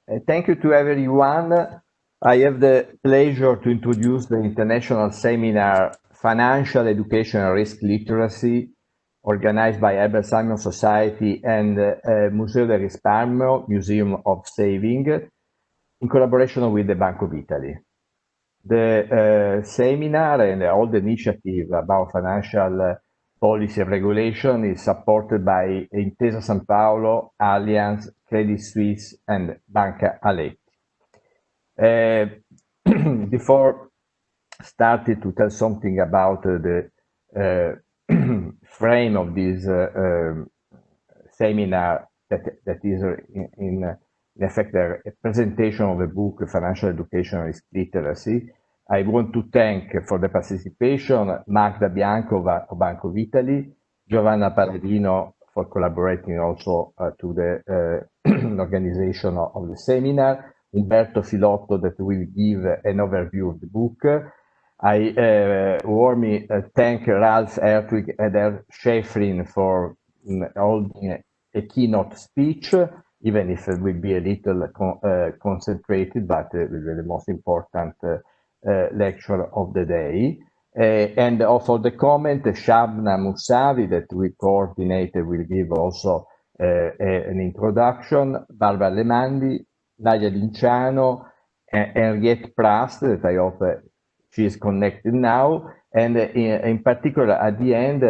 Thank you to everyone. I have the pleasure to introduce the international seminar Financial Education and Risk Literacy, organized by Herbert Simon Society and Museo del Risparmio, Museum of Saving, in collaboration with the Bank of Italy. The seminar and all the initiative about financial policy and regulation is supported by Intesa Sanpaolo, Allianz, Credit Suisse, and Banca Aletti. Before starting to tell something about the frame of this seminar, that is in effect a presentation of the book Financial Education and Risk Literacy, I want to thank for the participation Magda Bianco of Bank of Italy, Giovanna Paladino for collaborating also to the organization of the seminar, Umberto Filotto that will give an overview of the book. I warmly thank Ralph Hertwig and Herr Schäflin for holding a keynote speech, even if it will be a little concentrated, but the most important lecture of the day. And also the comment, Shabna Musavi, that we coordinated, will give also an introduction, Barbara Lemandi, Nadia Linciano, Henriette Prast, that I hope she is connected now. And in particular, at the end,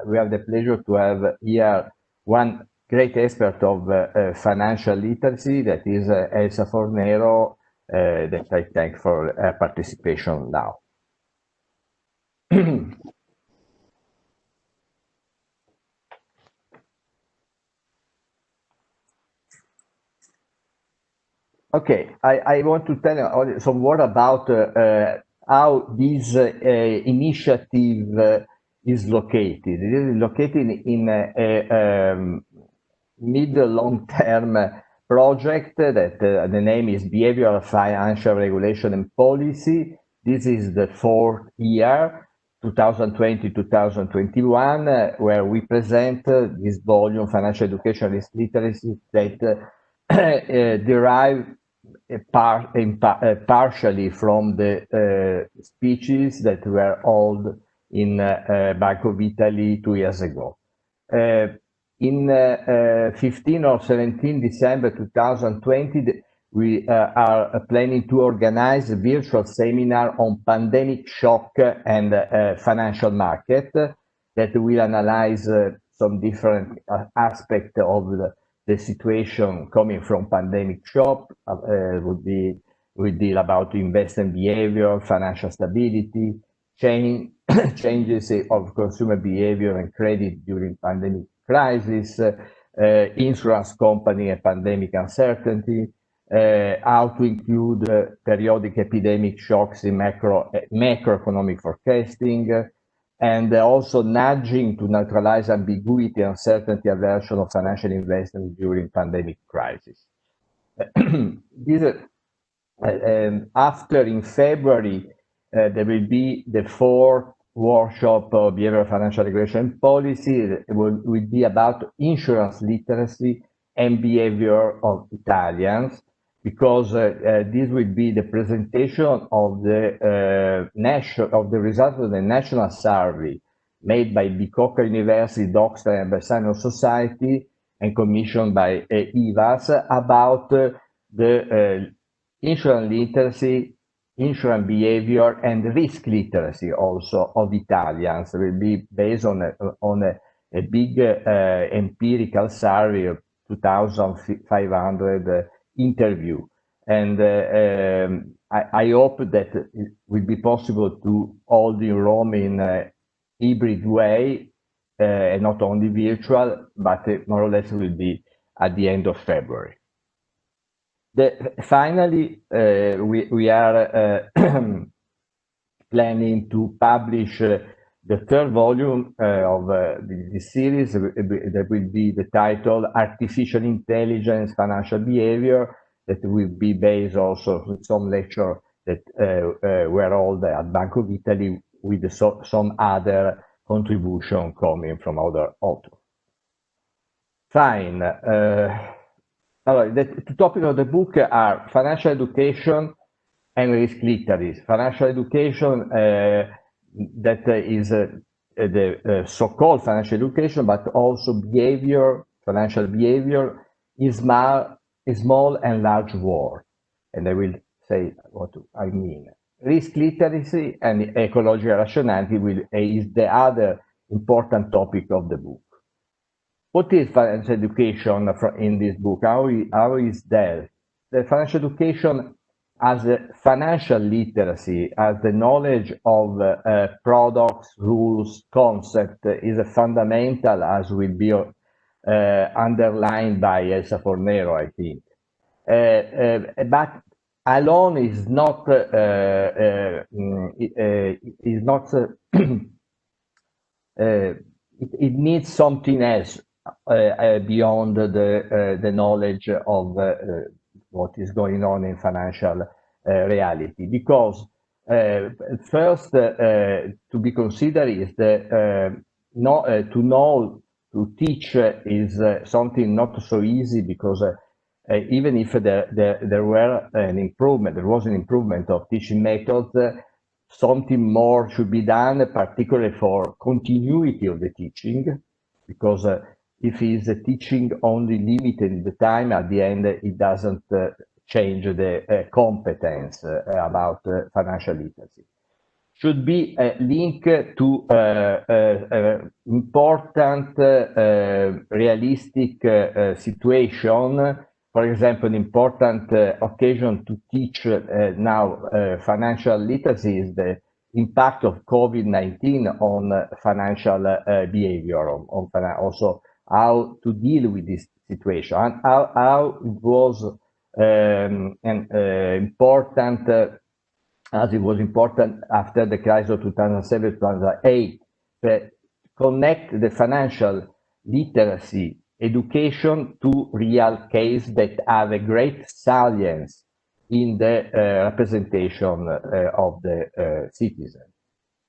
we have the pleasure to have here one great expert of financial literacy, that is Elsa Fornero, that I thank for her participation now. Okay, I want to tell you some word about how this initiative is located. It is located in a mid-long-term project that the name is Behavioral Financial Regulation and Policy. This is the fourth year, 2020-2021, where we present this volume, Financial Education and Risk Literacy, that derive partially from the speeches that were held in Bank of Italy 2 years ago. In 15 or 17 December 2020, we are planning to organize a virtual seminar on pandemic shock and financial market that will analyze some different aspects of the situation coming from pandemic shock. We deal about investment behavior, financial stability, changes of consumer behavior and credit during pandemic crisis, insurance company and pandemic uncertainty, how to include periodic epidemic shocks in macroeconomic forecasting, and also nudging to neutralize ambiguity, uncertainty, aversion of financial investment during pandemic crisis. After, in February, there will be the fourth workshop of Behavioral Financial Regulation Policy. It will be about insurance literacy and behavior of Italians, because this will be the presentation of the results of the national survey made by Bicocca University, Doxa, and Herbert Simon Society, and commissioned by IVAS about the insurance literacy, insurance behavior, and risk literacy also of Italians. It will be based on a big empirical survey of 2,500 interview. And I hope that it will be possible to hold the enrollment in a hybrid way, and not only virtual, but more or less will be at the end of February. Finally, we are planning to publish the third volume of this series that will be the title Artificial Intelligence, Financial Behavior, that will be based also on some lecture that were held at Bank of Italy, with some other contribution coming from other authors. Fine. the two topics of the book are financial education and risk literacy. Financial education, that is the so-called financial education, but also behavior, financial behavior, is small and large world. And I will say what I mean. Risk literacy and ecological rationality is the other important topic of the book. What is financial education in this book? How is that? The financial education as a financial literacy, as the knowledge of products, rules, concept is a fundamental, as will be underlined by Elsa Fornero, I think. But alone is not it needs something else beyond the knowledge of what is going on in financial reality, because first to be considered is to teach is something not so easy, because even if there was an improvement of teaching methods, something more should be done, particularly for continuity of the teaching, because if it's teaching only limited in the time, at the end it doesn't change the competence about financial literacy. Should be linked to important realistic situation. For example, an important occasion to teach now financial literacy is the impact of COVID-19 on financial behavior, also how to deal with this situation, and how it was important, as it was important after the crisis of 2007-2008, to connect the financial literacy education to real cases that have a great salience in the representation of the citizen.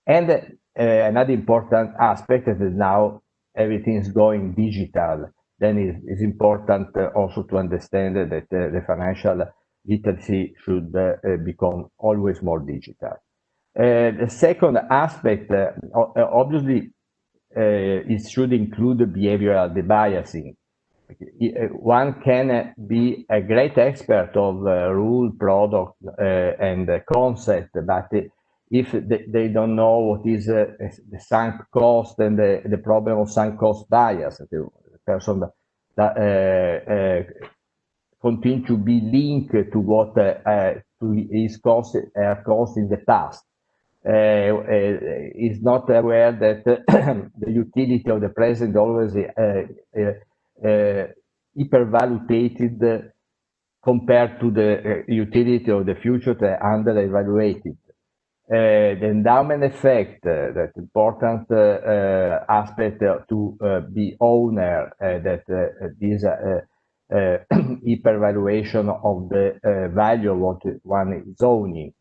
And another important aspect is that now everything is going digital. Then it's important also to understand that the financial literacy should become always more digital. The second aspect, obviously, it should include behavioral debiasing. One can be a great expert of rule, product, and concept, but if they don't know what is the sunk cost and the problem of sunk cost bias, the person that continue to be linked to what to his cost in the past, is not aware that the utility of the present always hypervaluated compared to the utility of the future that under-evaluated. The endowment effect, that important aspect to be owner, that this hypervaluation of the value of what one is owning,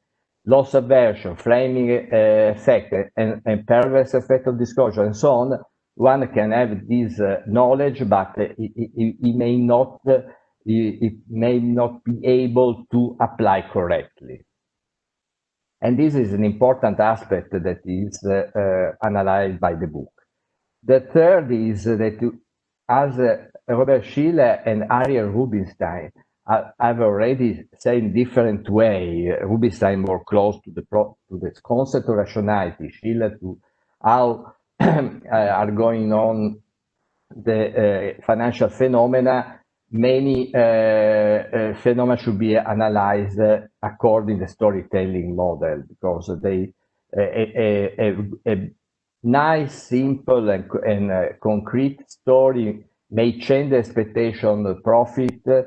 loss aversion, framing effect, and perverse effect of disclosure, and so on. One can have this knowledge, but it may not be able to apply correctly. And this is an important aspect that is analyzed by the book. The third is that, as Robert Schiller and Ariel Rubinstein I've already said in different way, Rubinstein more close to the concept of rationality, Schiller to how are going on the financial phenomena. Many phenomena should be analyzed according to the storytelling model, because they a nice, simple, and concrete story may change the expectation of profit. The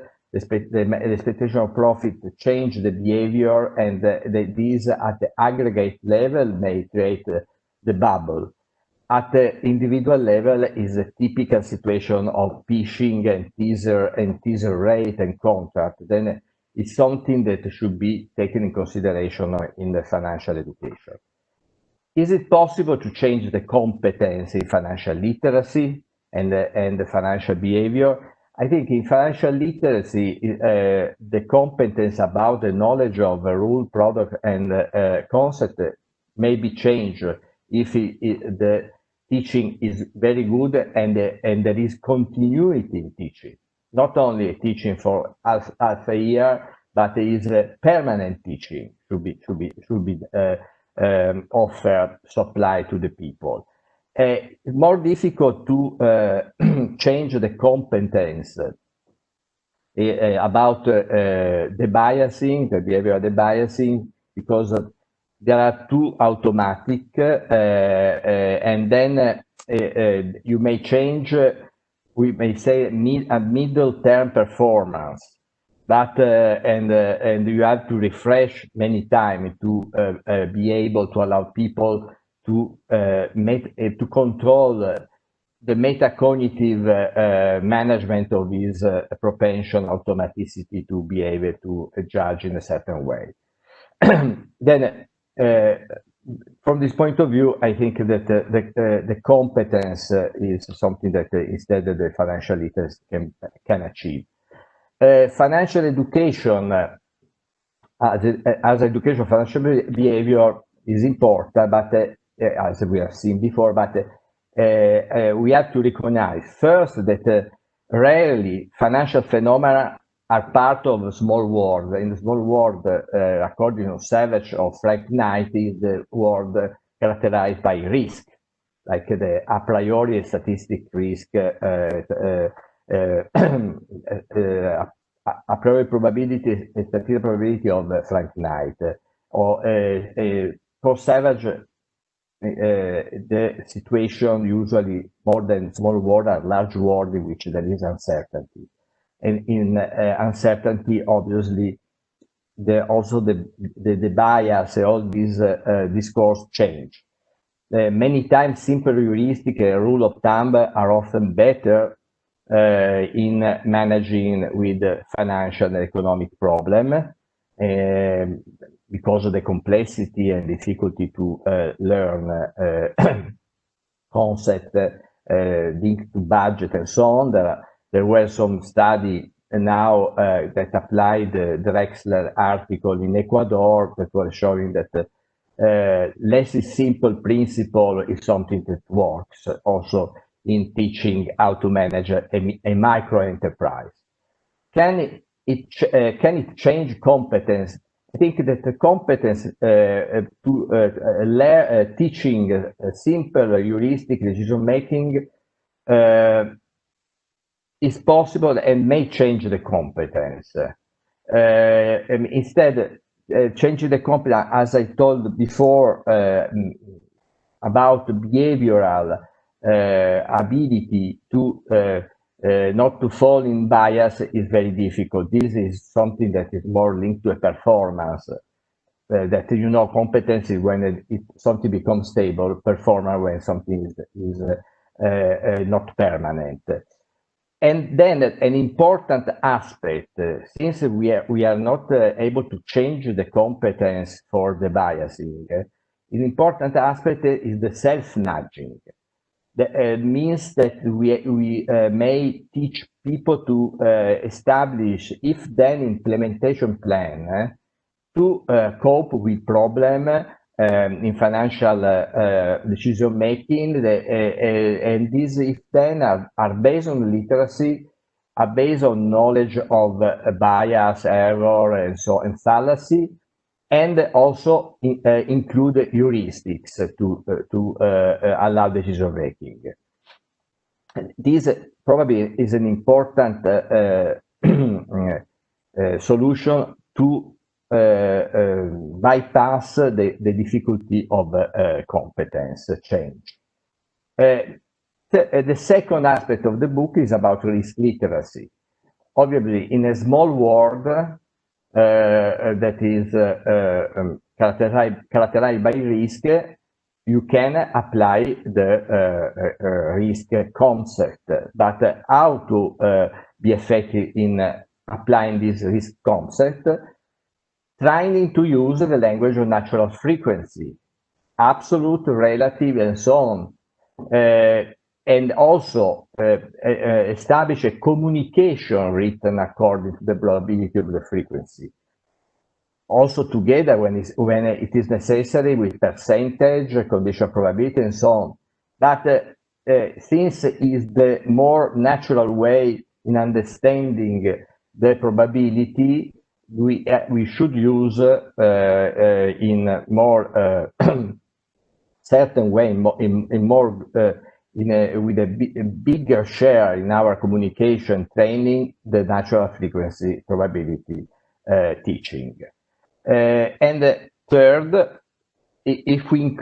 expectation of profit change the behavior, and these at the aggregate level may create the bubble. At the individual level is a typical situation of phishing and teaser rate and contract. Then it's something that should be taken in consideration in the financial education. Is it possible to change the competence in financial literacy and the financial behavior? I think in financial literacy, the competence about the knowledge of a rule, product, and concept may be changed if the teaching is very good and there is continuity in teaching. Not only teaching for half a year, but it is permanent teaching should be offered, supplied to the people. It's more difficult to change the competence about the biasing, the behavioral debiasing, because there are too automatic, and then you may change, we may say, a middle term performance, but and you have to refresh many times to be able to allow people to control the metacognitive management of his propension, automaticity to be able to judge in a certain way. Then, from this point of view, I think that the competence is something that instead the financial literacy can achieve. Financial education, as education, financial behavior is important, but as we have seen before, but we have to recognize first that rarely financial phenomena are part of a small world. In the small world, according to Savage or Frank Knight, is the world characterized by risk, like the a priori statistic risk, a priori probability, statistical probability of Frank Knight, or for Savage, the situation usually more than small world are large world in which there is uncertainty. And in uncertainty, obviously, also the bias, all these discourse change. Many times, simple heuristic rule of thumb are often better in managing with financial and economic problem, because of the complexity and difficulty to learn concept linked to budget and so on. There were some study now that applied the Drexler article in Ecuador that were showing that less is simple principle is something that works also in teaching how to manage a micro enterprise. Can it change competence? I think that the competence to teaching simple heuristic decision making is possible and may change the competence. Instead, changing the competence, as I told before, about behavioral ability to not to fall in bias is very difficult. This is something that is more linked to a performance. That competence is when something becomes stable, performance when something is not permanent. And then an important aspect, since we are not able to change the competence for the biasing, an important aspect is the self-nudging. That means that we may teach people to establish if-then implementation plan to cope with problem in financial decision making, and these if-then are based on literacy, are based on knowledge of bias, error, and fallacy, and also include heuristics to allow decision making. This probably is an important solution to bypass the difficulty of competence change. The second aspect of the book is about risk literacy. Obviously, in a small world that is characterized by risk, you can apply the risk concept, but how to be effective in applying this risk concept? Trying to use the language of natural frequency, absolute, relative, and so on. and also establish a communication written according to the probability of the frequency. Also together when it is necessary with percentage, condition probability, and so on. But since it is the more natural way in understanding the probability, we should use in more certain way, with a bigger share in our communication training, the natural frequency probability teaching. And third, if we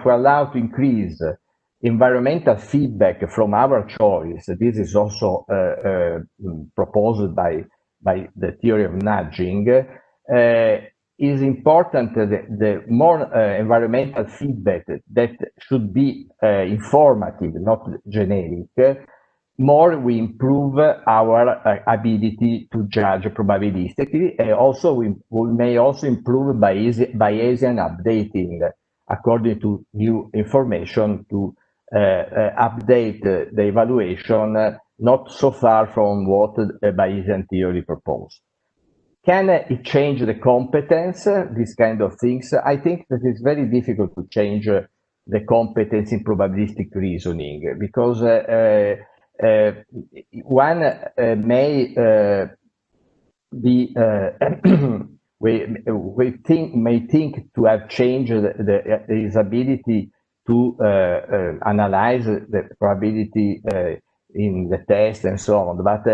allow to increase environmental feedback from our choice, this is also proposed by the theory of nudging, is important the more environmental feedback that should be informative, not generic, more we improve our ability to judge probabilistically. Also, we may also improve Bayesian updating according to new information to update the evaluation not so far from what Bayesian theory proposed. Can it change the competence, these kind of things? I think that it's very difficult to change the competence in probabilistic reasoning, because one may be may think to have changed his ability to analyze the probability in the test and so on, but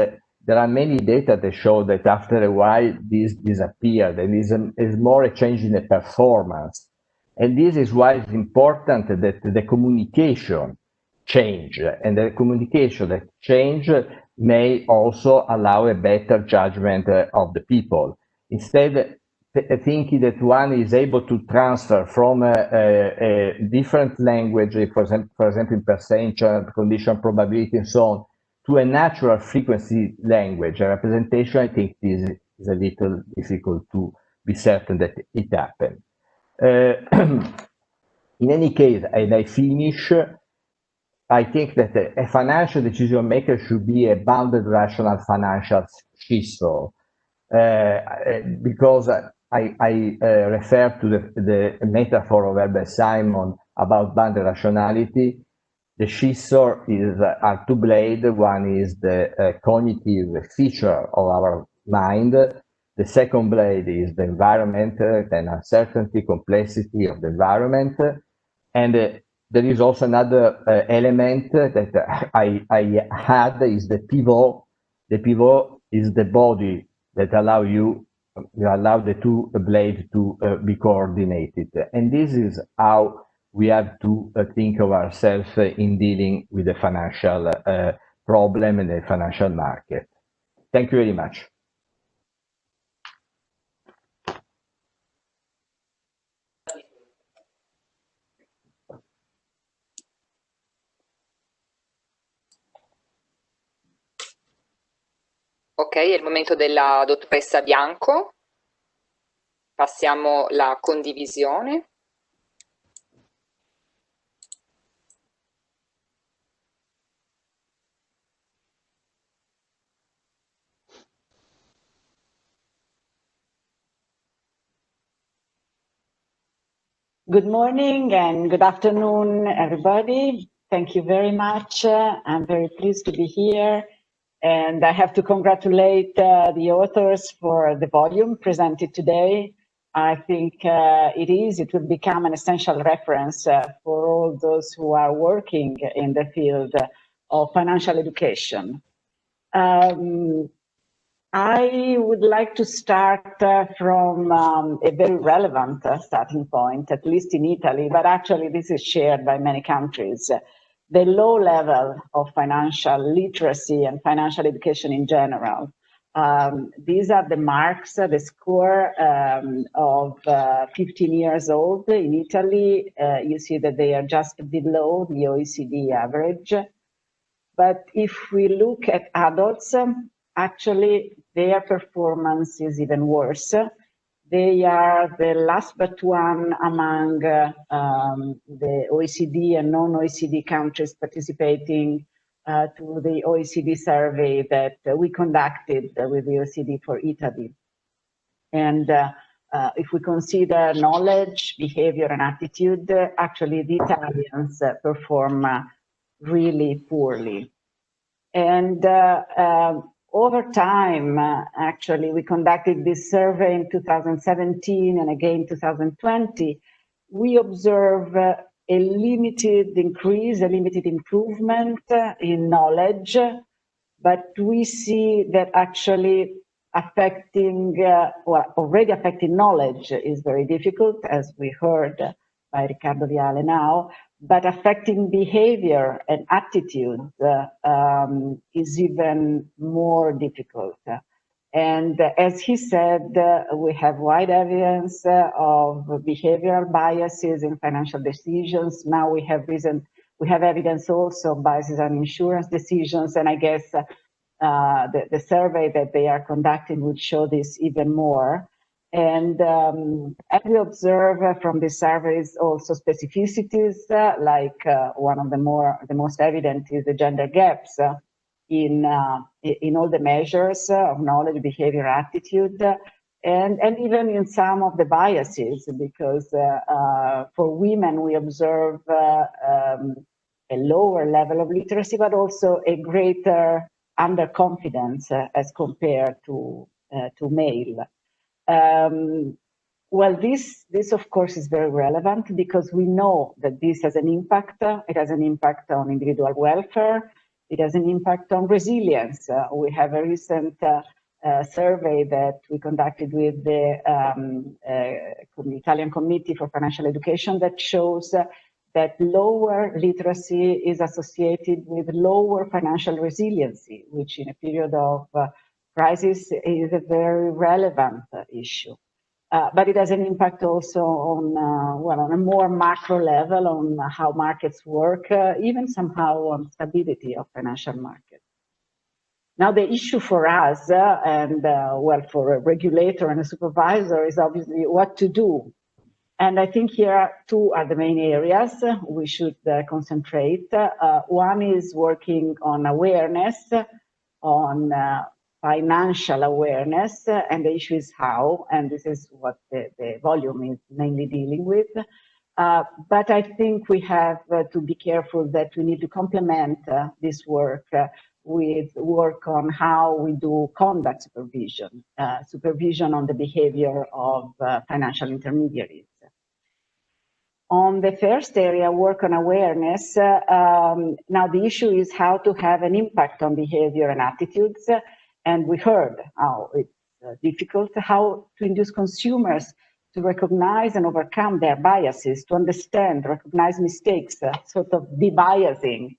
there are many data that show that after a while this disappeared, and is more a change in the performance. And this is why it's important that the communication change, and the communication that change may also allow a better judgment of the people. Instead, thinking that one is able to transfer from a different language, for example, in percentage, condition, probability, and so on, to a natural frequency language, a representation, I think this is a little difficult to be certain that it happened. In any case, and I finish, I think that a financial decision maker should be a bounded rational financial scissor, because I refer to the metaphor of Herbert Simon about bounded rationality. The scissor are two blades. One is the cognitive feature of our mind. The second blade is the environment, and uncertainty, complexity of the environment. And there is also another element that I had, is the pivot. The pivot is the body that allow the two blades to be coordinated. And this is how we have to think of ourselves in dealing with the financial problem in the financial market. Thank you very much. Ok, è il momento della dottoressa Bianco. Passiamo la condivisione. Good morning and good afternoon, everybody. Thank you very much. I'm very pleased to be here. And I have to congratulate the authors for the volume presented today. I think it will become an essential reference for all those who are working in the field of financial education. I would like to start from a very relevant starting point, at least in Italy, but actually this is shared by many countries. The low level of financial literacy and financial education in general. These are the marks, the score of 15 years old in Italy. You see that they are just below the OECD average. But if we look at adults, actually their performance is even worse. They are the last but one among the OECD and non-OECD countries participating to the OECD survey that we conducted with the OECD for Italy. And if we consider knowledge, behavior, and attitude, actually the Italians perform really poorly. And over time, actually, we conducted this survey in 2017 and again 2020. We observe a limited increase, a limited improvement in knowledge, but we see that actually affecting, well, already affecting knowledge is very difficult, as we heard by Riccardo Viale now, but affecting behavior and attitude is even more difficult. And as he said, we have wide evidence of behavioral biases in financial decisions. Now we have evidence also of biases on insurance decisions, and I guess the survey that they are conducting would show this even more. And we observe from the surveys also specificities, like one of the most evident is the gender gaps in all the measures of knowledge, behavior, attitude, and even in some of the biases, because for women we observe a lower level of literacy, but also a greater underconfidence as compared to male. Well, this of course is very relevant because we know that this has an impact. It has an impact on individual welfare. It has an impact on resilience. We have a recent survey that we conducted with the Italian Committee for Financial Education that shows that lower literacy is associated with lower financial resiliency, which in a period of crisis is a very relevant issue. But it has an impact also on, well, on a more macro level on how markets work, even somehow on stability of financial markets. Now, the issue for us and, well, for a regulator and a supervisor is obviously what to do. And I think here two are the main areas we should concentrate. One is working on awareness, on financial awareness, and the issue is how, and this is what the volume is mainly dealing with. But I think we have to be careful that we need to complement this work with work on how we do conduct supervision, supervision on the behavior of financial intermediaries. On the first area, work on awareness, now the issue is how to have an impact on behavior and attitudes. And we heard how it's difficult, how to induce consumers to recognize and overcome their biases, to understand, recognize mistakes, sort of debiasing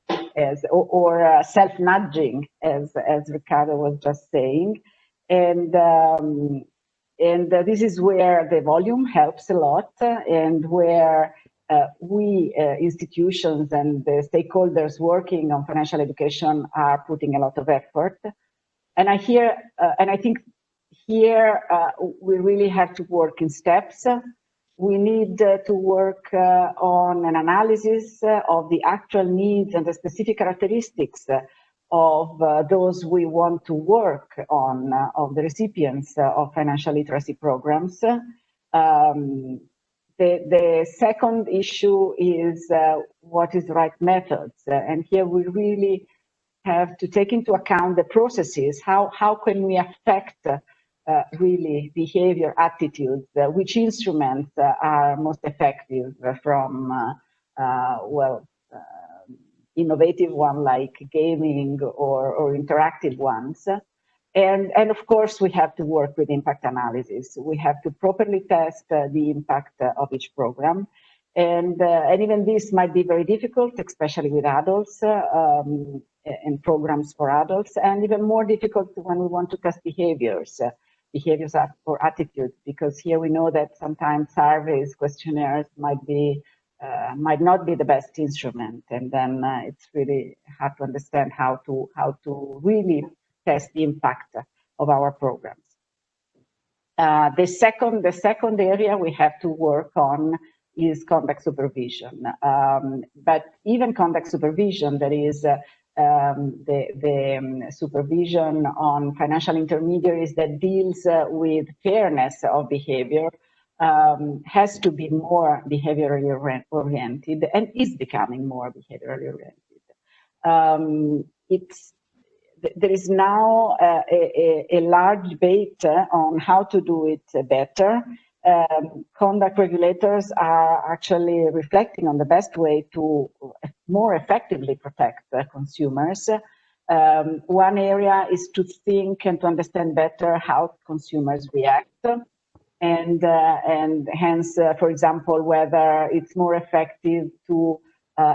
or self-nudging, as Riccardo was just saying. And this is where the volume helps a lot, and where we institutions and the stakeholders working on financial education are putting a lot of effort. And I think here we really have to work in steps. We need to work on an analysis of the actual needs and the specific characteristics of those we want to work on, of the recipients of financial literacy programs. The second issue is what is the right methods. And here we really have to take into account the processes. How can we affect really behavior, attitudes? Which instruments are most effective from, innovative one like gaming or interactive ones. And of course, we have to work with impact analysis. We have to properly test the impact of each program. And even this might be very difficult, especially with adults and programs for adults, and even more difficult when we want to test behaviors or attitudes, because here we know that sometimes surveys, questionnaires might not be the best instrument, and then it's really hard to understand how to really test the impact of our programs. The second area we have to work on is conduct supervision. But even conduct supervision, that is the supervision on financial intermediaries that deals with fairness of behavior, has to be more behaviorally oriented and is becoming more behaviorally oriented. There is now a large debate on how to do it better. Conduct regulators are actually reflecting on the best way to more effectively protect consumers. One area is to think and to understand better how consumers react, and hence, for example, whether it's more effective to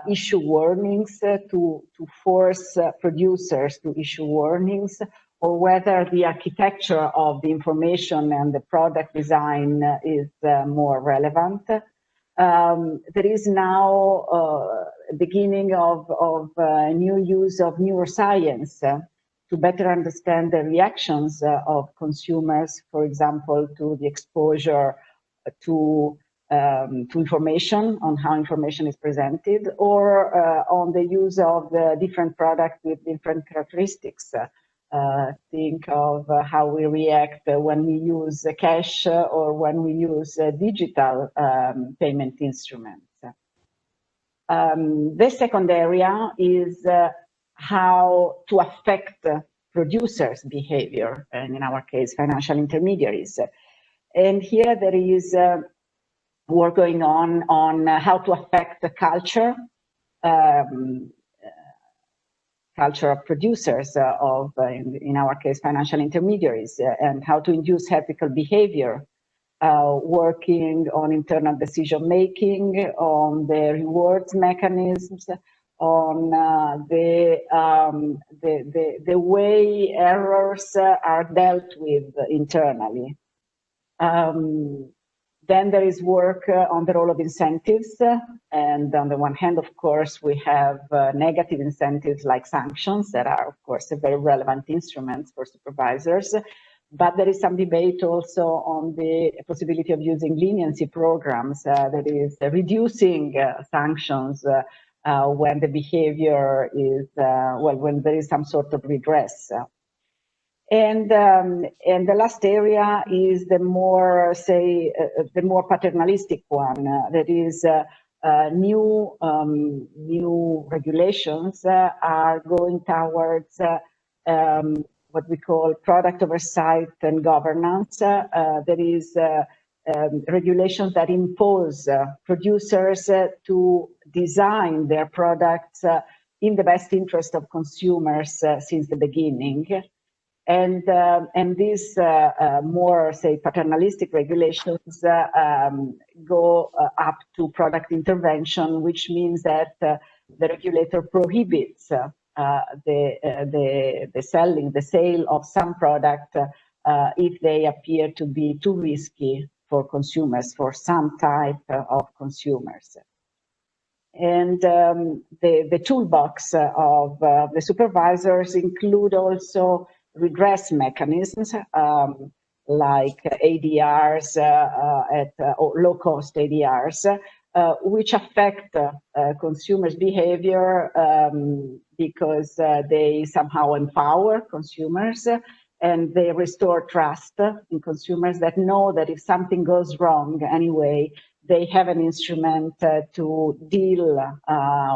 issue warnings, to force producers to issue warnings, or whether the architecture of the information and the product design is more relevant. There is now a beginning of new use of neuroscience to better understand the reactions of consumers, for example, to the exposure to information, on how information is presented, or on the use of the different products with different characteristics. Think of how we react when we use cash or when we use digital payment instruments. The second area is how to affect producers' behavior, and in our case, financial intermediaries. And here there is work going on how to affect the culture of producers in our case, financial intermediaries, and how to induce ethical behavior, working on internal decision-making, on the rewards mechanisms, on the way errors are dealt with internally. Then there is work on the role of incentives. And on the one hand, of course, we have negative incentives like sanctions that are, of course, a very relevant instruments for supervisors. But there is some debate also on the possibility of using leniency programs, that is reducing sanctions when the behavior is, when there is some sort of redress. And the last area is the more, the more paternalistic one. That is, new regulations are going towards what we call product oversight and governance. That is, regulations that impose producers to design their products in the best interest of consumers since the beginning. And these more, paternalistic regulations go up to product intervention, which means that the regulator prohibits the sale of some product if they appear to be too risky for consumers, for some type of consumers. And the toolbox of the supervisors include also redress mechanisms like ADRs or low-cost ADRs, which affect consumers' behavior because they somehow empower consumers and they restore trust in consumers that know that if something goes wrong anyway, they have an instrument to deal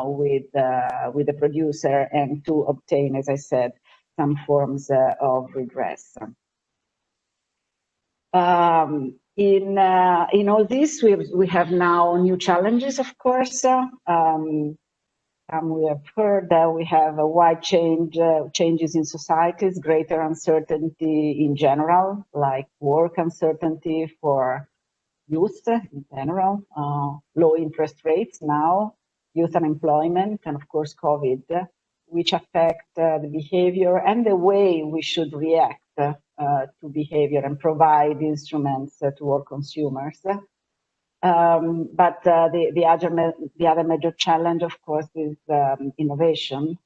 with the producer and to obtain, as I said, some forms of redress. In all this, we have now new challenges, of course. We have heard that we have a wide changes in societies, greater uncertainty in general, like work uncertainty for youth in general, low interest rates now, youth unemployment, and of course COVID, which affect the behavior and the way we should react to behavior and provide instruments to all consumers. But the other major challenge, of course, is innovation,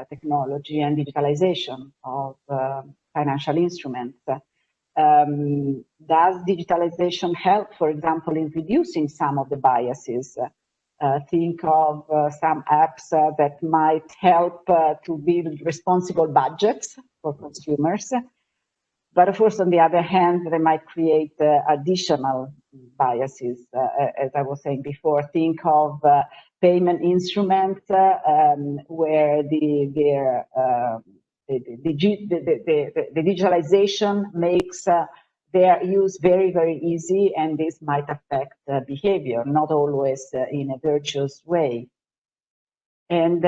technology, and digitalization of financial instruments. Does digitalization help, for example, in reducing some of the biases? Think of some apps that might help to build responsible budgets for consumers. But of course, on the other hand, they might create additional biases. As I was saying before, think of payment instruments where the digitalization makes their use very, very easy, and this might affect behavior, not always in a virtuous way. And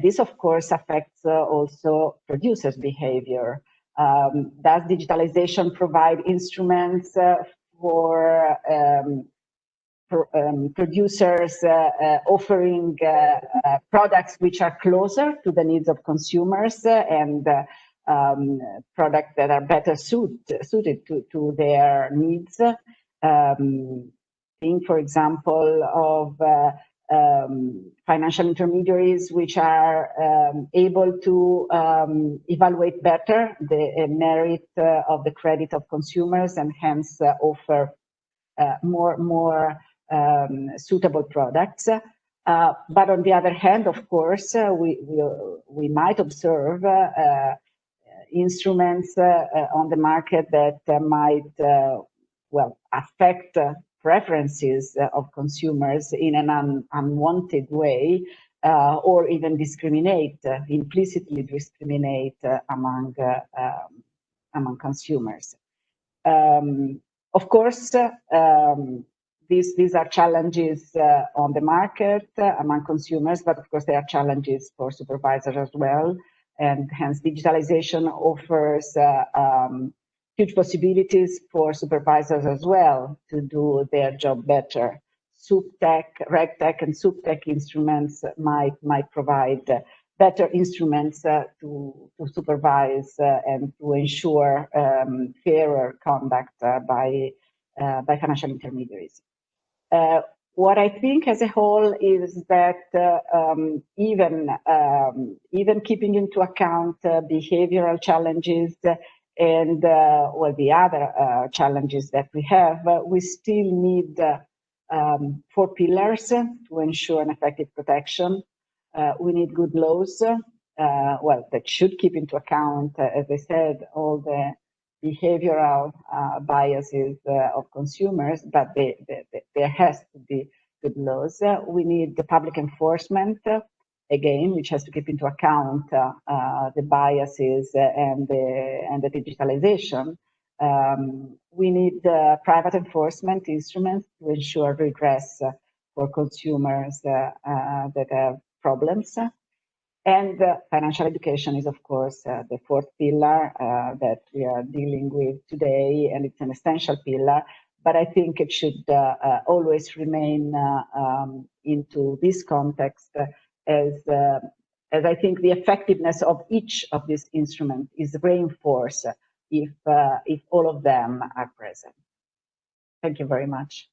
this, of course, affects also producers' behavior. Does digitalization provide instruments for producers offering products which are closer to the needs of consumers and products that are better suited to their needs? Think, for example, of financial intermediaries which are able to evaluate better the merit of the credit of consumers and hence offer more suitable products. But on the other hand, of course, we might observe instruments on the market that might affect preferences of consumers in an unwanted way, or even implicitly discriminate among consumers. Of course, these are challenges on the market among consumers, but of course there are challenges for supervisors as well, and hence digitalization offers huge possibilities for supervisors as well to do their job better. SupTech, RegTech, and SupTech instruments might provide better instruments to supervise and to ensure fairer conduct by financial intermediaries. What I think as a whole is that even keeping into account behavioral challenges and the other challenges that we have, we still need 4 pillars to ensure an effective protection. We need good laws, that should keep into account, as I said, all the behavioral biases of consumers, but there has to be good laws. We need the public enforcement, again, which has to keep into account the biases and the digitalization. We need private enforcement instruments to ensure redress for consumers that have problems. And financial education is, of course, the 4th pillar that we are dealing with today, and it's an essential pillar. But I think it should always remain into this context, as I think the effectiveness of each of these instruments is reinforced if all of them are present. Thank you very much.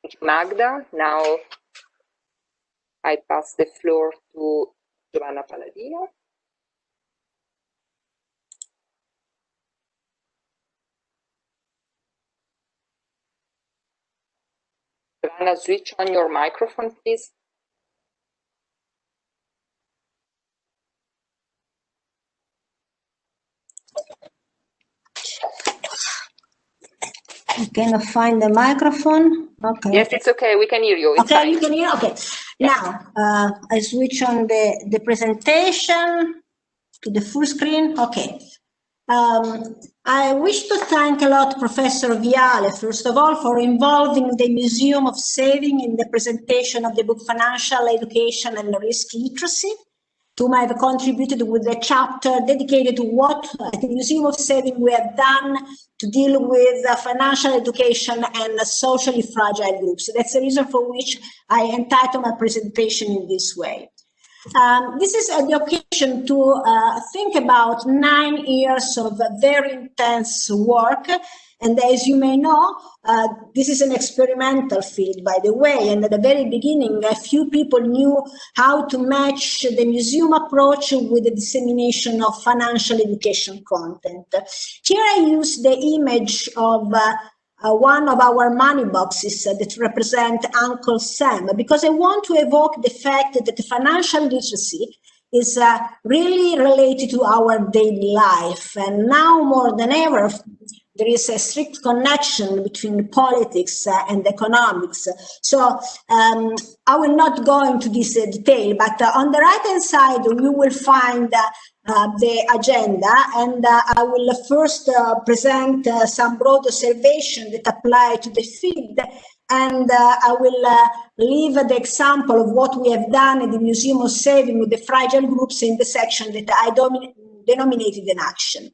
Thank you, Magda. Now I pass the floor to Giovanna Palladino. Giovanna, switch on your microphone, please. I cannot find the microphone. Okay. Yes, it's okay. We can hear you. It's okay, fine. You can hear. Okay. Yeah. Now I switch on the presentation to the full screen. Okay. I wish to thank a lot Professor Viale, first of all, for involving the Museum of Saving in the presentation of the book Financial Education and Risk Literacy, to whom I have contributed with a chapter dedicated to what at the Museum of Saving we have done to deal with financial education and socially fragile groups. That's the reason for which I entitled my presentation in this way. This is the occasion to think about 9 years of very intense work And as you may know, this is an experimental field, by the way, and at the very beginning, a few people knew how to match the museum approach with the dissemination of financial education content. Here I use the image of one of our money boxes that represent Uncle Sam, because I want to evoke the fact that the financial literacy is really related to our daily life. And now more than ever, there is a strict connection between politics and economics. So I will not go into this detail, but on the right-hand side, you will find the agenda, and I will first present some broad observations that apply to the field, and I will leave the example of what we have done at the Museum of Saving with the fragile groups in the section that I denominated an action.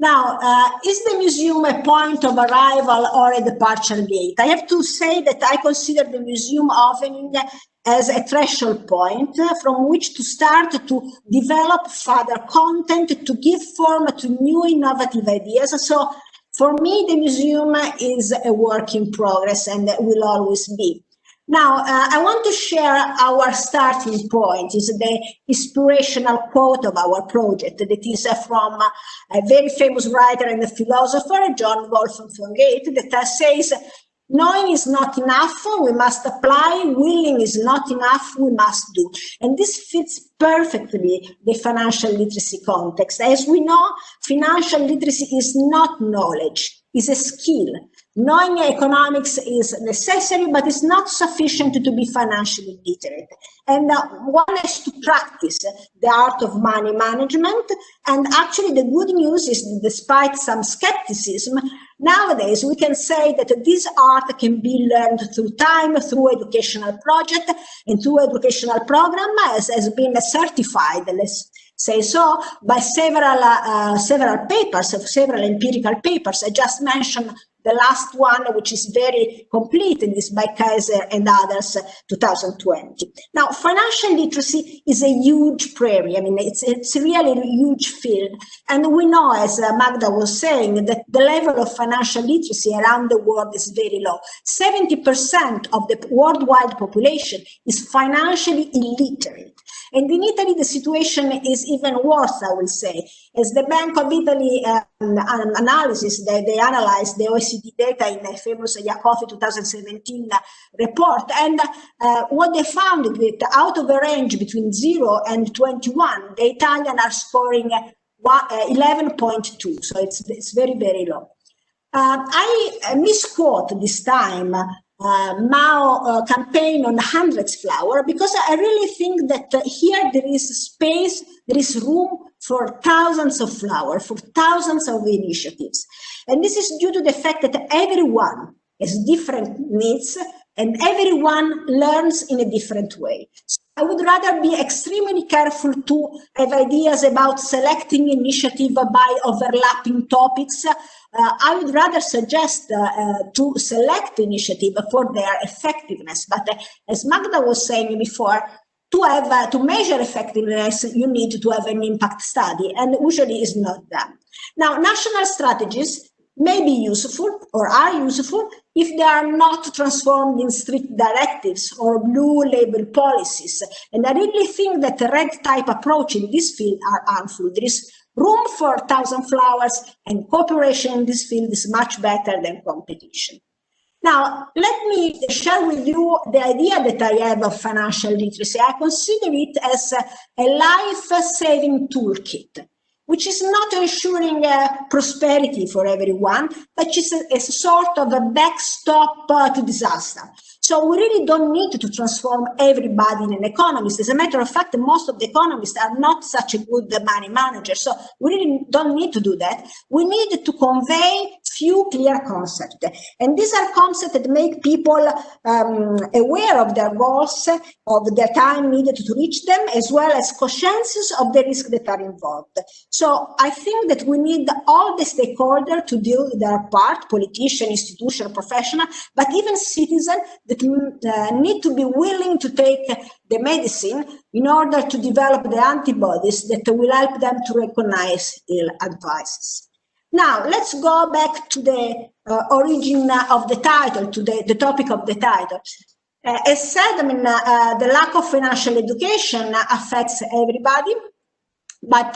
Now, is the museum a point of arrival or a departure gate? I have to say that I consider the museum opening as a threshold point from which to start to develop further content, to give form to new innovative ideas. So for me, the museum is a work in progress and will always be. Now, I want to share our starting point. Is the inspirational quote of our project that is from a very famous writer and philosopher, John Wolfgang von Goethe, that says, knowing is not enough, we must apply, willing is not enough, we must do. And this fits perfectly the financial literacy context. As we know, financial literacy is not knowledge, it's a skill. Knowing economics is necessary, but it's not sufficient to be financially literate. And one has to practice the art of money management. And actually, the good news is that despite some skepticism, nowadays we can say that this art can be learned through time, through educational project, and through educational program, as has been certified, let's say so, by several papers, several empirical papers. I just mentioned the last one, which is very complete, and is by Kaiser and others, 2020. Now, financial literacy is a huge prairie. I mean, it's really a huge field. And we know, as Magda was saying, that the level of financial literacy around the world is very low. 70% of the worldwide population is financially illiterate. And in Italy, the situation is even worse, I will say. As the Bank of Italy analysis, they analyzed the OECD data in the famous Iacofi 2017 report. And what they found is that out of a range between 0 and 21, the Italians are scoring 11.2. So it's very, very low. I misquote this time Mao campaign on hundreds flower, because I really think that here there is space, there is room for thousands of flowers, for thousands of initiatives. And this is due to the fact that everyone has different needs and everyone learns in a different way. So I would rather be extremely careful to have ideas about selecting initiative by overlapping topics. I would rather suggest to select initiative for their effectiveness. But as Magda was saying before, to measure effectiveness, you need to have an impact study, and usually is not done. Now, national strategies may be useful or are useful if they are not transformed in strict directives or blue label policies. And I really think that the red type approach in this field are harmful. There is room for 1,000 flowers, and cooperation in this field is much better than competition. Now, let me share with you the idea that I have of financial literacy. I consider it as a life-saving toolkit, which is not ensuring prosperity for everyone, but is a sort of a backstop to disaster. So we really don't need to transform everybody in an economist. As a matter of fact, most of the economists are not such a good money managers. So we really don't need to do that. We need to convey few clear concepts. And these are concepts that make people aware of their goals, of the time needed to reach them, as well as conscious of the risks that are involved. So I think that we need all the stakeholders to do their part, politicians, institutions, professionals, but even citizens that need to be willing to take the medicine in order to develop the antibodies that will help them to recognize ill advices. Now, let's go back to the origin of the title, to the topic of the title. As said, I mean, the lack of financial education affects everybody, but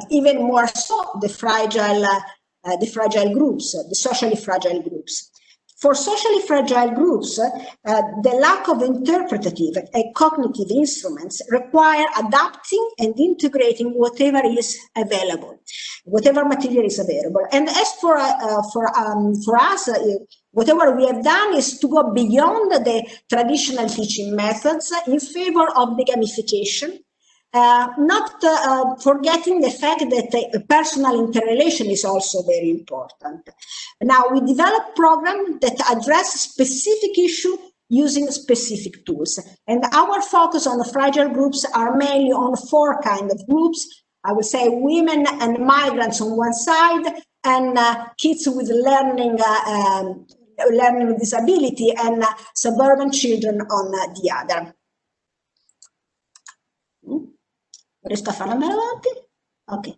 even more so the fragile groups, the socially fragile groups. For socially fragile groups, the lack of interpretative and cognitive instruments require adapting and integrating whatever is available, whatever material is available. And as for us, whatever we have done is to go beyond the traditional teaching methods in favor of the gamification, not forgetting the fact that personal interrelation is also very important. Now, we develop programs that address specific issues using specific tools. And our focus on the fragile groups are mainly on 4 kinds of groups. I would say women and migrants on one side, and kids with learning disability, and suburban children on the other. Riesco a farla andare avanti? Okay.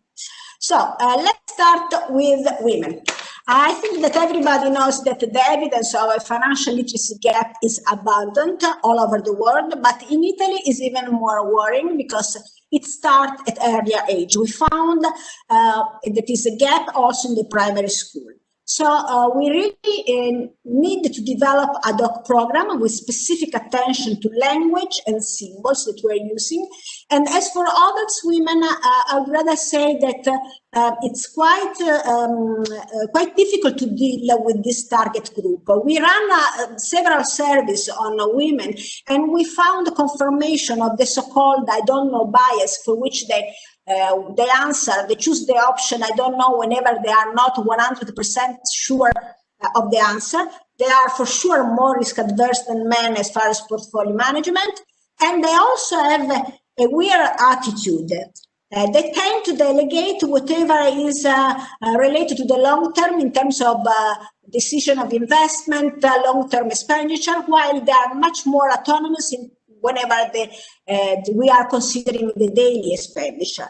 So let's start with women. I think that everybody knows that the evidence of a financial literacy gap is abundant all over the world, but in Italy is even more worrying because it starts at earlier age. We found that is a gap also in the primary school. So we really need to develop ad hoc program with specific attention to language and symbols that we're using. And as for adults, women, I would rather say that it's quite difficult to deal with this target group. We ran several surveys on women, and we found confirmation of the so-called I don't know bias, for which they choose the option I don't know whenever they are not 100% sure of the answer. They are for sure more risk adverse than men as far as portfolio management, and they also have a weird attitude. They tend to delegate whatever is related to the long term in terms of decision of investment, long-term expenditure, while they are much more autonomous in whenever we are considering the daily expenditure.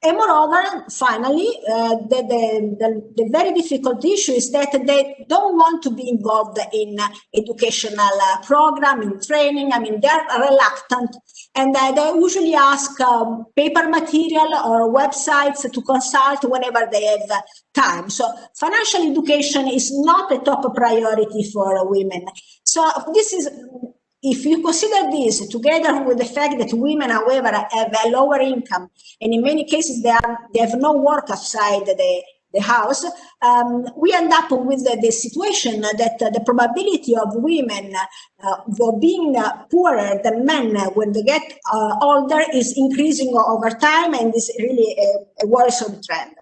And moreover, finally, the very difficult issue is that they don't want to be involved in educational program, in training. I mean, they're reluctant, and they usually ask paper material or websites to consult whenever they have time. So financial education is not a top priority for women. So this is, if you consider this together with the fact that women, however, have a lower income, and in many cases they have no work outside the house, we end up with the situation that the probability of women being poorer than men when they get older is increasing over time, and is really a worrisome trend.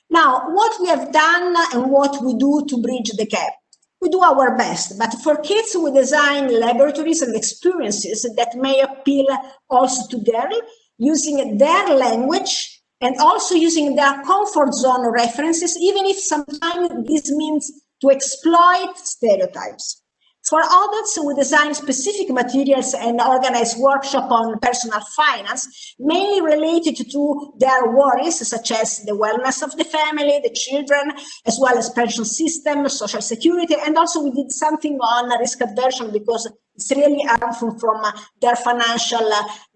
Now, what we have done and what we do to bridge the gap. We do our best, but for kids we design laboratories and experiences that may appeal also to them, using their language and also using their comfort zone references, even if sometimes this means to exploit stereotypes. For adults, we design specific materials and organize workshops on personal finance, mainly related to their worries, such as the wellness of the family, the children, as well as pension system, social security, and also we did something on risk aversion because it's really harmful from their financial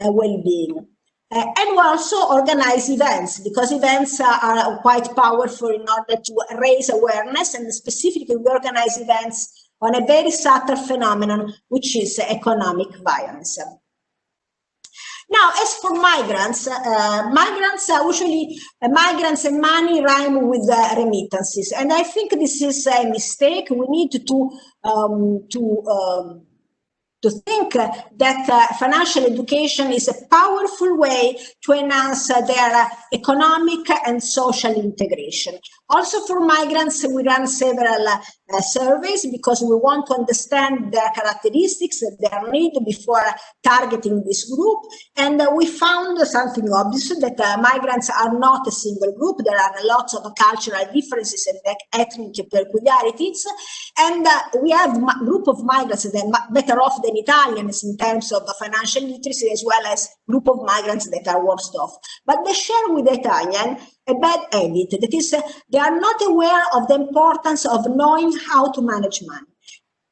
well-being. And we also organize events, because events are quite powerful in order to raise awareness, and specifically we organize events on a very subtle phenomenon, which is economic violence. Now, as for migrants, usually migrants and money rhyme with remittances, and I think this is a mistake. We need to think that financial education is a powerful way to enhance their economic and social integration. Also for migrants, we run several surveys because we want to understand their characteristics, their need before targeting this group. And we found something obvious, that migrants are not a single group. There are lots of cultural differences and ethnic peculiarities. And we have a group of migrants that are better off than Italians in terms of financial literacy, as well as group of migrants that are worse off. But they share with the Italian a bad habit. That is, they are not aware of the importance of knowing how to manage money.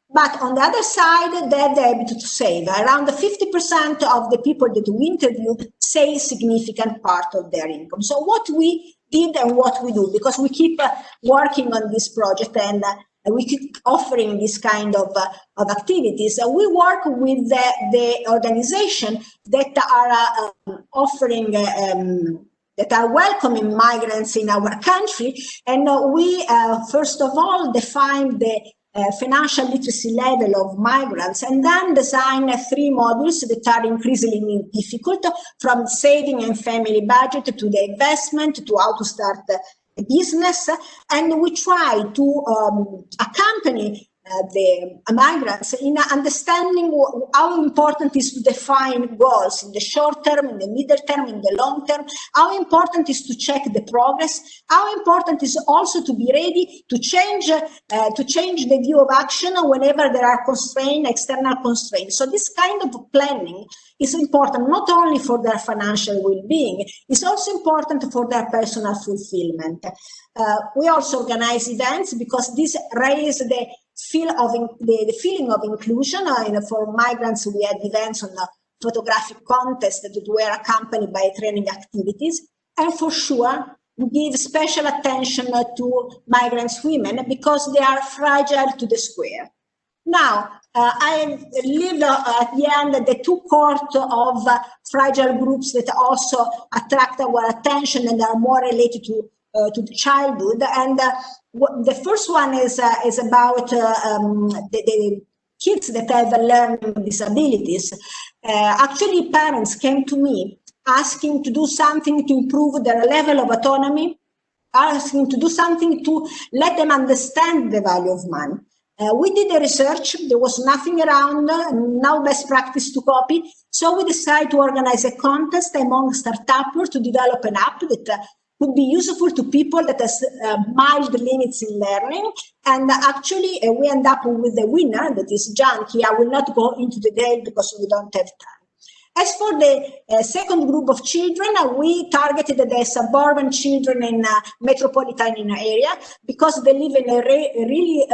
But on the other side, they have the habit to save. Around 50% of the people that we interviewed save significant part of their income. So what we did and what we do, because we keep working on this project and we keep offering this kind of activities. We work with the organization that are offering, that are welcoming migrants in our country. And we, first of all, define the financial literacy level of migrants, and then design 3 modules that are increasingly difficult, from saving and family budget to the investment to how to start a business. And we try to accompany the migrants in understanding how important it is to define goals in the short term, in the middle term, in the long term, how important it is to check the progress, how important it is also to be ready to change the view of action whenever there are constraints, external constraints. So this kind of planning is important not only for their financial well-being, it's also important for their personal fulfillment. We also organize events because this raises the feeling of inclusion. For migrants, we had events on a photographic contest that were accompanied by training activities. And for sure, we give special attention to migrants women because they are fragile to the square. Now, I leave at the end the 2 cohorts of fragile groups that also attract our attention and are more related to the childhood. And the first one is about the kids that have learning disabilities. Actually, parents came to me asking to do something to improve their level of autonomy, asking to do something to let them understand the value of money. We did the research, there was nothing around, no best practice to copy. So we decided to organize a contest among startups to develop an app that would be useful to people that has mild limits in learning. And actually, we end up with the winner, that is Janki. I will not go into the detail because we don't have time. As for the second group of children, we targeted the suburban children in metropolitan area because they live in a really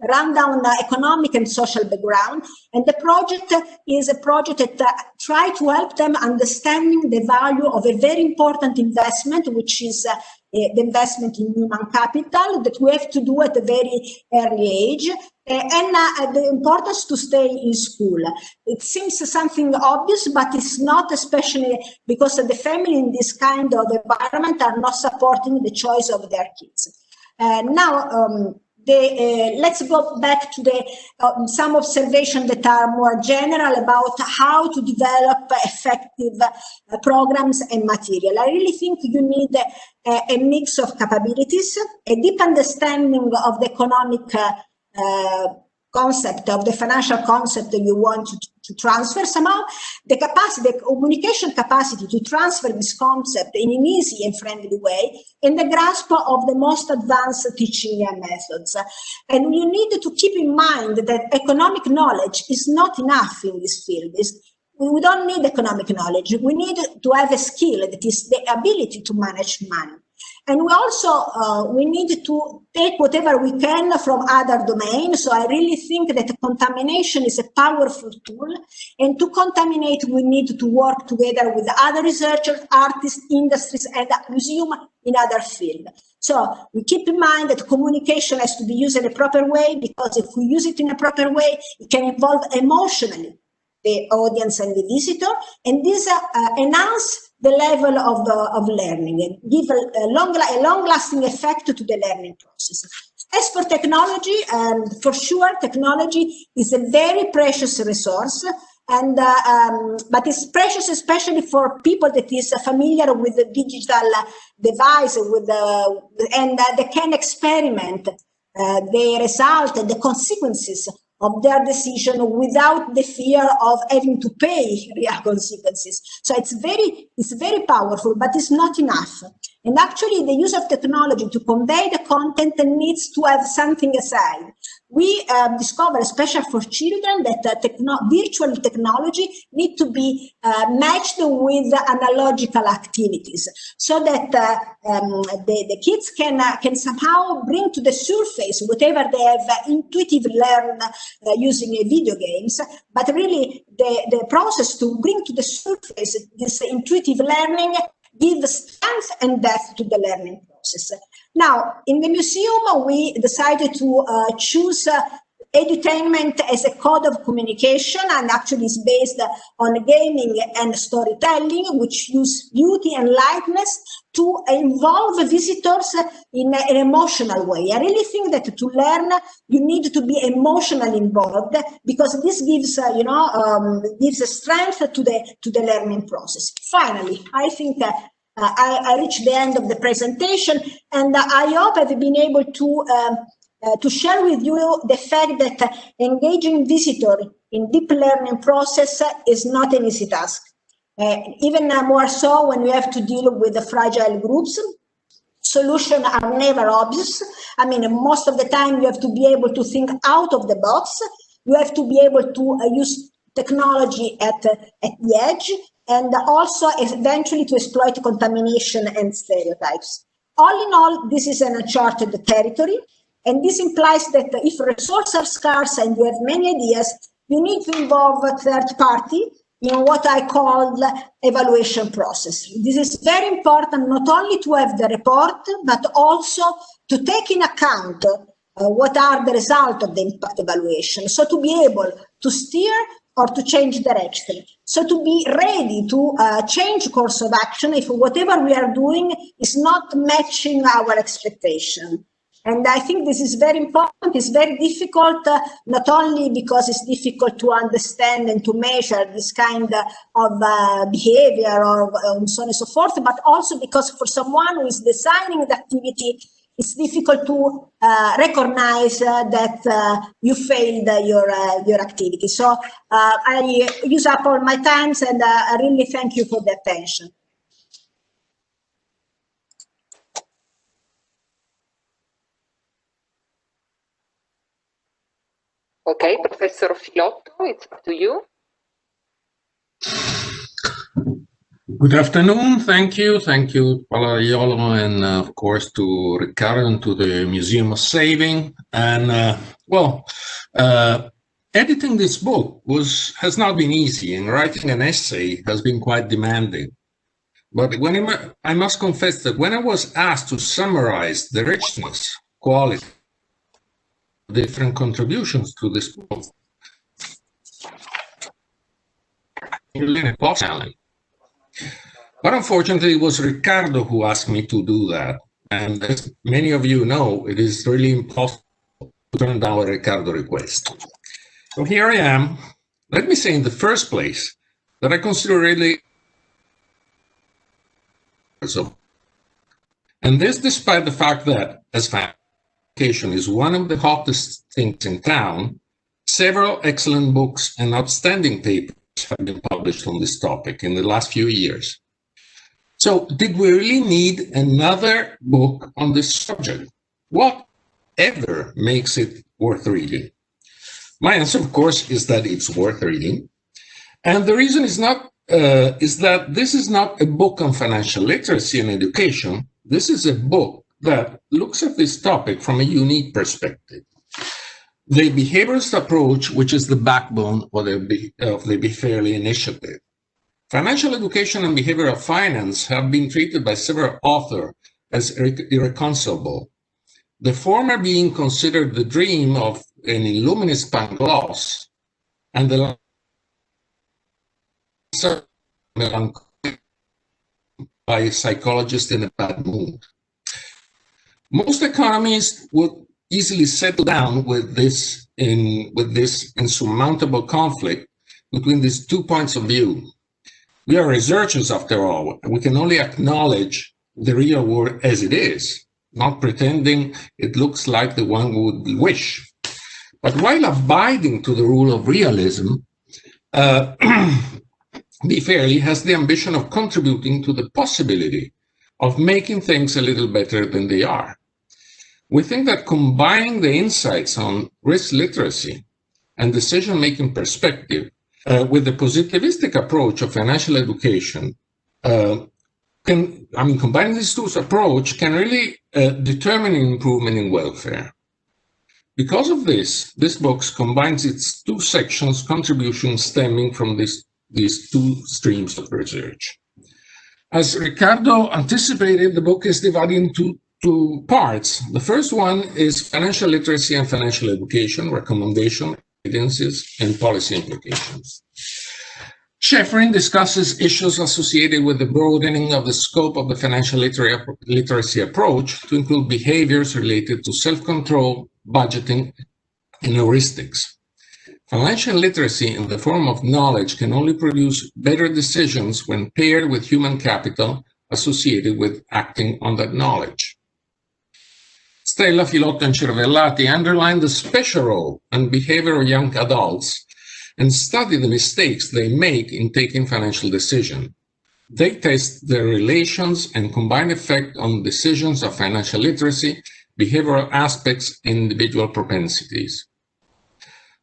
rundown economic and social background. And the project is a project that tries to help them understanding the value of a very important investment, which is the investment in human capital that we have to do at a very early age. And the importance to stay in school. It seems something obvious, but it's not, especially because the family in this kind of environment are not supporting the choice of their kids. Let's go back to some observations that are more general about how to develop effective programs and material. I really think you need a mix of capabilities, a deep understanding of the economic concept, of the financial concept that you want to transfer somehow, the capacity, the communication capacity to transfer this concept in an easy and friendly way, and the grasp of the most advanced teaching methods. And you need to keep in mind that economic knowledge is not enough in this field. We don't need economic knowledge. We need to have a skill that is the ability to manage money. And we also, we need to take whatever we can from other domains. So I really think that contamination is a powerful tool. And to contaminate, we need to work together with other researchers, artists, industries, and museums in other fields. So we keep in mind that communication has to be used in a proper way, because if we use it in a proper way, it can involve emotionally the audience and the visitor, and this enhance the level of learning and give a long-lasting effect to the learning process. As for technology, for sure, technology is a very precious resource, and but it's precious especially for people that is familiar with the digital device, and they can experiment the result and the consequences of their decision without the fear of having to pay real consequences. So it's very powerful, but it's not enough. And actually the use of technology to convey the content needs to have something aside, we discovered, especially for children, that virtual technology need to be matched with analogical activities, so that the kids can somehow bring to the surface whatever they have intuitively learned using video games, but really the process to bring to the surface this intuitive learning gives strength and depth to the learning process. Now, in the museum, we decided to choose edutainment as a code of communication, and actually is based on gaming and storytelling, which use beauty and lightness to involve visitors in an emotional way. I really think that to learn, you need to be emotionally involved, because this gives, gives a strength to the learning process. Finally, I think I reached the end of the presentation, and I hope I've been able to share with you the fact that engaging visitors in deep learning process is not an easy task. Even more so when we have to deal with the fragile groups. Solutions are never obvious. I mean, most of the time you have to be able to think out of the box. You have to be able to use technology at the edge, and also eventually to exploit contamination and stereotypes. All in all, this is an uncharted territory, and this implies that if resources are scarce and you have many ideas, you need to involve a third party in what I call evaluation process. This is very important, not only to have the report, but also to take in account what are the results of the impact evaluation. So to be able to steer or to change direction. So to be ready to change course of action if whatever we are doing is not matching our expectation. And I think this is very important. It's very difficult, not only because it's difficult to understand and to measure this kind of behavior or so on and so forth, but also because for someone who is designing the activity, it's difficult to recognize that you failed your activity. So I use up all my times, and I really thank you for the attention. Okay, Professor Filotto, it's up to you. Good afternoon. Thank you. Thank you, Palaiolo, and of course to Riccardo and to the Museum of Saving. And editing this book has not been easy, and writing an essay has been quite demanding. But I must confess that when I was asked to summarize the richness, quality, different contributions to this book, but unfortunately it was Riccardo who asked me to do that, and as many of you know, it is really impossible to turn down a Riccardo request. So here I am. Let me say in the first place that I consider really, and this despite the fact that as education is one of the hottest things in town, several excellent books and outstanding papers have been published on this topic in the last few years. So did we really need another book on this subject? Whatever makes it worth reading? My answer, of course, is that it's worth reading. And the reason is that this is not a book on financial literacy and education. This is a book that looks at this topic from a unique perspective. The behaviorist approach, which is the backbone of the BEFAIRLY initiative. Financial education and behavioral finance have been treated by several authors as irreconcilable, the former being considered the dream of an illuminist punk loss, and the latter by a psychologist in a bad mood. Most economists would easily settle down with this insurmountable conflict between these 2 points of view. We are researchers, after all. We can only acknowledge the real world as it is, not pretending it looks like the one would wish. But while abiding to the rule of realism, BEFAIRLY has the ambition of contributing to the possibility of making things a little better than they are. We think that combining the insights on risk literacy and decision-making perspective with the positivistic approach of financial education combining these two approaches can really determine an improvement in welfare. Because of this book combines its two sections, contributions stemming from these two streams of research. As Riccardo anticipated, the book is divided into two parts. The first one is financial literacy and financial education, recommendation, evidences, and policy implications. Schäferin discusses issues associated with the broadening of the scope of the financial literacy approach to include behaviors related to self-control, budgeting, and heuristics. Financial literacy in the form of knowledge can only produce better decisions when paired with human capital associated with acting on that knowledge. Stella, Filotto, and Cervellati underline the special role and behavior of young adults and study the mistakes they make in taking financial decisions. They test their relations and combined effect on decisions of financial literacy, behavioral aspects, and individual propensities.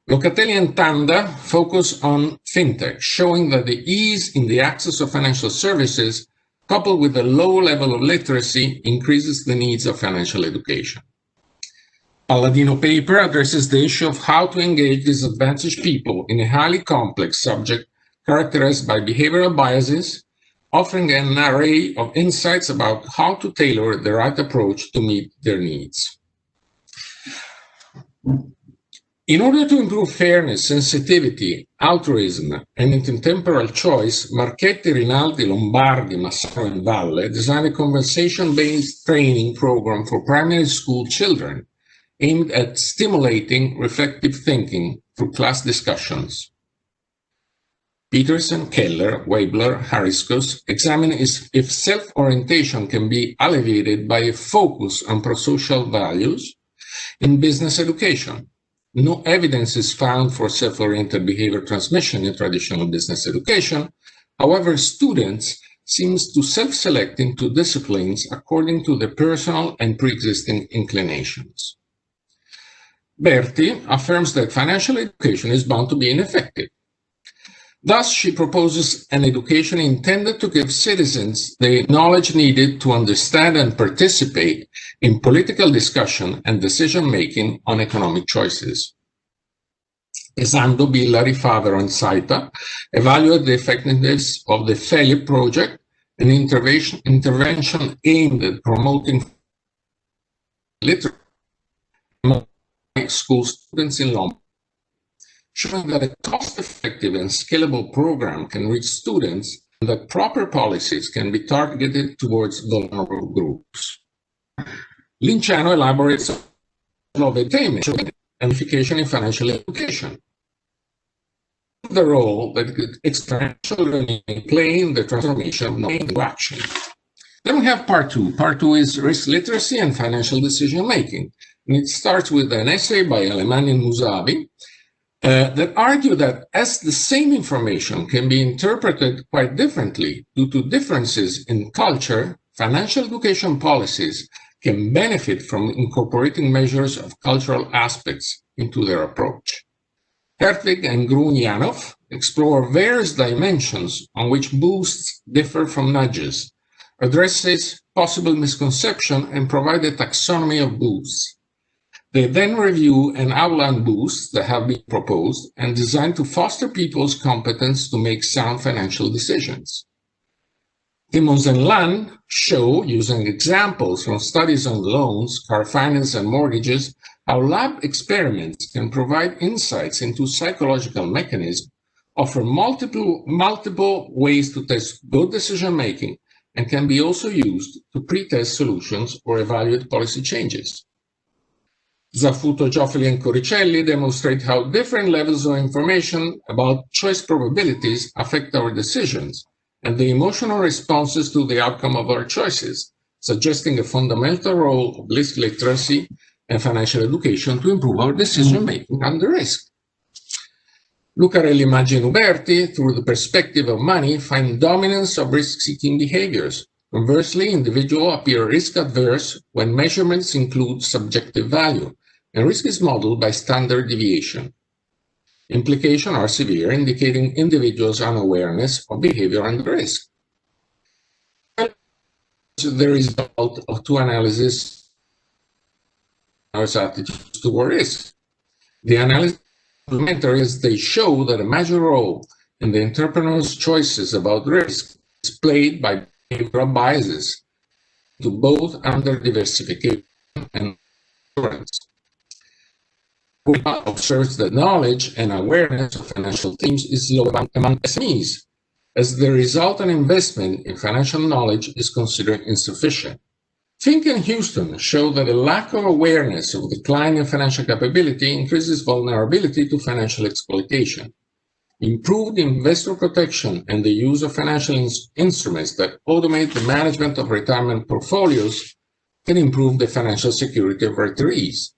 Locatelli and Tanda focus on fintech, showing that the ease in the access of financial services, coupled with a low level of literacy, increases the needs of financial education. Palladino paper addresses the issue of how to engage disadvantaged people in a highly complex subject characterized by behavioral biases, offering an array of insights about how to tailor the right approach to meet their needs. In order to improve fairness, sensitivity, altruism, and intertemporal choice, Marchetti, Rinaldi, Lombardi, Massaro, and Valle designed a conversation-based training program for primary school children aimed at stimulating reflective thinking through class discussions. Peterson, Keller, Weibler, Hariskos examine if self-orientation can be alleviated by a focus on prosocial values in business education. No evidence is found for self-oriented behavior transmission in traditional business education. However, students seem to self-select into disciplines according to their personal and pre-existing inclinations. Berti affirms that financial education is bound to be ineffective. Thus, she proposes an education intended to give citizens the knowledge needed to understand and participate in political discussion and decision-making on economic choices. Pesando, Billari, Favero, and Saita evaluate the effectiveness of the FELIP project, an intervention aimed at promoting literacy among school students in Lombard, showing that a cost-effective and scalable program can reach students and that proper policies can be targeted towards vulnerable groups. Linciano elaborates on attainment and unification in financial education, the role that experiential learning play in the transformation of knowledge into action. Then we have part two. Part two is risk literacy and financial decision-making. And it starts with an essay by Alemany and Musavi that argue that as the same information can be interpreted quite differently due to differences in culture, financial education policies can benefit from incorporating measures of cultural aspects into their approach. Hertwig and Grun-Janov explore various dimensions on which boosts differ from nudges, addresses possible misconception, and provide a taxonomy of boosts. They then review and outline boosts that have been proposed and designed to foster people's competence to make sound financial decisions. Timmons and Lan show, using examples from studies on loans, car finance, and mortgages, how lab experiments can provide insights into psychological mechanisms, offer multiple ways to test good decision-making, and can be also used to pre-test solutions or evaluate policy changes. Zaffuto, Gioffoli, and Coricelli demonstrate how different levels of information about choice probabilities affect our decisions and the emotional responses to the outcome of our choices, suggesting a fundamental role of risk literacy and financial education to improve our decision-making under risk. Lucarelli, Maggi, and Uberti, through the perspective of money, find dominance of risk-seeking behaviors, Conversely, individuals appear risk-averse when measurements include subjective value, and risk is modeled by standard deviation. Implications are severe, indicating individuals' unawareness of behavior and risk. The result of two analyses our attitudes toward risk. The analysis complementary as they show that a major role in the entrepreneur's choices about risk is played by behavioral biases to both under diversification and assurance. We observes that knowledge and awareness of financial themes is low among SMEs, as the resultant investment in financial knowledge is considered insufficient. Fink and Houston show that a lack of awareness of declining financial capability increases vulnerability to financial exploitation. Improved investor protection and the use of financial instruments that automate the management of retirement portfolios can improve the financial security of retirees.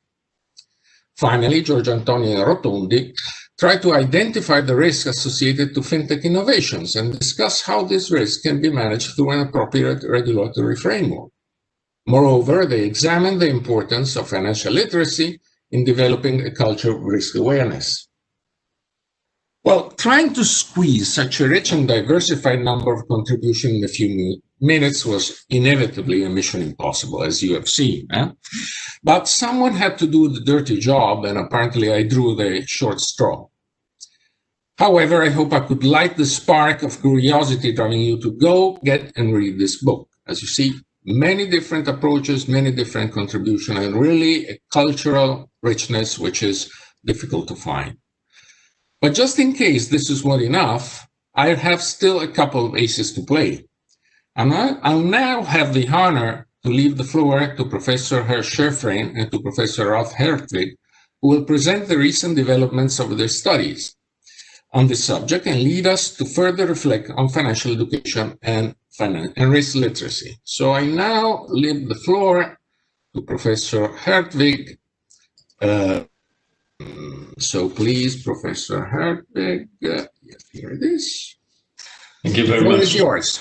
Finally, Giorgio Antonio Rotondi tried to identify the risks associated to fintech innovations and discuss how this risk can be managed through an appropriate regulatory framework. Moreover, they examined the importance of financial literacy in developing a culture of risk awareness. Well, trying to squeeze such a rich and diversified number of contributions in a few minutes was inevitably a mission impossible, as you have seen. But someone had to do the dirty job, and apparently I drew the short straw. However, I hope I could light the spark of curiosity driving you to go get and read this book. As you see, many different approaches, many different contributions, and really a cultural richness which is difficult to find. But just in case this is not enough, I have still a couple of aces to play. And I'll now have the honor to leave the floor to Professor Herr Schäfrin and to Professor Rolf Hertwig, who will present the recent developments of their studies on this subject and lead us to further reflect on financial education and risk literacy. So I now leave the floor to Professor Hertwig. So please, Professor Hertwig, yes, here it is. Thank you very much. The floor is yours.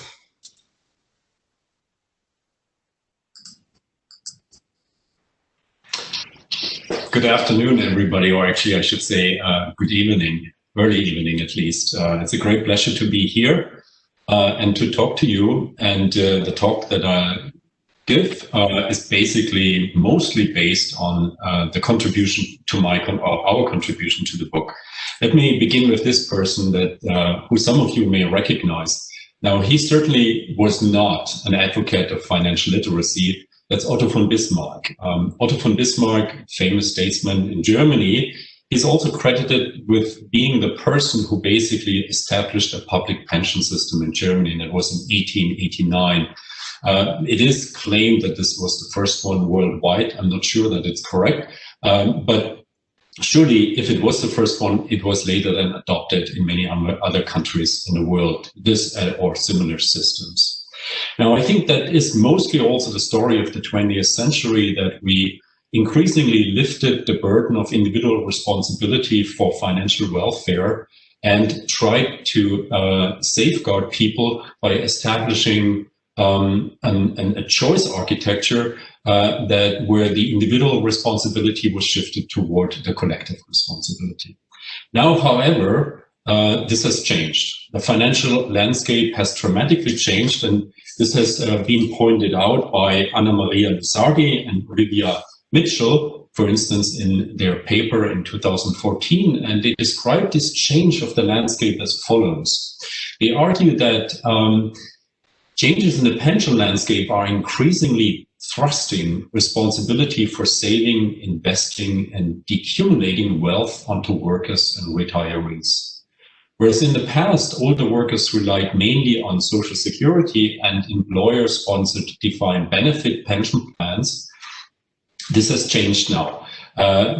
Good afternoon, everybody, or actually I should say good evening, early evening at least. It's a great pleasure to be here and to talk to you. And the talk that I give is basically mostly based on the contribution to our contribution to the book. Let me begin with this person that who some of you may recognize. Now, he certainly was not an advocate of financial literacy. That's Otto von Bismarck. Otto von Bismarck, famous statesman in Germany, is also credited with being the person who basically established a public pension system in Germany, and it was in 1889. It is claimed that this was the first one worldwide. I'm not sure that it's correct, but surely if it was the first one, it was later then adopted in many other countries in the world, this or similar systems. Now, I think that is mostly also the story of the 20th century, that we increasingly lifted the burden of individual responsibility for financial welfare and tried to safeguard people by establishing a choice architecture where the individual responsibility was shifted toward the collective responsibility. Now, however, this has changed. The financial landscape has dramatically changed, and this has been pointed out by Anna Maria Lusardi and Olivia Mitchell, for instance, in their paper in 2014, and they describe this change of the landscape as follows. They argue that changes in the pension landscape are increasingly thrusting responsibility for saving, investing, and decumulating wealth onto workers and retirees. Whereas in the past, older workers relied mainly on Social Security and employer-sponsored defined benefit pension plans, this has changed now.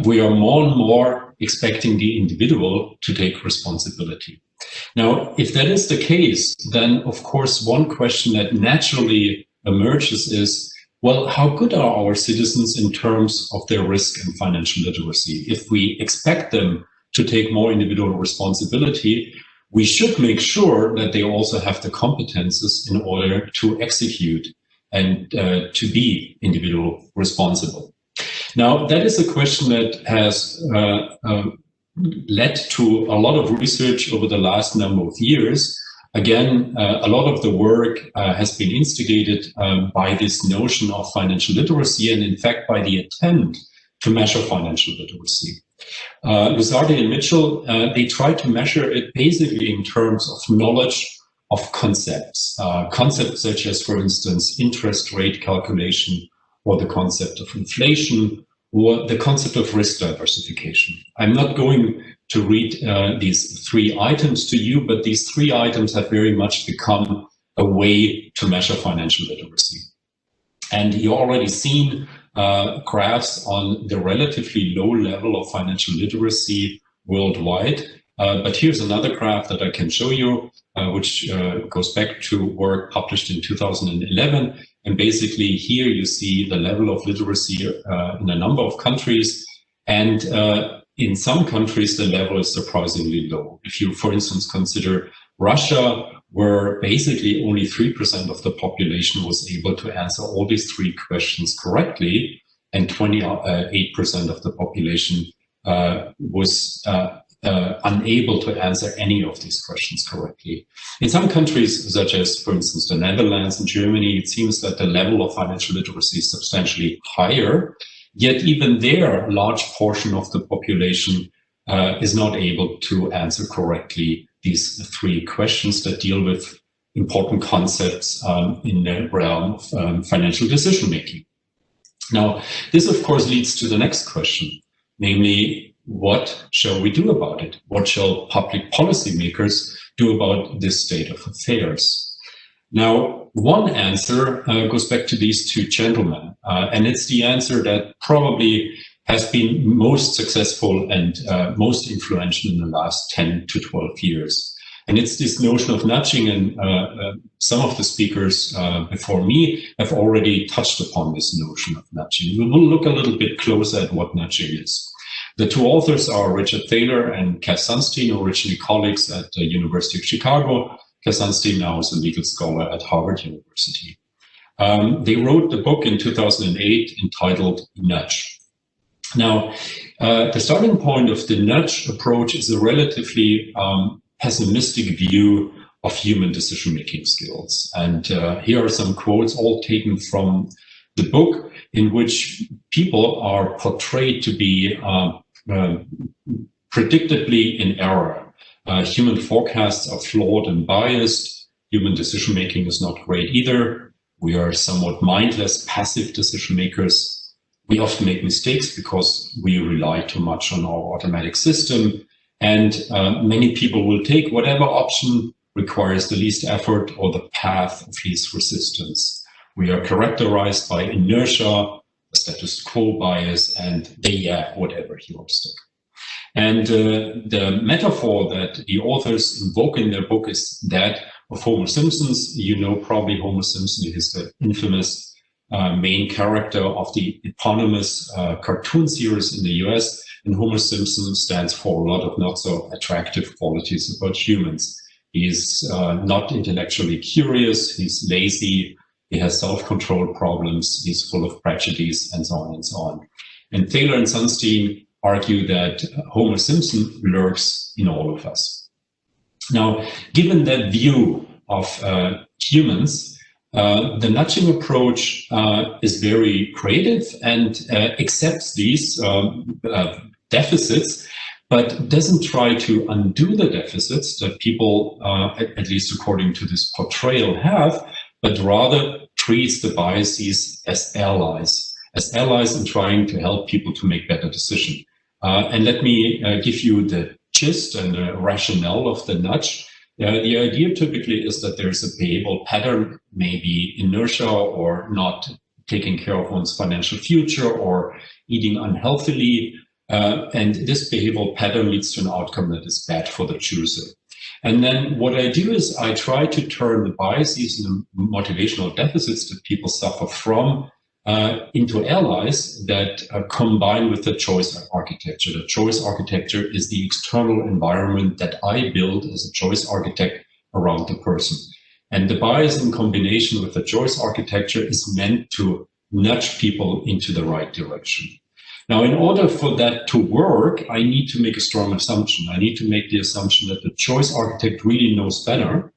We are more and more expecting the individual to take responsibility. Now, if that is the case, then of course, one question that naturally emerges is, well, how good are our citizens in terms of their risk and financial literacy? If we expect them to take more individual responsibility, we should make sure that they also have the competences in order to execute and to be individual responsible. Now, that is a question that has led to a lot of research over the last number of years. Again, a lot of the work has been instigated by this notion of financial literacy, and in fact by the attempt to measure financial literacy. Luzardi and Mitchell, they tried to measure it basically in terms of knowledge of concepts. Concepts such as, for instance, interest rate calculation, or the concept of inflation, or the concept of risk diversification. I'm not going to read these three items to you, but these three items have very much become a way to measure financial literacy. And you already seen graphs on the relatively low level of financial literacy worldwide. But here's another graph that I can show you, which goes back to work published in 2011. And basically here you see the level of literacy in a number of countries. And in some countries, the level is surprisingly low. If you, for instance, consider Russia, where basically only 3% of the population was able to answer all these three questions correctly, and 28% of the population was unable to answer any of these questions correctly. In some countries, such as, for instance, the Netherlands and Germany, it seems that the level of financial literacy is substantially higher. Yet even there, a large portion of the population is not able to answer correctly these three questions that deal with important concepts in the realm of financial decision-making. Now, this, of course, leads to the next question, namely, what shall we do about it? What shall public policymakers do about this state of affairs? Now, one answer goes back to these two gentlemen, and it's the answer that probably has been most successful and most influential in the last 10 to 12 years. And it's this notion of nudging, and some of the speakers before me have already touched upon this notion of nudging. We will look a little bit closer at what nudging is. The two authors are Richard Thaler and Cass Sunstein, originally colleagues at the University of Chicago. Cass Sunstein now is a legal scholar at Harvard University. They wrote the book in 2008 entitled Nudge. Now, the starting point of the nudge approach is a relatively pessimistic view of human decision-making skills. And here are some quotes, all taken from the book, in which people are portrayed to be predictably in error. Human forecasts are flawed and biased. Human decision-making is not great either. We are somewhat mindless, passive decision-makers. We often make mistakes because we rely too much on our automatic system. And many people will take whatever option requires the least effort or the path of least resistance. We are characterized by inertia, status quo bias, and whatever heuristic. And the metaphor that the authors invoke in their book is that of Homer Simpson's. You know probably Homer Simpson is the infamous main character of the eponymous cartoon series in the US. And Homer Simpson stands for a lot of not so attractive qualities about humans. He's not intellectually curious, he's lazy, he has self-control problems, he's full of prejudice, and so on and so on. And Thaler and Sunstein argue that Homer Simpson lurks in all of us. Now, given that view of humans, the nudging approach is very creative and accepts these deficits, but doesn't try to undo the deficits that people, at least according to this portrayal, have, but rather treats the biases as allies in trying to help people to make better decisions. And let me give you the gist and the rationale of the nudge. The idea typically is that there's a behavioral pattern, maybe inertia or not taking care of one's financial future or eating unhealthily. And this behavioral pattern leads to an outcome that is bad for the chooser. And then what I do is I try to turn the biases and the motivational deficits that people suffer from into allies that combine with the choice architecture. The choice architecture is the external environment that I build as a choice architect around the person. And the bias in combination with the choice architecture is meant to nudge people into the right direction. Now, in order for that to work, I need to make a strong assumption. I need to make the assumption that the choice architect really knows better,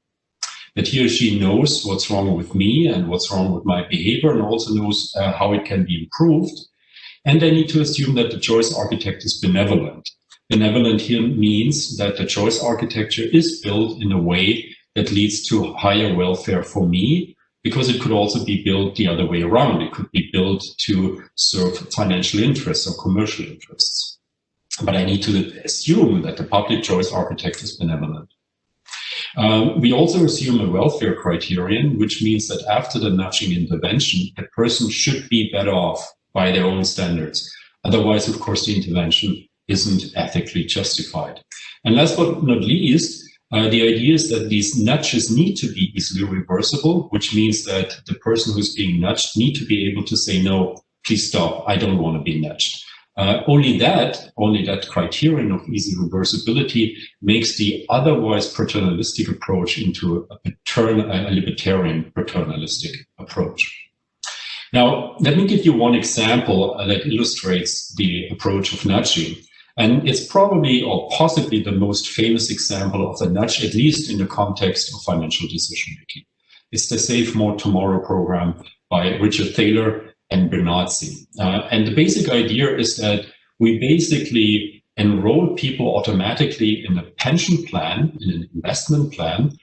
that he or she knows what's wrong with me and what's wrong with my behavior, and also knows how it can be improved. And I need to assume that the choice architect is benevolent. Benevolent here means that the choice architecture is built in a way that leads to higher welfare for me, because it could also be built the other way around. It could be built to serve financial interests or commercial interests. But I need to assume that the public choice architect is benevolent. We also assume a welfare criterion, which means that after the nudging intervention, a person should be better off by their own standards. Otherwise, of course, the intervention isn't ethically justified. And last but not least, the idea is that these nudges need to be easily reversible, which means that the person who's being nudged need to be able to say, no, please stop, I don't want to be nudged. Only that criterion of easy reversibility makes the otherwise paternalistic approach into a libertarian paternalistic approach. Now, let me give you one example that illustrates the approach of nudging. And it's probably or possibly the most famous example of the nudge, at least in the context of financial decision-making. It's the Save More Tomorrow program by Richard Thaler and Bernazzi. And the basic idea is that we basically enroll people automatically in a pension plan, in an investment plan.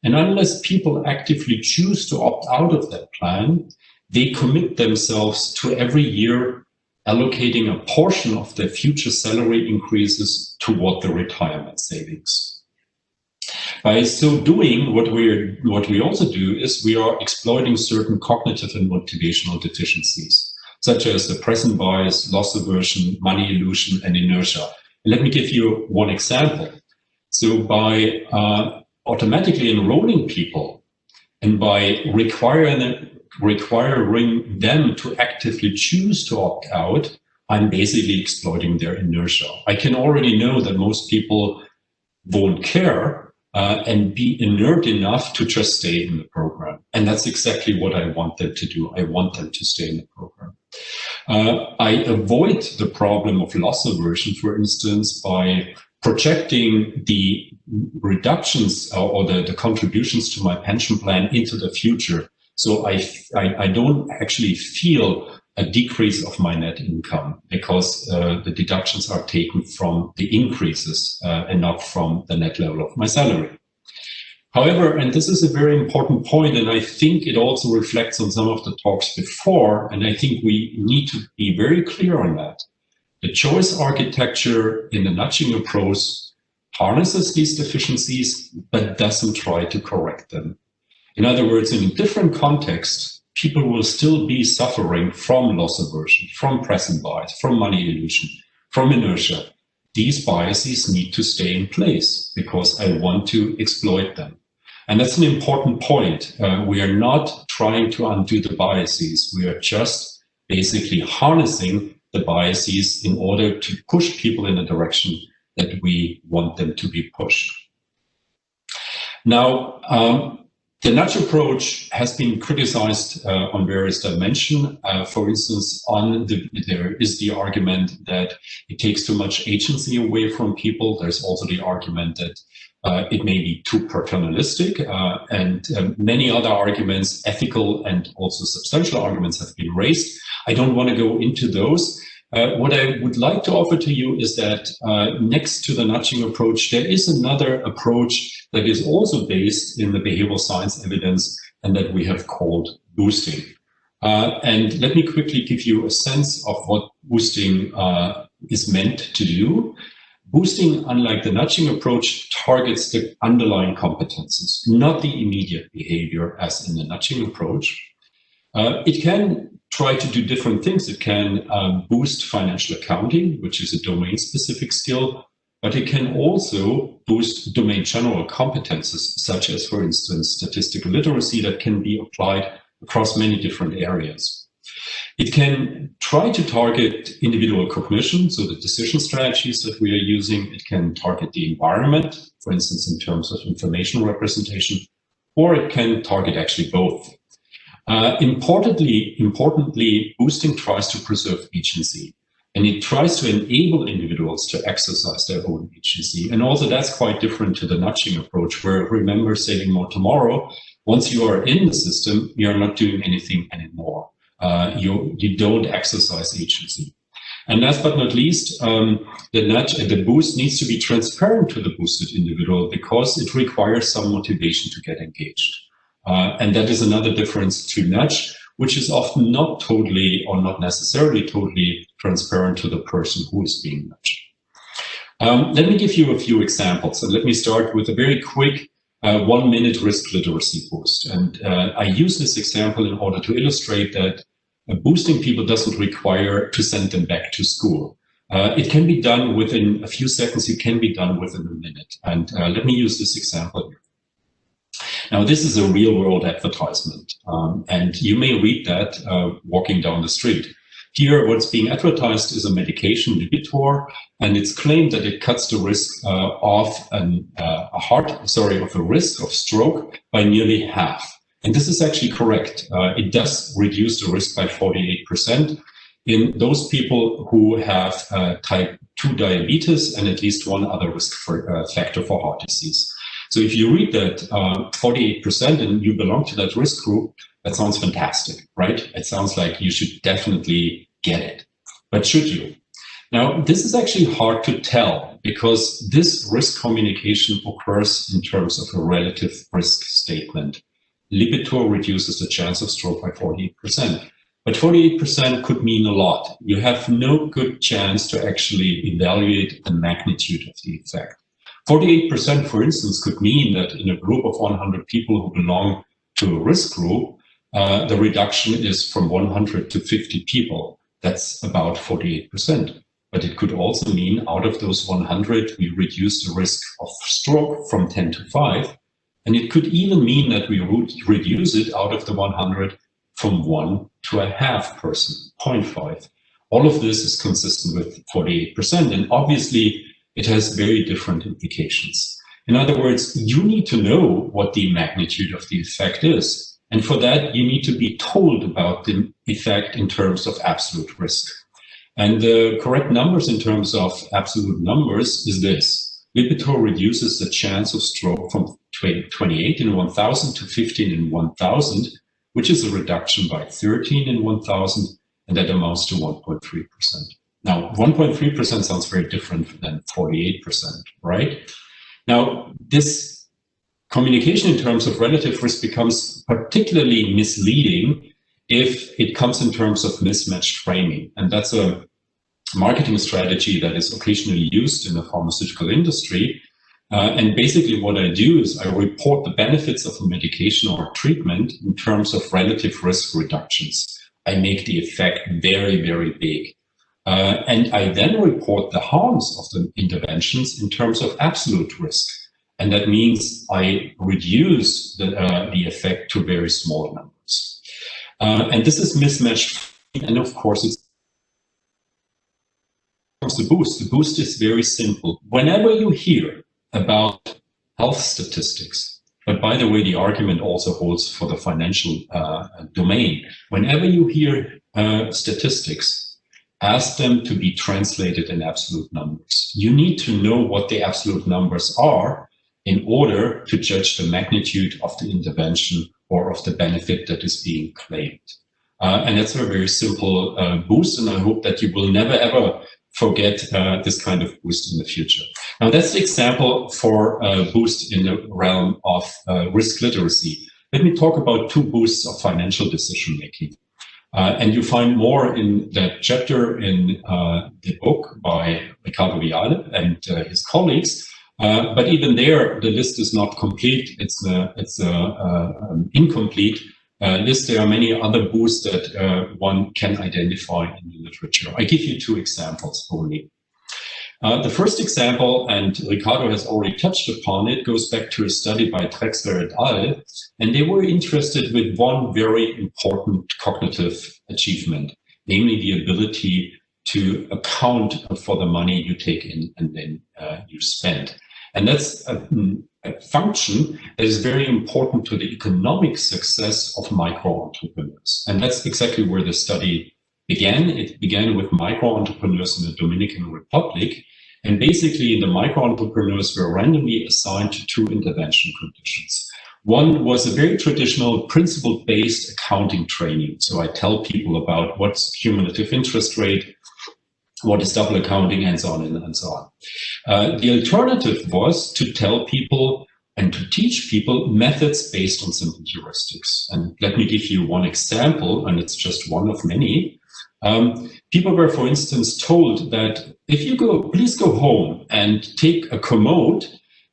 And unless people actively choose to opt out of that plan, they commit themselves to every year allocating a portion of their future salary increases toward the retirement savings. By so doing, what we also do is we are exploiting certain cognitive and motivational deficiencies, such as the present bias, loss aversion, money illusion, and inertia. And let me give you one example. So by automatically enrolling people and by requiring them to actively choose to opt out, I'm basically exploiting their inertia. I can already know that most people won't care and be inert enough to just stay in the program. And that's exactly what I want them to do. I want them to stay in the program. I avoid the problem of loss aversion, for instance, by projecting the reductions or the contributions to my pension plan into the future. So I don't actually feel a decrease of my net income because the deductions are taken from the increases and not from the net level of my salary. However, and this is a very important point, and I think it also reflects on some of the talks before, and I think we need to be very clear on that. The choice architecture in the nudging approach harnesses these deficiencies, but doesn't try to correct them. In other words, in a different context, people will still be suffering from loss aversion, from present bias, from money illusion, from inertia. These biases need to stay in place because I want to exploit them. And that's an important point. We are not trying to undo the biases. We are just basically harnessing the biases in order to push people in a direction that we want them to be pushed. Now, the nudge approach has been criticized on various dimensions. For instance, there is the argument that it takes too much agency away from people. There's also the argument that it may be too paternalistic, and many other arguments, ethical and also substantial arguments, have been raised. I don't want to go into those. What I would like to offer to you is that next to the nudging approach, there is another approach that is also based in the behavioral science evidence and that we have called boosting. And let me quickly give you a sense of what boosting is meant to do. Boosting, unlike the nudging approach, targets the underlying competences, not the immediate behavior as in the nudging approach. It can try to do different things. It can boost financial accounting, which is a domain-specific skill, but it can also boost domain general competences, such as, for instance, statistical literacy that can be applied across many different areas. It can try to target individual cognition, so the decision strategies that we are using. It can target the environment, for instance, in terms of information representation, or it can target actually both. Importantly, boosting tries to preserve agency, and it tries to enable individuals to exercise their own agency. And also that's quite different to the nudging approach, where remember saving more tomorrow, once you are in the system, you're not doing anything anymore. You don't exercise agency. And last but not least, the boost needs to be transparent to the boosted individual because it requires some motivation to get engaged. And that is another difference to nudge, which is often not totally or not necessarily totally transparent to the person who is being nudged. Let me give you a few examples. And let me start with a very quick 1-minute risk literacy boost. And I use this example in order to illustrate that boosting people doesn't require to send them back to school. It can be done within a few seconds. It can be done within a minute. And let me use this example here. Now, this is a real-world advertisement, and you may read that walking down the street. Here, what's being advertised is a medication, Lipitor, and it's claimed that it cuts the risk of the risk of stroke by nearly half. And this is actually correct. It does reduce the risk by 48% in those people who have type 2 diabetes and at least one other risk factor for heart disease. So if you read that 48% and you belong to that risk group, that sounds fantastic, right? It sounds like you should definitely get it. But should you? Now, this is actually hard to tell because this risk communication occurs in terms of a relative risk statement. Lipitor reduces the chance of stroke by 48%. But 48% could mean a lot. You have no good chance to actually evaluate the magnitude of the effect. 48%, for instance, could mean that in a group of 100 people who belong to a risk group, the reduction is from 100 to 50 people. That's about 48%. But it could also mean out of those 100, we reduce the risk of stroke from 10 to 5. And it could even mean that we reduce it out of the 100 from 1 to a half person, 0.5. All of this is consistent with 48%. And obviously, it has very different implications. In other words, you need to know what the magnitude of the effect is. And for that, you need to be told about the effect in terms of absolute risk. And the correct numbers in terms of absolute numbers is this. Lipitor reduces the chance of stroke from 28 in 1,000 to 15 in 1,000, which is a reduction by 13 in 1,000, and that amounts to 1.3%. Now, 1.3% sounds very different than 48%, right? Now, this communication in terms of relative risk becomes particularly misleading if it comes in terms of mismatched framing. And that's a marketing strategy that is occasionally used in the pharmaceutical industry. And basically what I do is I report the benefits of a medication or treatment in terms of relative risk reductions. I make the effect very, very big. And I then report the harms of the interventions in terms of absolute risk. And that means I reduce the effect to very small numbers. And this is mismatched. And of course, it's the boost. The boost is very simple. Whenever you hear about health statistics, but by the way, the argument also holds for the financial domain. Whenever you hear statistics, ask them to be translated in absolute numbers. You need to know what the absolute numbers are in order to judge the magnitude of the intervention or of the benefit that is being claimed. And that's a very simple boost, and I hope that you will never ever forget this kind of boost in the future. Now, that's the example for a boost in the realm of risk literacy. Let me talk about two boosts of financial decision making. And you find more in that chapter in the book by Ricardo Viale and his colleagues. But even there, the list is not complete. It's an incomplete list. There are many other boosts that one can identify in the literature. I give you two examples only. The first example, and Ricardo has already touched upon it, goes back to a study by Drexler et al. And they were interested with one very important cognitive achievement. namely the ability to account for the money you take in and then you spend. And that's a function that is very important to the economic success of micro-entrepreneurs. And that's exactly where the study began. It began with micro-entrepreneurs in the Dominican Republic. And basically, the micro-entrepreneurs were randomly assigned to two intervention conditions. One was a very traditional principle-based accounting training. So I tell people about what's cumulative interest rate, what is double accounting, and so on and so on. The alternative was to tell people and to teach people methods based on simple heuristics. And let me give you one example, and it's just one of many. People were, for instance, told that if you go, please go home and take a commode,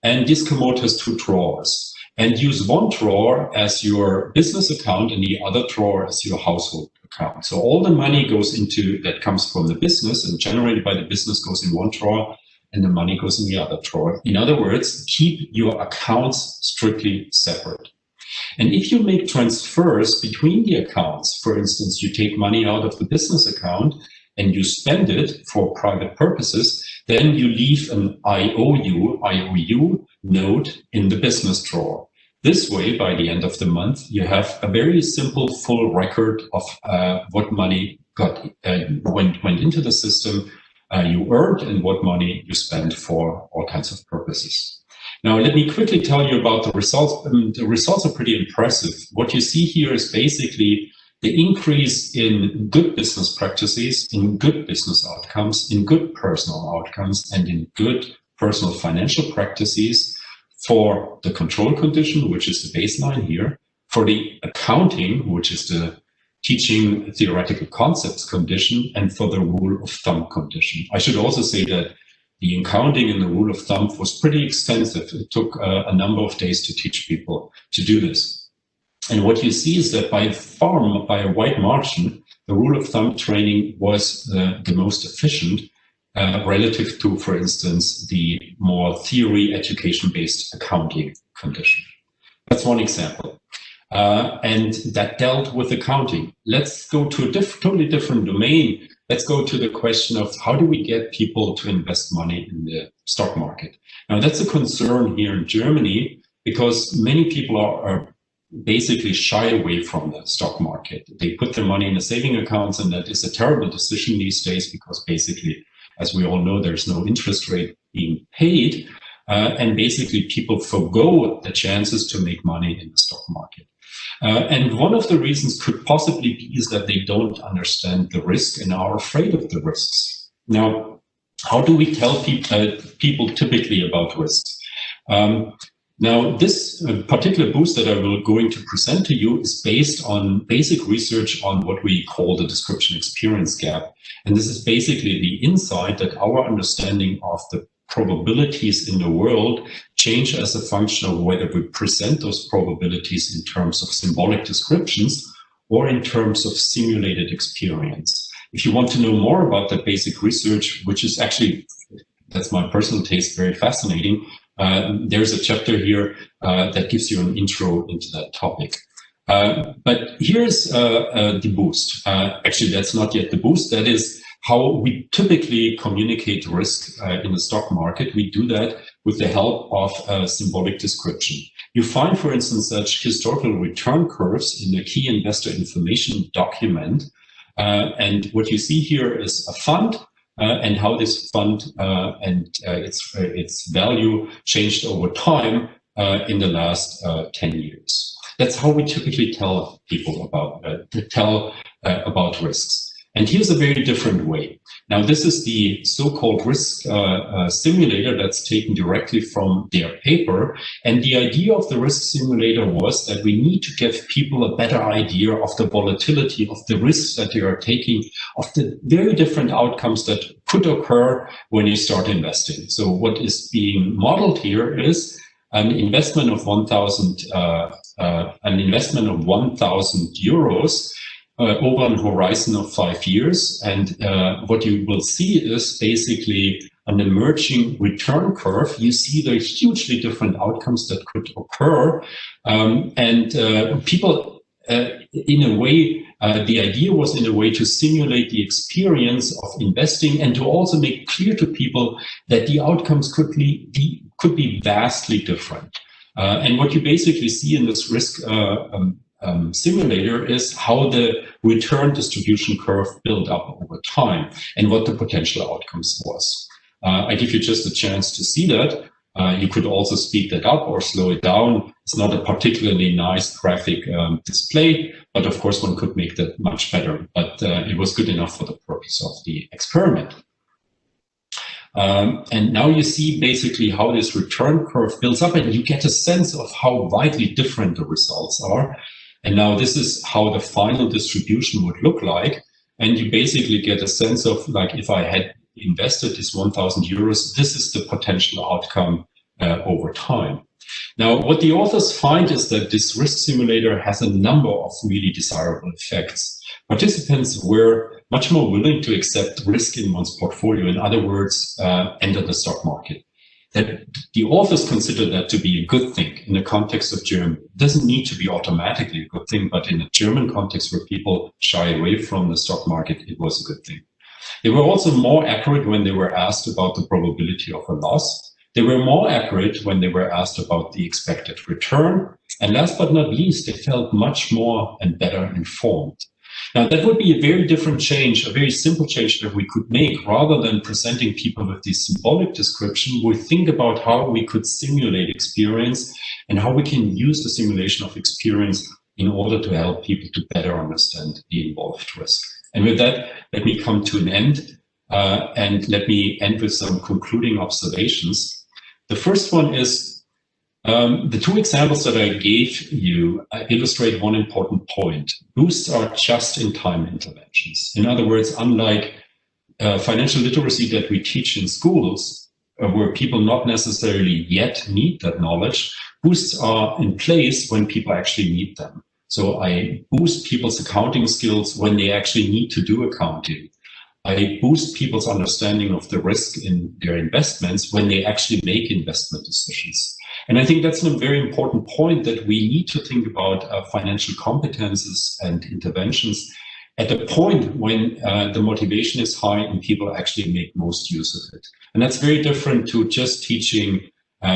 and this commode has two drawers, and use one drawer as your business account and the other drawer as your household account. So all the money goes into, that comes from the business and generated by the business, goes in one drawer, and the money goes in the other drawer. In other words, keep your accounts strictly separate. And if you make transfers between the accounts, for instance, you take money out of the business account and you spend it for private purposes, then you leave an IOU note in the business drawer. This way, by the end of the month, you have a very simple, full record of what money went into the system, you earned, and what money you spent for all kinds of purposes. Now, let me quickly tell you about the results. The results are pretty impressive. What you see here is basically the increase in good business practices, in good business outcomes, in good personal outcomes, and in good personal financial practices for the control condition, which is the baseline here, for the accounting, which is the teaching theoretical concepts condition, and for the rule of thumb condition. I should also say that the accounting and the rule of thumb was pretty extensive. It took a number of days to teach people to do this. And what you see is that by a wide margin, the rule of thumb training was the most efficient relative to, for instance, the more theory education-based accounting condition. That's one example. And that dealt with accounting. Let's go to a totally different domain. Let's go to the question of how do we get people to invest money in the stock market? Now, that's a concern here in Germany because many people are basically shy away from the stock market. They put their money in the saving accounts, and that is a terrible decision these days because basically, as we all know, there's no interest rate being paid. And basically, people forgo the chances to make money in the stock market. And one of the reasons could possibly be is that they don't understand the risk and are afraid of the risks. Now, how do we tell people typically about risks? Now, this particular boost that I will going to present to you is based on basic research on what we call the description experience gap. And this is basically the insight that our understanding of the probabilities in the world change as a function of whether we present those probabilities in terms of symbolic descriptions or in terms of simulated experience. If you want to know more about that basic research, which is actually, that's my personal taste, very fascinating, there's a chapter here that gives you an intro into that topic. But here's the boost. Actually, that's not yet the boost. That is how we typically communicate risk in the stock market. We do that with the help of symbolic description. You find, for instance, such historical return curves in the key investor information document. And what you see here is a fund and how this fund and its value changed over time in the last 10 years. That's how we typically tell people about risks. And here's a very different way. Now, this is the so-called risk simulator that's taken directly from their paper. And the idea of the risk simulator was that we need to give people a better idea of the volatility of the risks that they are taking, of the very different outcomes that could occur when you start investing. So what is being modeled here is an investment of 1,000 euros over a horizon of 5 years. And what you will see is basically an emerging return curve. You see the hugely different outcomes that could occur. And people, in a way, The idea was in a way to simulate the experience of investing and to also make clear to people that the outcomes could be vastly different. And what you basically see in this risk simulator is how the return distribution curve built up over time and what the potential outcomes was. I give you just a chance to see that. You could also speed that up or slow it down. It's not a particularly nice graphic display, but of course one could make that much better. But it was good enough for the purpose of the experiment. And now you see basically how this return curve builds up, and you get a sense of how widely different the results are. And now this is how the final distribution would look like. And you basically get a sense of, like, if I had invested this 1,000 euros, this is the potential outcome over time. Now, what the authors find is that this risk simulator has a number of really desirable effects. Participants were much more willing to accept risk in one's portfolio. In other words, enter the stock market. That the authors consider that to be a good thing in the context of Germany. It doesn't need to be automatically a good thing, but in a German context where people shy away from the stock market, it was a good thing. They were also more accurate when they were asked about the probability of a loss. They were more accurate when they were asked about the expected return. And last but not least, they felt much more and better informed. Now, that would be a very different change, a very simple change that we could make. Rather than presenting people with this symbolic description, we think about how we could simulate experience and how we can use the simulation of experience in order to help people to better understand the involved risk. And with that, let me come to an end, and let me end with some concluding observations. The first one is the two examples that I gave you illustrate one important point. Boosts are just-in-time interventions. In other words, unlike financial literacy that we teach in schools, where people not necessarily yet need that knowledge, boosts are in place when people actually need them. So I boost people's accounting skills when they actually need to do accounting. I boost people's understanding of the risk in their investments when they actually make investment decisions. And I think that's a very important point, that we need to think about financial competences and interventions at the point when the motivation is high and people actually make most use of it. And that's very different to just teaching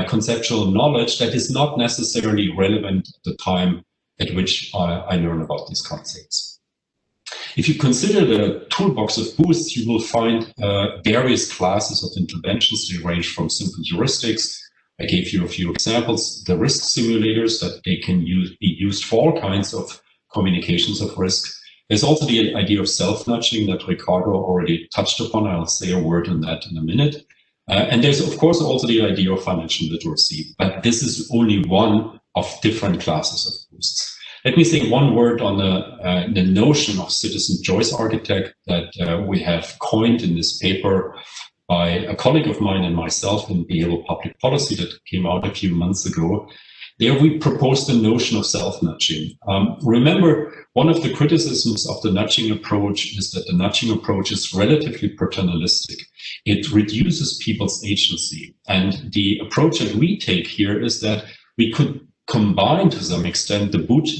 conceptual knowledge that is not necessarily relevant at the time at which I learn about these concepts. If you consider the toolbox of boosts, you will find various classes of interventions. They range from simple heuristics. I gave you a few examples. The risk simulators, that they can be used for all kinds of communications of risk. There's also the idea of self-nudging that Ricardo already touched upon. I'll say a word on that in a minute. And there's, of course, also the idea of financial literacy. But this is only one of different classes of boosts. Let me say one word on the notion of citizen choice architect that we have coined in this paper by a colleague of mine and myself in Behavioral Public Policy that came out a few months ago. There we proposed the notion of self-nudging. Remember, one of the criticisms of the nudging approach is that the nudging approach is relatively paternalistic. It reduces people's agency. And the approach that we take here is that we could combine to some extent the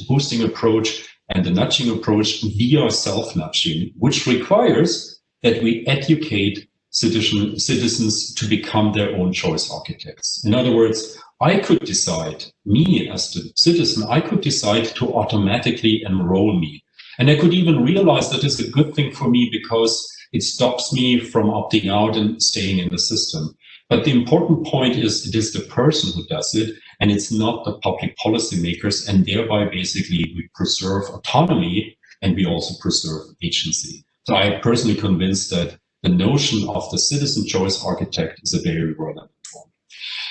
boosting approach and the nudging approach via self-nudging, which requires that we educate citizens to become their own choice architects. In other words, I could decide, me as the citizen, I could decide to automatically enroll me. And I could even realize that it's a good thing for me because it stops me from opting out and staying in the system. But the important point is it is the person who does it, and it's not the public policymakers, and thereby basically we preserve autonomy and we also preserve agency. So I am personally convinced that the notion of the citizen choice architect is a very relevant one.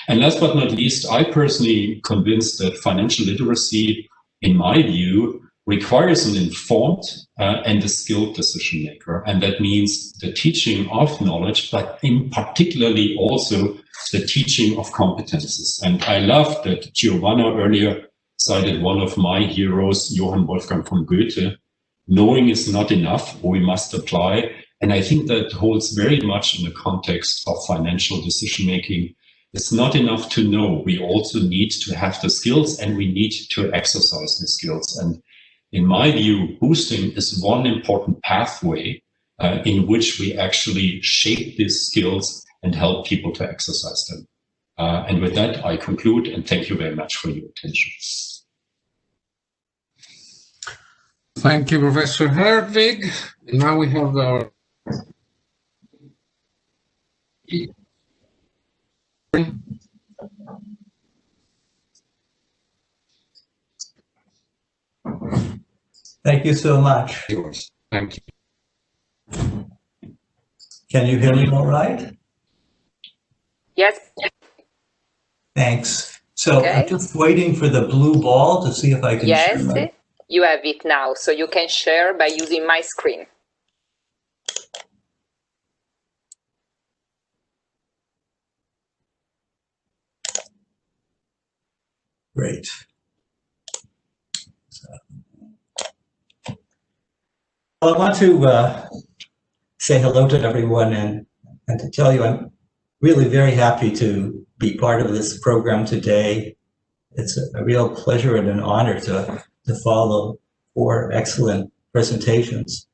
And last but not least, I personally convinced that financial literacy, in my view, requires an informed and a skilled decision maker. And that means the teaching of knowledge, but in particularly also the teaching of competences. And I love that Giovanna earlier cited one of my heroes, Johann Wolfgang von Goethe. Knowing is not enough, we must apply. And I think that holds very much in the context of financial decision making. It's not enough to know. We also need to have the skills and we need to exercise the skills. And in my view, boosting is one important pathway in which we actually shape these skills and help people to exercise them. And with that, I conclude, and thank you very much for your attention. Thank you, Professor Herwig. Now we have our Thank you so much. yours. Thank you. Can you hear me all right? Yes. Thanks. So Okay. I'm just waiting for the blue ball to see if I can share Yes, my... you have it now, so you can share by using my screen. Great. Well, I want to say hello to everyone and to tell you I'm really very happy to be part of this program today. It's a real pleasure and an honor to follow 4 excellent presentations.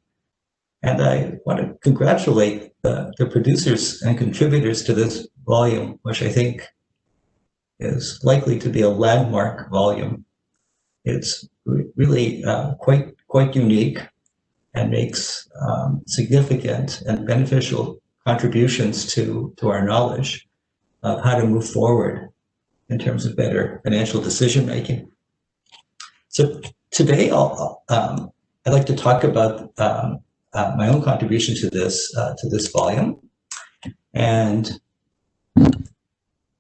And I want to congratulate the producers and contributors to this volume, which I think is likely to be a landmark volume. It's really quite unique and makes significant and beneficial contributions to our knowledge of how to move forward in terms of better financial decision making. So today I'd like to talk about my own contribution to this volume, and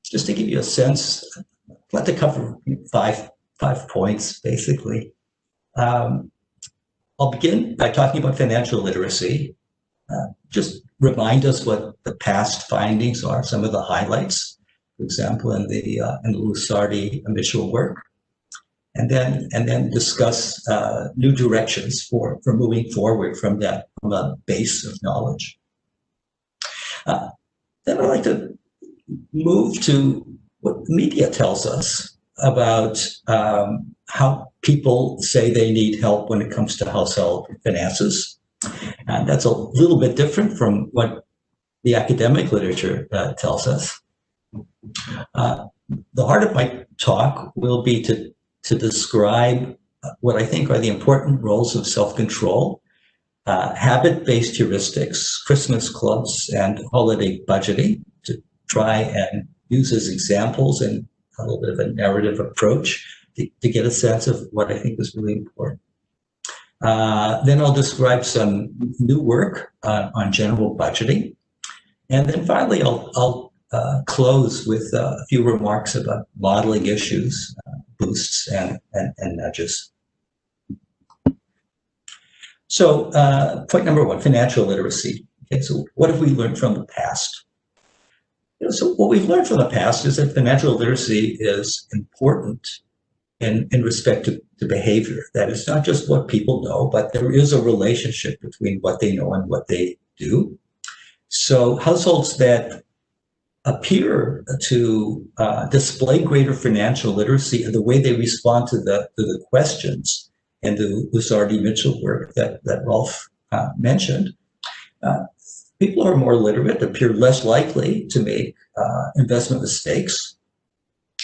just to give you a sense, I'd like to cover five points basically. I'll begin by talking about financial literacy. Just remind us what the past findings are, some of the highlights, for example, in the Lusardi initial work, and then discuss new directions for moving forward from a base of knowledge. Then I'd like to move to what the media tells us about how people say they need help when it comes to household finances. And that's a little bit different from what the academic literature tells us. The heart of my talk will be to describe what I think are the important roles of self-control, habit-based heuristics, Christmas clubs, and holiday budgeting, to try and use as examples and a little bit of a narrative approach to get a sense of what I think is really important. Then I'll describe some new work on general budgeting. And then finally, I'll close with a few remarks about modeling issues, boosts, and nudges. So point number 1, financial literacy. Okay, so what have we learned from the past? So what we've learned from the past is that financial literacy is important in respect to behavior. That it's not just what people know, but there is a relationship between what they know and what they do. So households that appear to display greater financial literacy in the way they respond to the questions in the Lusardi Mitchell work that Rolf mentioned, people who are more literate appear less likely to make investment mistakes.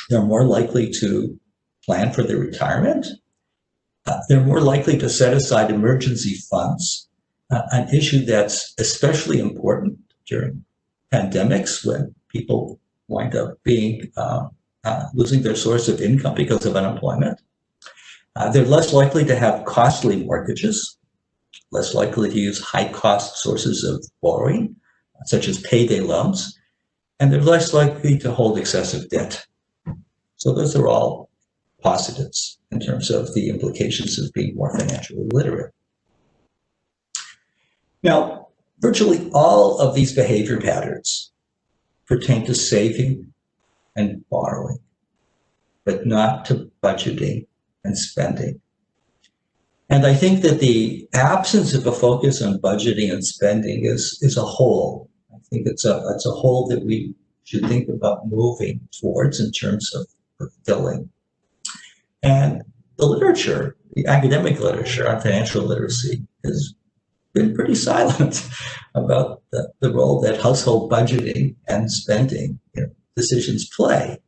They're more likely to plan for their retirement. They're more likely to set aside emergency funds, an issue that's especially important during pandemics when people wind up being losing their source of income because of unemployment. They're less likely to have costly mortgages, less likely to use high-cost sources of borrowing, such as payday loans, and they're less likely to hold excessive debt. So those are all positives in terms of the implications of being more financially literate. Now, virtually all of these behavior patterns pertain to saving and borrowing, but not to budgeting and spending. And I think that the absence of a focus on budgeting and spending is a hole. I think it's a hole that we should think about moving towards in terms of filling. And the literature the academic literature on financial literacy has been pretty silent about the role that household budgeting and spending decisions play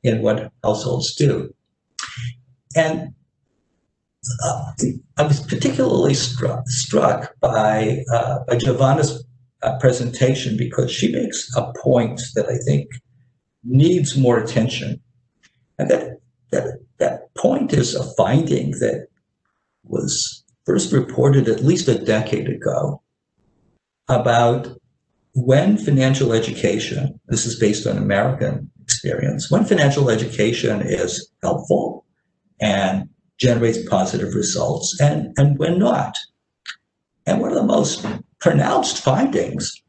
in what households do. And I was particularly struck by Giovanna's presentation, because she makes a point that I think needs more attention. And that point is a finding that was first reported at least a decade ago about when financial education, this is based on American experience, when financial education is helpful and generates positive results, and when not. And one of the most pronounced findings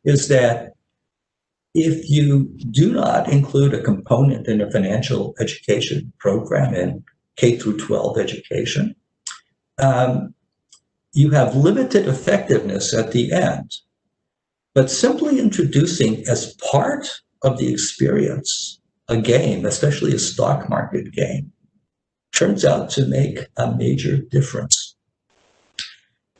is that if you do not include a component in a financial education program in K through 12 education, you have limited effectiveness at the end. But simply introducing as part of the experience a game, especially a stock market game, turns out to make a major difference.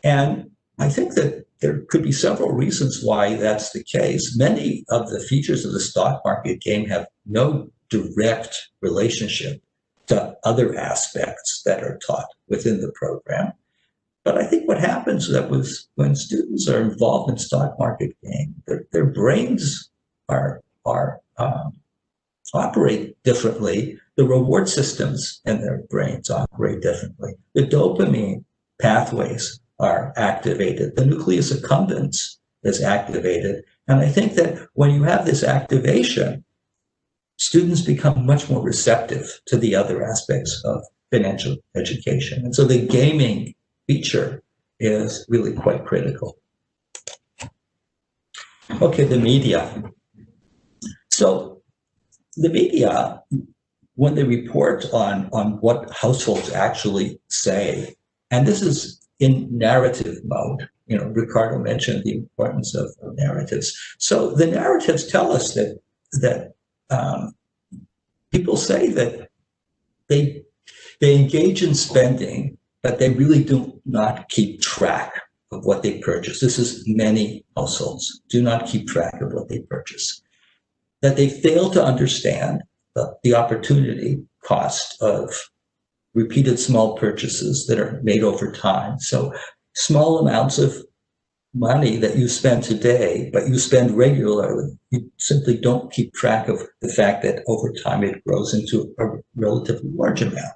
And I think that there could be several reasons why that's the case. Many of the features of the stock market game have no direct relationship to other aspects that are taught within the program. But I think what happens that was when students are involved in stock market game, their brains operate differently. The reward systems in their brains operate differently. The dopamine pathways are activated. The nucleus accumbens is activated. And I think that when you have this activation, students become much more receptive to the other aspects of financial education. And so the gaming feature is really quite critical. Okay, the media. So the media, when they report on what households actually say, and this is in narrative mode, Ricardo mentioned the importance of narratives. So the narratives tell us that people say that they engage in spending, but they really do not keep track of what they purchase. This is many households do not keep track of what they purchase. That they fail to understand the opportunity cost of repeated small purchases that are made over time. So small amounts of money that you spend today, but you spend regularly, you simply don't keep track of the fact that over time it grows into a relatively large amount.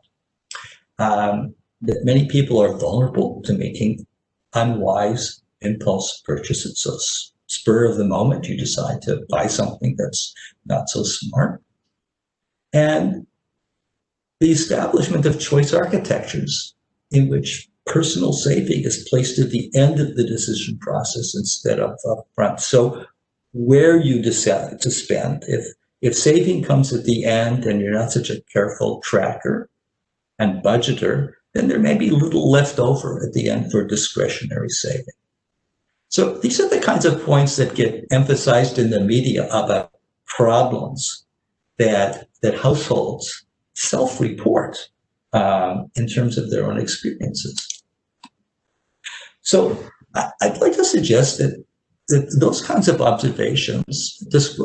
That many people are vulnerable to making unwise impulse purchases. So spur of the moment, you decide to buy something that's not so smart. And the establishment of choice architectures in which personal saving is placed at the end of the decision process instead of up front. So where you decide to spend, if saving comes at the end and you're not such a careful tracker and budgeter, then there may be little left over at the end for discretionary saving. So these are the kinds of points that get emphasized in the media about problems that households self-report in terms of their own experiences. So I'd like to suggest that those kinds of observations just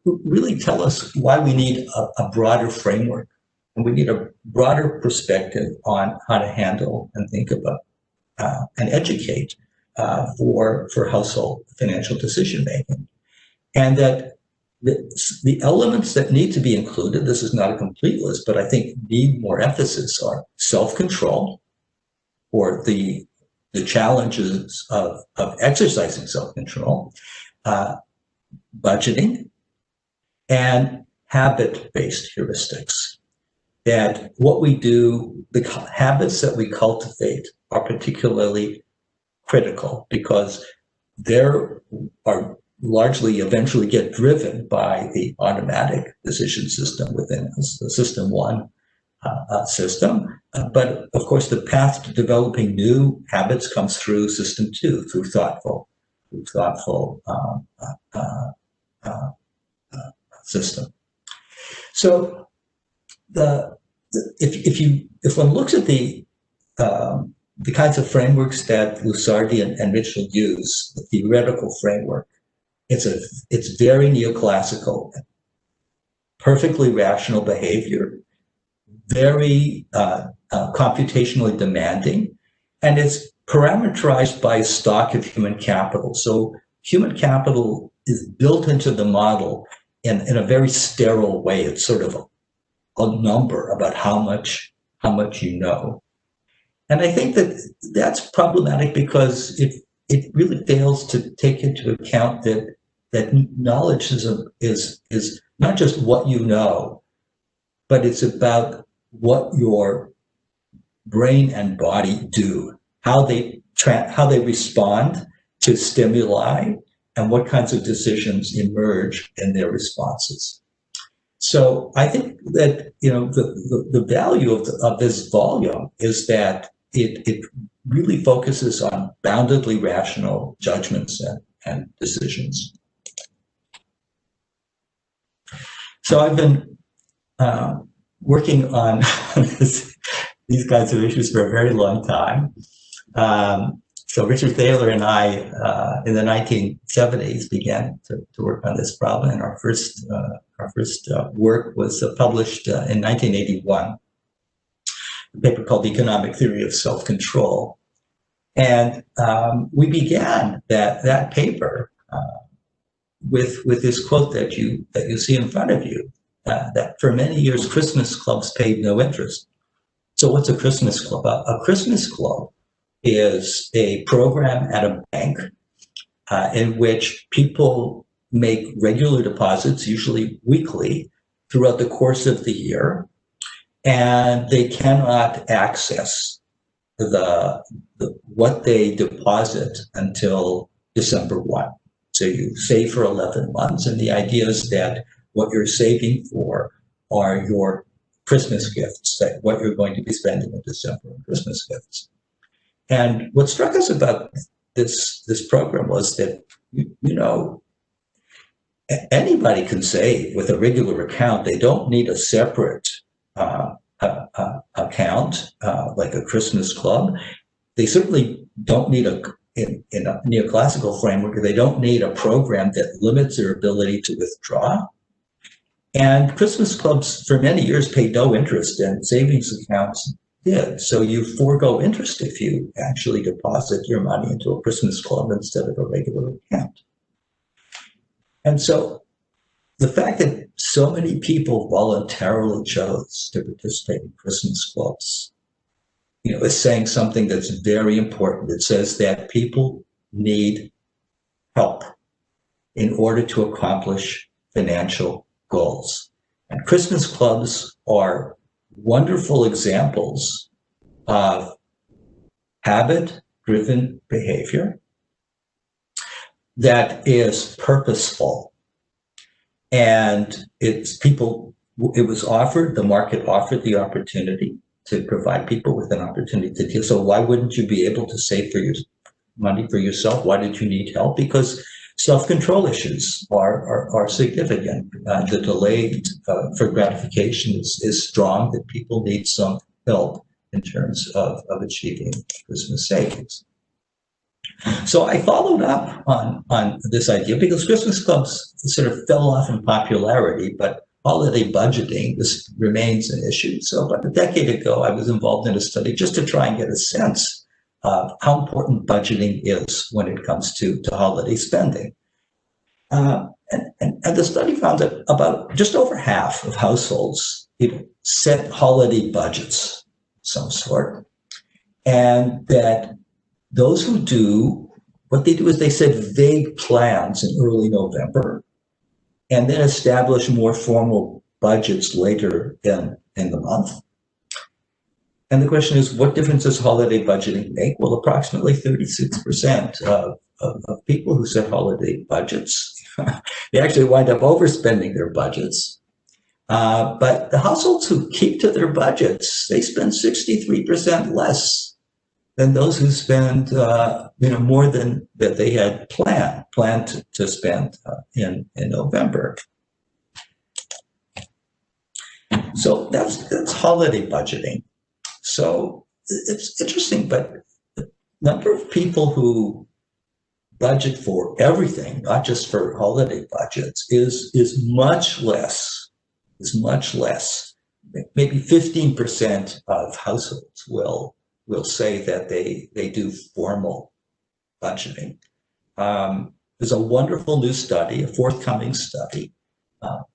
really tell us why we need a broader framework. And we need a broader perspective on how to handle and think about and educate for household financial decision making. And that the elements that need to be included, this is not a complete list, but I think need more emphasis, are self-control, or the challenges of exercising self-control, budgeting, and habit-based heuristics. That what we do, the habits that we cultivate, are particularly critical because they are largely eventually get driven by the automatic decision system within us, the system one system. But of course, the path to developing new habits comes through system two, through thoughtful system. So if one looks at the the kinds of frameworks that Lusardi and Mitchell use, the theoretical framework, it's very neoclassical, perfectly rational behavior, very computationally demanding, and it's parameterized by stock of human capital. So human capital is built into the model in a very sterile way. It's sort of a number about how much you know. And I think that that's problematic because it really fails to take into account that knowledge is not just what you know, but it's about what your brain and body do, how they respond to stimuli, and what kinds of decisions emerge in their responses. So I think that the value of this volume is that it really focuses on boundedly rational judgments and decisions. So I've been working on these kinds of issues for a very long time. So Richard Thaler and I, in the 1970s, began to work on this problem, and our first work was published in 1981, a paper called "Economic Theory of Self-Control," and we began that paper with this quote that you see in front of you, that for many years Christmas clubs paid no interest. So what's a Christmas club? A Christmas club is a program at a bank in which people make regular deposits, usually weekly, throughout the course of the year, and they cannot access what they deposit until December 1. So you save for 11 months, and the idea is that what you're saving for are your Christmas gifts, that what you're going to be spending in December on Christmas gifts. And what struck us about this program was that, anybody can save with a regular account. They don't need a separate account like a Christmas club. They certainly don't need in a neoclassical framework, they don't need a program that limits their ability to withdraw. And Christmas clubs for many years paid no interest, and savings accounts did. So you forego interest if you actually deposit your money into a Christmas club instead of a regular account. And so the fact that so many people voluntarily chose to participate in Christmas clubs, is saying something that's very important. It says that people need help in order to accomplish financial goals. And Christmas clubs are wonderful examples of habit-driven behavior that is purposeful. And it was offered, the market offered the opportunity to provide people with an opportunity to deal. So why wouldn't you be able to save for your money for yourself? Why did you need help? Because self-control issues are significant. The delay for gratification is strong, that people need some help in terms of achieving Christmas savings. So I followed up on this idea because Christmas clubs sort of fell off in popularity, but holiday budgeting, this remains an issue. So about a decade ago, I was involved in a study just to try and get a sense of how important budgeting is when it comes to holiday spending. And the study found that about just over half of households set holiday budgets of some sort, and that those who do, what they do is they set vague plans in early November and then establish more formal budgets later in the month. And the question is, what difference does holiday budgeting make? Well, approximately 36% of people who set holiday budgets, they actually wind up overspending their budgets. But the households who keep to their budgets, they spend 63% less than those who spend more than that they had planned to spend in November. So that's holiday budgeting. So it's interesting, but the number of people who budget for everything, not just for holiday budgets, is much less. Maybe 15% of households will say that they do formal budgeting. There's a wonderful new study, a forthcoming study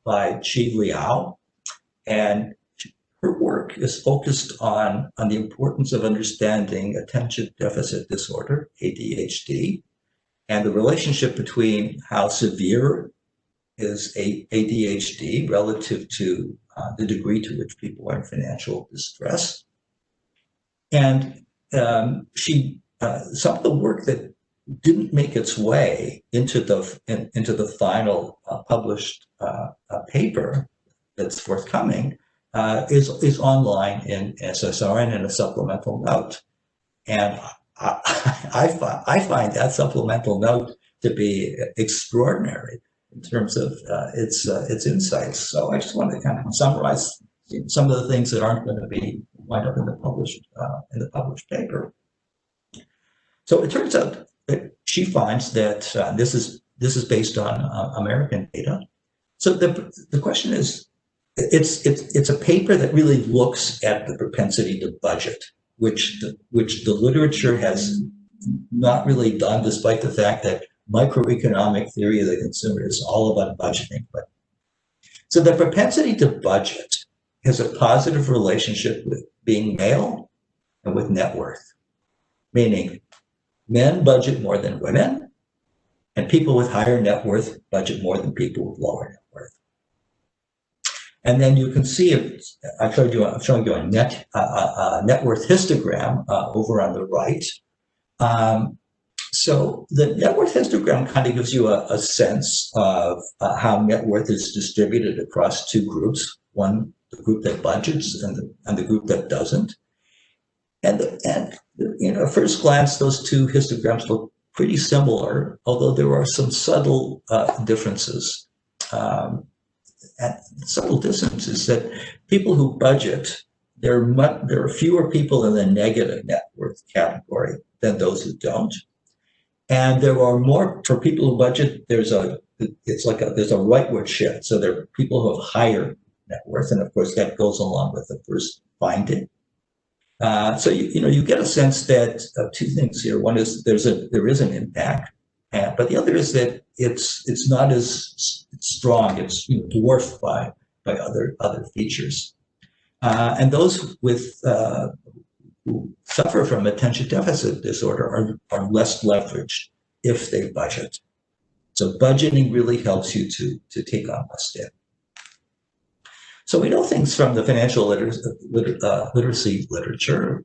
by Chi Liao, and her work is focused on the importance of understanding attention deficit disorder, ADHD, and the relationship between how severe is ADHD relative to the degree to which people are in financial distress. And some of the work that didn't make its way into the final published paper that's forthcoming is online in SSRN in a supplemental note. And I find that supplemental note to be extraordinary in terms of its insights. So I just want to kind of summarize some of the things that aren't going to wind up in the published paper. So it turns out that she finds that this is based on American data. So the question is, it's a paper that really looks at the propensity to budget, which the literature has not really done, despite the fact that microeconomic theory of the consumer is all about budgeting. So the propensity to budget has a positive relationship with being male and with net worth, meaning men budget more than women, and people with higher net worth budget more than people with lower net worth. And then you can see, I'm showing you a net worth histogram over on the right. So the net worth histogram kind of gives you a sense of how net worth is distributed across two groups: one, the group that budgets, and the group that doesn't. And at first glance, those two histograms look pretty similar, although there are some subtle differences. And subtle differences that people who budget, there are fewer people in the negative net worth category than those who don't. And there are more, for people who budget, there's a rightward shift. So there are people who have higher net worth, and of course that goes along with the first finding. So you get a sense that two things here. One is there is an impact, but the other is that it's not as strong. It's dwarfed by other features, and those who suffer from attention deficit disorder are less leveraged if they budget. So budgeting really helps you to take on less debt. So we know things from the financial literacy literature.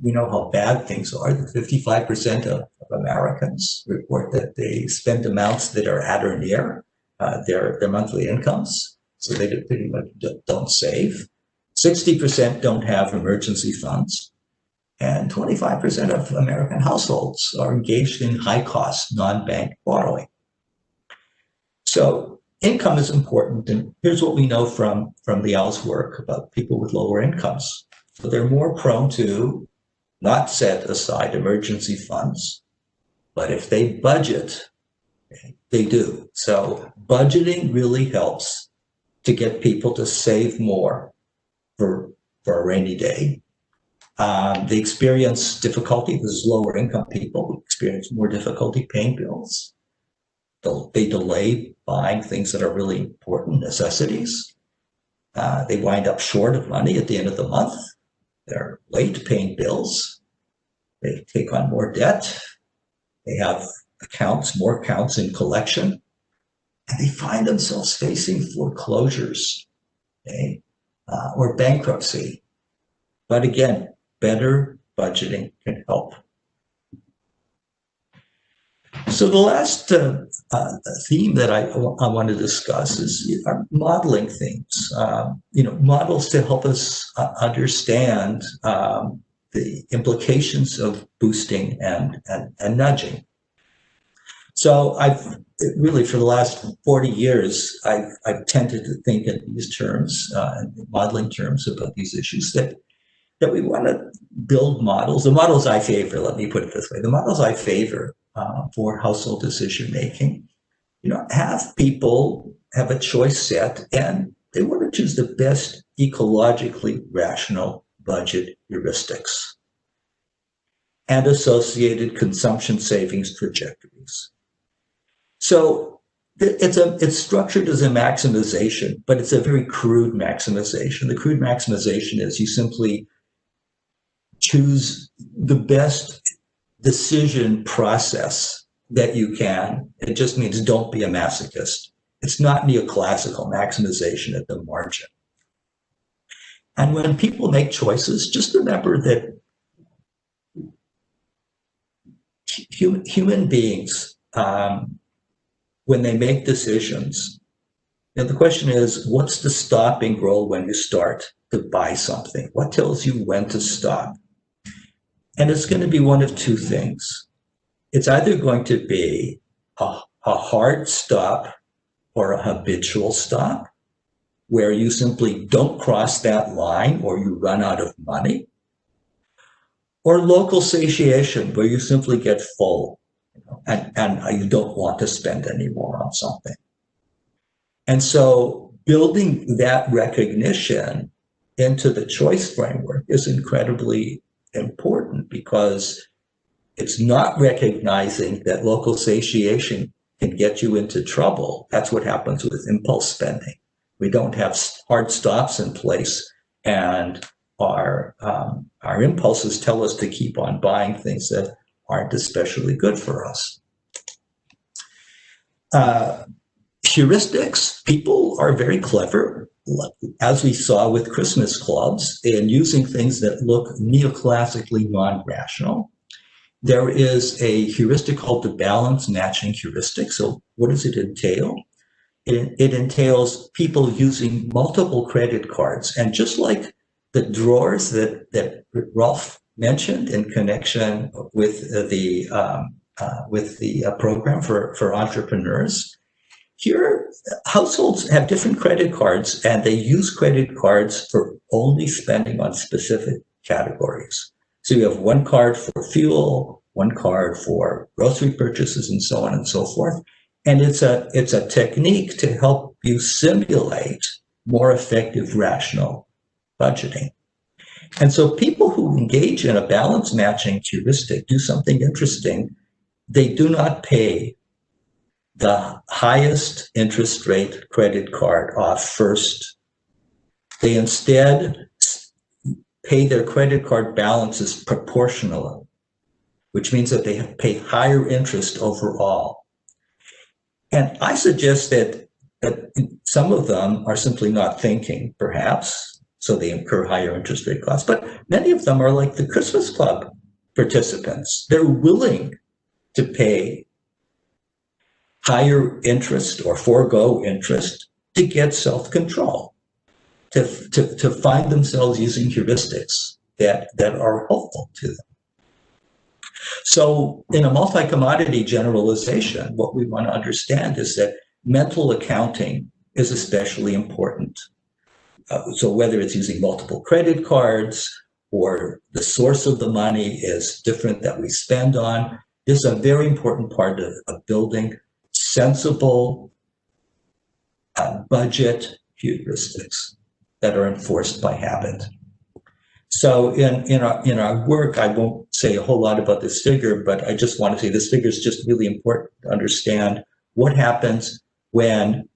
We know how bad things are. 55% of Americans report that they spend amounts that are at or near their monthly incomes. So they pretty much don't save. 60% don't have emergency funds. And 25% of American households are engaged in high-cost non-bank borrowing. So income is important, and here's what we know from Liao's work about people with lower incomes. So they're more prone to not set aside emergency funds, but if they budget, they do. So budgeting really helps to get people to save more for a rainy day. They experience difficulty. This is lower income people who experience more difficulty paying bills. They delay buying things that are really important, necessities. They wind up short of money at the end of the month. They're late paying bills. They take on more debt. They have more accounts in collection. And they find themselves facing foreclosures, or bankruptcy. But again, better budgeting can help. So the last theme that I want to discuss is modeling things. Models to help us understand the implications of boosting and nudging. So I've really, for the last 40 years, I've tended to think in these terms, in modeling terms about these issues, that that we want to build models. The models I favor, let me put it this way, the models I favor for household decision making, have people have a choice set and they want to choose the best ecologically rational budget heuristics and associated consumption savings trajectories. So it's structured as a maximization, but it's a very crude maximization. The crude maximization is you simply choose the best decision process that you can. It just means don't be a masochist. It's not neoclassical maximization at the margin. And when people make choices, just remember that human beings, when they make decisions, the question is, what's the stopping role when you start to buy something? What tells you when to stop? And it's going to be one of two things. It's either going to be a hard stop or a habitual stop, where you simply don't cross that line or you run out of money, or local satiation, where you simply get full and you don't want to spend any more on something. And so building that recognition into the choice framework is incredibly important, because it's not recognizing that local satiation can get you into trouble. That's what happens with impulse spending. We don't have hard stops in place, and our impulses tell us to keep on buying things that aren't especially good for us. Heuristics, people are very clever, as we saw with Christmas clubs, in using things that look neoclassically non-rational. There is a heuristic called the balance matching heuristic. So what does it entail? It entails people using multiple credit cards. And just like the drawers that Rolf mentioned in connection with the program for entrepreneurs, here households have different credit cards, and they use credit cards for only spending on specific categories. So you have one card for fuel, one card for grocery purchases, and so on and so forth. And it's a technique to help you simulate more effective rational budgeting. And so people who engage in a balance matching heuristic do something interesting. They do not pay the highest interest rate credit card off first. They instead pay their credit card balances proportionally, which means that they pay higher interest overall. And I suggest that some of them are simply not thinking, perhaps, so they incur higher interest rate costs. But many of them are like the Christmas Club participants. They're willing to pay higher interest or forego interest to get self-control, to find themselves using heuristics that are helpful to them. So in a multi-commodity generalization, what we want to understand is that mental accounting is especially important. So whether it's using multiple credit cards or the source of the money is different that we spend on, this is a very important part of building sensible budget heuristics that are enforced by habit. So in our work, I won't say a whole lot about this figure, but I just want to say this figure is just really important to understand what happens when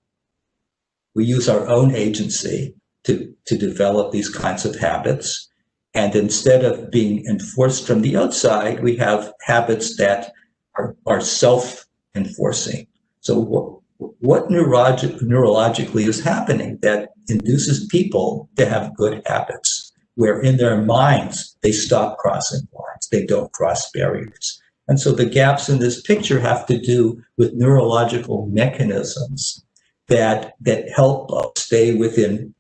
we use our own agency to develop these kinds of habits. And instead of being enforced from the outside, we have habits that are self-enforcing. So what neurologically is happening that induces people to have good habits, where in their minds, they stop crossing lines, they don't cross barriers. And so the gaps in this picture have to do with neurological mechanisms that help us stay within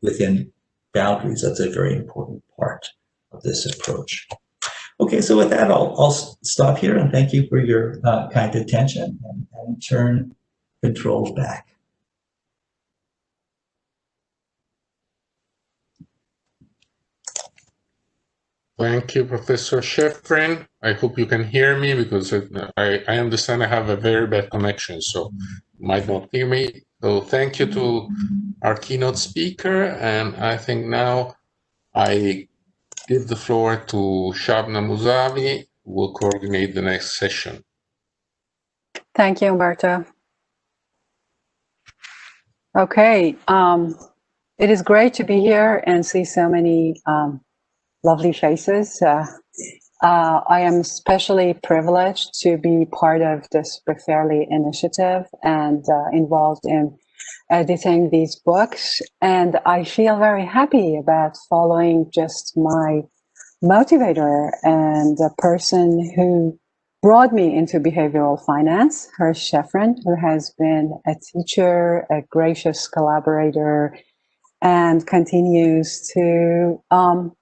boundaries. That's a very important part of this approach. Okay, so with that, I'll stop here and thank you for your kind attention and turn control back. Thank you, Professor Schifrin. I hope you can hear me because I understand I have a very bad connection, so you might not hear me. So thank you to our keynote speaker, and I think now I give the floor to Shabna Musavi, who will coordinate the next session. Thank you, Umberto. Okay, it is great to be here and see so many lovely faces. I am especially privileged to be part of this BEFAIRLY initiative and involved in editing these books. And I feel very happy about following just my motivator and the person who brought me into behavioral finance, Herbert Simon, who has been a teacher, a gracious collaborator, and continues to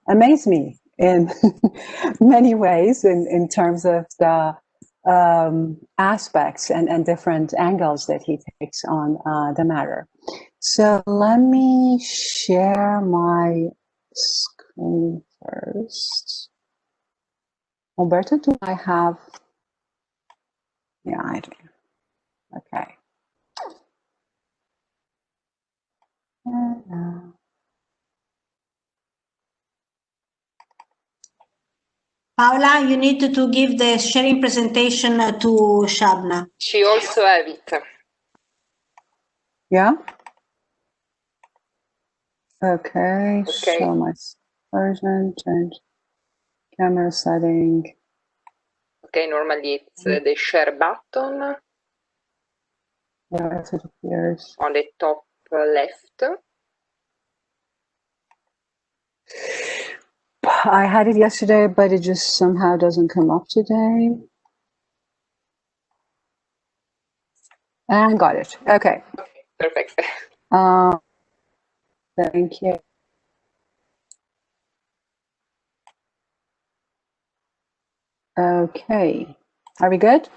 amaze me in many ways in terms of the aspects and different angles that he takes on the matter. So let me share my screen first. Umberto, do I have? Yeah, I do. Okay. Paola, you need to give the sharing presentation to Shabna. She also have it. Yeah? Okay, show my version, change camera setting. Okay, normally it's the share button. Yes, it appears. On the top left. I had it yesterday, but it just somehow doesn't come up today. And got it. Okay. Okay, perfect. Thank you. Okay. Are we good?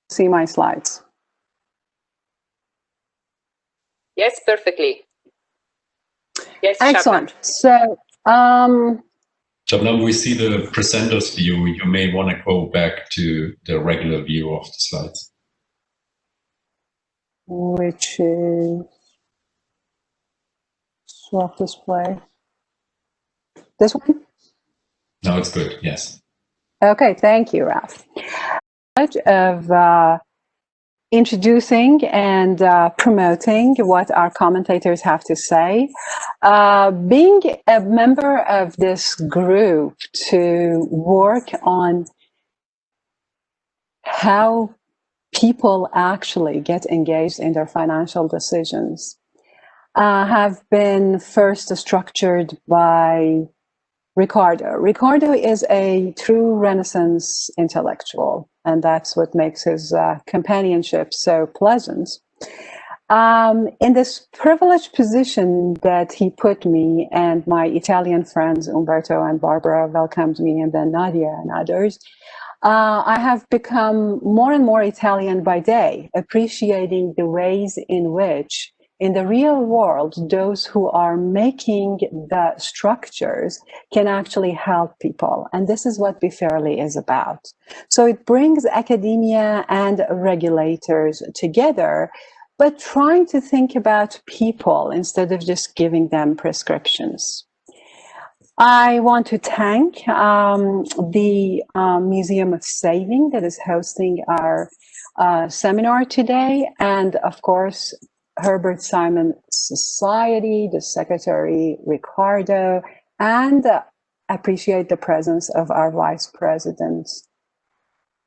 See my slides. Yes, perfectly. Yes, excellent. Shabna. So, Shabna, we see the presenter's view. You may want to go back to the regular view of the slides. Which is swap display. This one? No, it's good. Yes. Okay, thank you, Ralph. Of introducing and promoting what our commentators have to say. Being a member of this group to work on how people actually get engaged in their financial decisions have been first structured by Ricardo. Ricardo is a true Renaissance intellectual, and that's what makes his companionship so pleasant. In this privileged position that he put me, and my Italian friends Umberto and Barbara welcomed me, and then Nadia and others, I have become more and more Italian by day, appreciating the ways in which in the real world, those who are making the structures can actually help people. And this is what BEFAIRLY is about. So it brings academia and regulators together, but trying to think about people instead of just giving them prescriptions. I want to thank the Museum of Saving that is hosting our seminar today, and of course, Herbert Simon Society, the Secretary Ricardo, and appreciate the presence of our Vice President,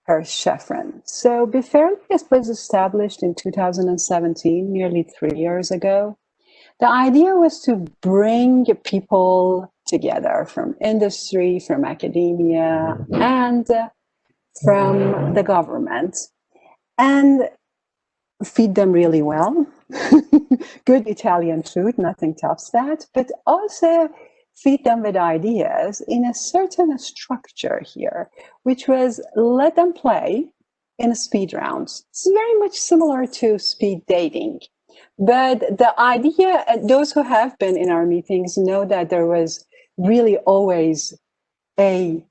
Herbert Simon. So BEFAIRLY was established in 2017, nearly 3 years ago. The idea was to bring people together from industry, from academia, and from the government, and feed them really well. Good Italian food, nothing tops that, but also feed them with ideas in a certain structure here, which was let them play in speed rounds. It's very much similar to speed dating, But the idea, those who have been in our meetings know that there was really always a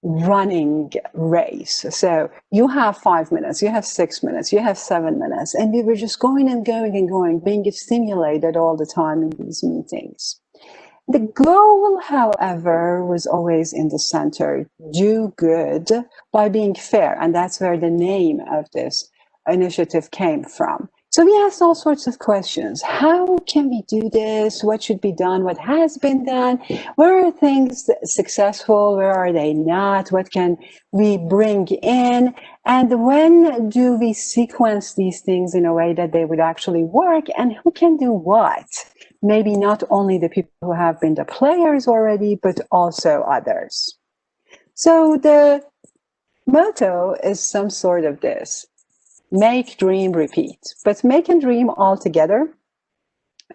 running race. So you have 5 minutes, you have 6 minutes, you have 7 minutes, and we were just going and going and going, being stimulated all the time in these meetings. The goal, however, was always in the center: do good by being fair. And that's where the name of this initiative came from. So we asked all sorts of questions. How can we do this? What should be done? What has been done? Where are things successful? Where are they not? What can we bring in? And when do we sequence these things in a way that they would actually work? And who can do what? Maybe not only the people who have been the players already, but also others. So the motto is some sort of this: make, dream, repeat. But make and dream all together,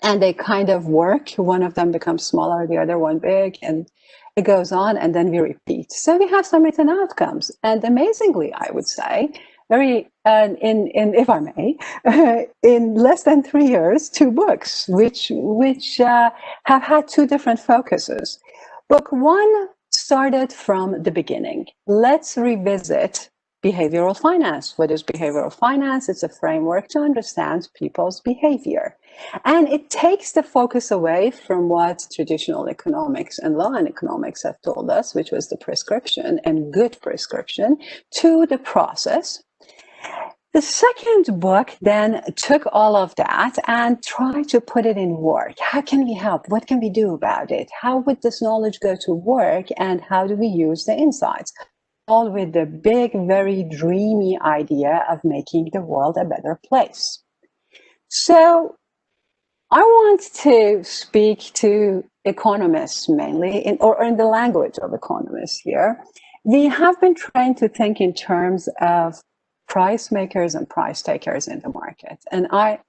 and they kind of work. One of them becomes smaller, the other one big, and it goes on, and then we repeat. So we have some written outcomes. And amazingly, I would say, if I may, in less than 3 years, 2 books, which have had 2 different focuses. Book 1 started from the beginning. Let's revisit behavioral finance. What is behavioral finance? It's a framework to understand people's behavior. And it takes the focus away from what traditional economics and law and economics have told us, which was the prescription and good prescription, to the process. The second book then took all of that and tried to put it in work. How can we help? What can we do about it? How would this knowledge go to work? And how do we use the insights? All with the big, very dreamy idea of making the world a better place. So I want to speak to economists mainly, or in the language of economists here. We have been trying to think in terms of price makers and price takers in the market. And I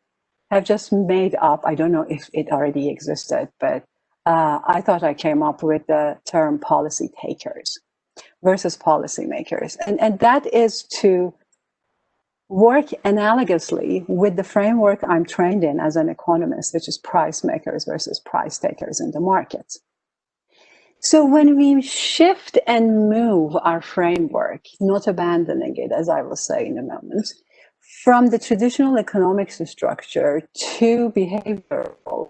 have just made up, I don't know if it already existed, but I thought I came up with the term policy takers versus policy makers. And that is to work analogously with the framework I'm trained in as an economist, which is price makers versus price takers in the market. So when we shift and move our framework, not abandoning it, as I will say in a moment, from the traditional economics structure to behavioral,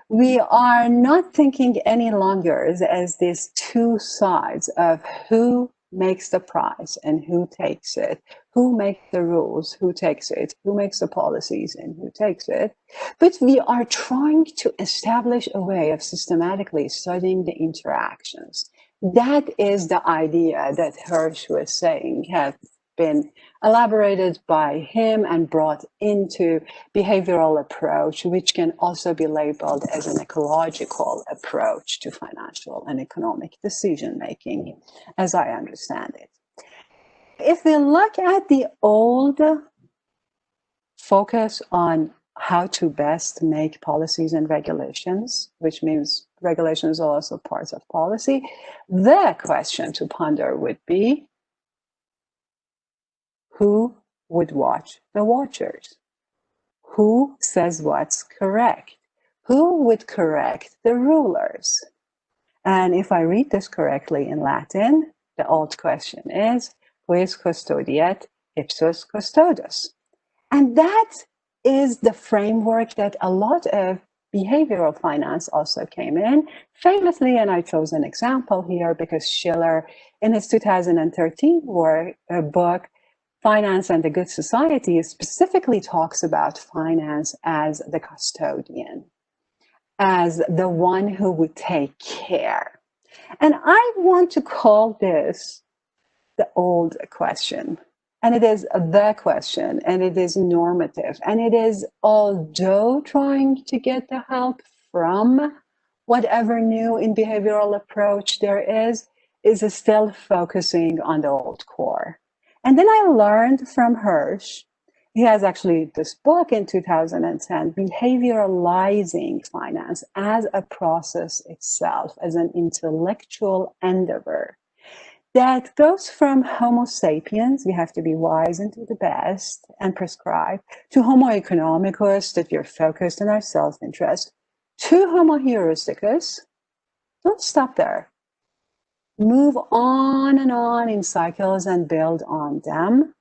we are not thinking any longer as these 2 sides of who makes the price and who takes it, who makes the rules, who takes it, who makes the policies and who takes it. But we are trying to establish a way of systematically studying the interactions. That is the idea that Hirsch was saying has been elaborated by him and brought into behavioral approach, which can also be labeled as an ecological approach to financial and economic decision-making, as I understand it. If we look at the old focus on how to best make policies and regulations, which means regulations are also parts of policy, the question to ponder would be, who would watch the watchers? Who says what's correct? Who would correct the rulers? And if I read this correctly in Latin, the old question is, quis custodiet ipsos custodus? And that is the framework that a lot of behavioral finance also came in. Famously, and I chose an example here because Schiller, in his 2013 book, Finance and the Good Society, specifically talks about finance as the custodian, as the one who would take care. And I want to call this the old question. And it is the question, and it is normative. And it is, although trying to get the help from whatever new in behavioral approach there is still focusing on the old core. And then I learned from Hirsch, he has actually this book in 2010, Behavioralizing Finance as a process itself, as an intellectual endeavor, that goes from Homo sapiens, we have to be wise and do the best and prescribe, to Homo economicus, that we are focused on our self-interest, to Homo heuristicus. Don't stop there. Move on and on in cycles and build on them,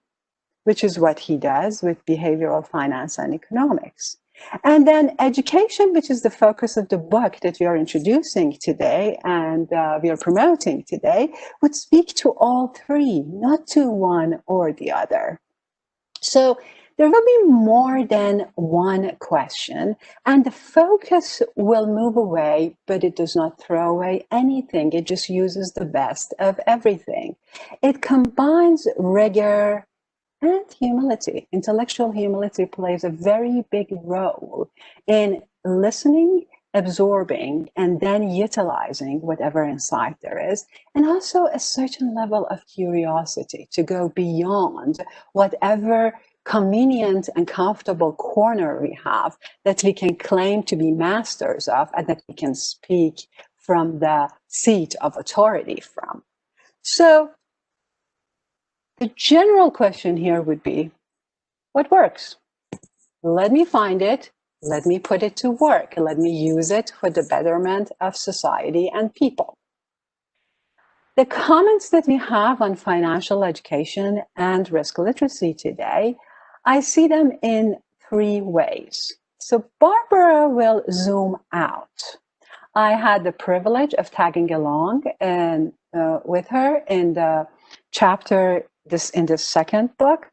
which is what he does with behavioral finance and economics. And then education, which is the focus of the book that we are introducing today and we are promoting today, would speak to all three, not to one or the other. So there will be more than one question, and the focus will move away, but it does not throw away anything. It just uses the best of everything. It combines rigor and humility. Intellectual humility plays a very big role in listening, absorbing, and then utilizing whatever insight there is, and also a certain level of curiosity to go beyond whatever convenient and comfortable corner we have that we can claim to be masters of and that we can speak from the seat of authority from. So the general question here would be, what works? Let me find it. Let me put it to work. Let me use it for the betterment of society and people. The comments that we have on financial education and risk literacy today, I see them in three ways. So Barbara will zoom out. I had the privilege of tagging along with her in the chapter in this second book,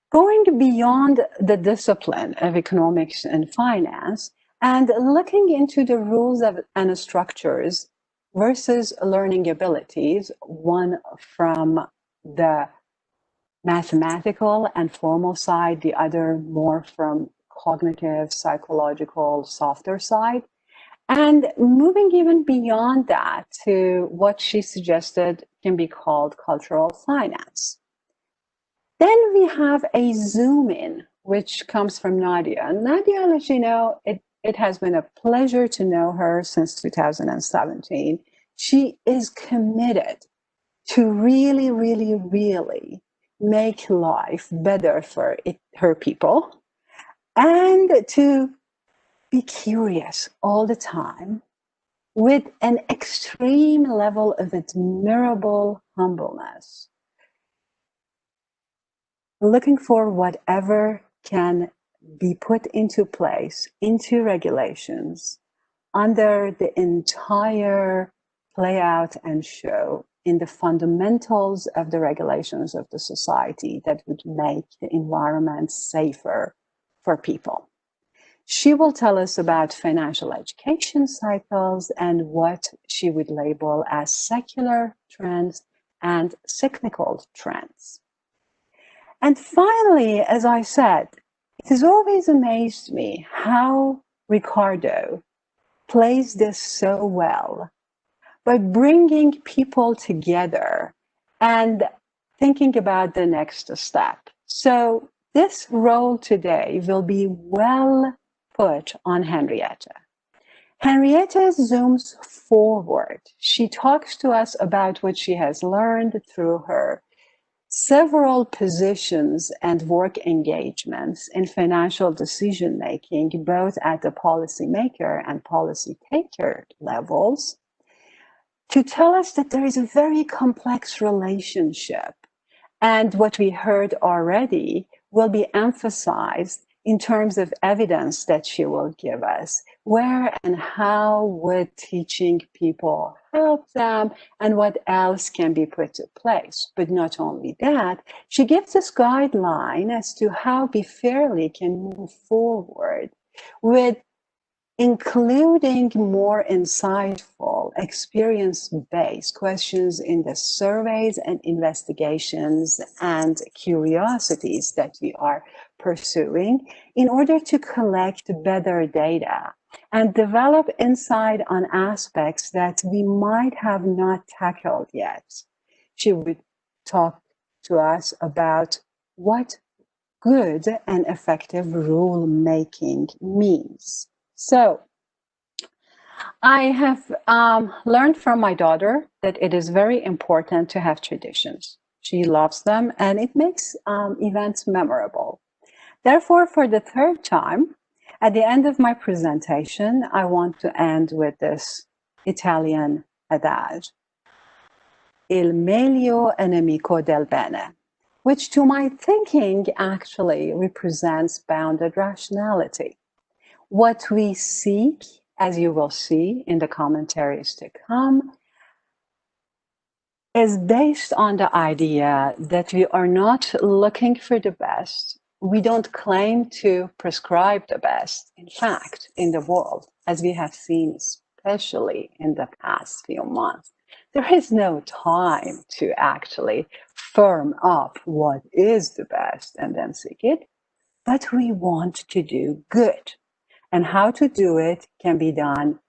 going beyond the discipline of economics and finance and looking into the rules and structures versus learning abilities, one from the mathematical and formal side, the other more from cognitive, psychological, softer side. And moving even beyond that to what she suggested can be called cultural finance. Then we have a zoom in, which comes from Nadia. Nadia, as you know, it has been a pleasure to know her since 2017. She is committed to really, really, really make life better for her people and to be curious all the time with an extreme level of admirable humbleness, looking for whatever can be put into place, into regulations, under the entire play out and show in the fundamentals of the regulations of the society that would make the environment safer for people. She will tell us about financial education cycles and what she would label as secular trends and cyclical trends. And finally, as I said, it has always amazed me how Ricardo plays this so well by bringing people together and thinking about the next step. So this role today will be well put on Henrietta. Henrietta zooms forward. She talks to us about what she has learned through her several positions and work engagements in financial decision making, both at the policymaker and policy taker levels, to tell us that there is a very complex relationship. And what we heard already will be emphasized in terms of evidence that she will give us. Where and how would teaching people help them, and what else can be put to place? But not only that, she gives us guideline as to how BEFAIRLY can move forward with including more insightful, experience-based questions in the surveys and investigations and curiosities that we are pursuing in order to collect better data and develop insight on aspects that we might have not tackled yet. She would talk to us about what good and effective rule-making means. So I have learned from my daughter that it is very important to have traditions. She loves them, and it makes events memorable. Therefore, for the third time, at the end of my presentation, I want to end with this Italian adage, il meglio è nemico del bene, which to my thinking actually represents bounded rationality. What we seek, as you will see in the commentaries to come, is based on the idea that we are not looking for the best. We don't claim to prescribe the best. In fact, in the world, as we have seen, especially in the past few months, there is no time to actually firm up what is the best and then seek it, but we want to do good. And how to do it can be done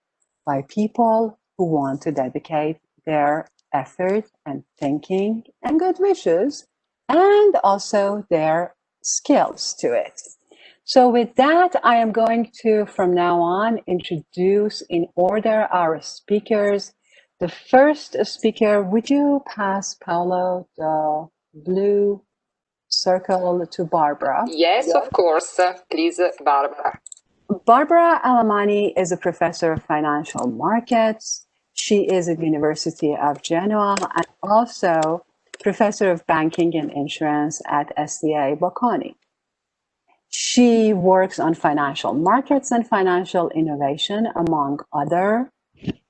by people who want to dedicate their effort and thinking and good wishes, and also their skills to it. So with that, I am going to, from now on, introduce in order our speakers. The first speaker, would you pass, Paolo, the blue circle to Barbara? Yes, of course. Please, Barbara. Barbara Alemany is a professor of financial markets. She is at the University of Genoa and also professor of banking and insurance at SDA Bocconi. She works on financial markets and financial innovation, among other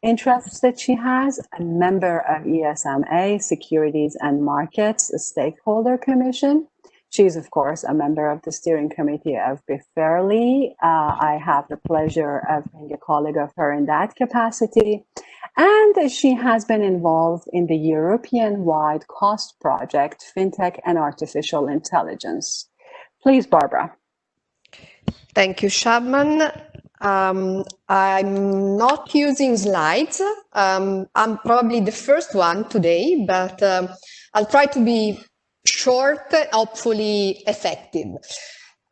interests that she has, a member of ESMA, Securities and Markets Stakeholder Commission. She's, of course, a member of the steering committee of BEFAIRLY. I have the pleasure of being a colleague of her in that capacity. And she has been involved in the European-wide cost project, FinTech and Artificial Intelligence. Please, Barbara. Thank you, Shabman. I'm not using slides. I'm probably the first one today, but I'll try to be short, hopefully effective.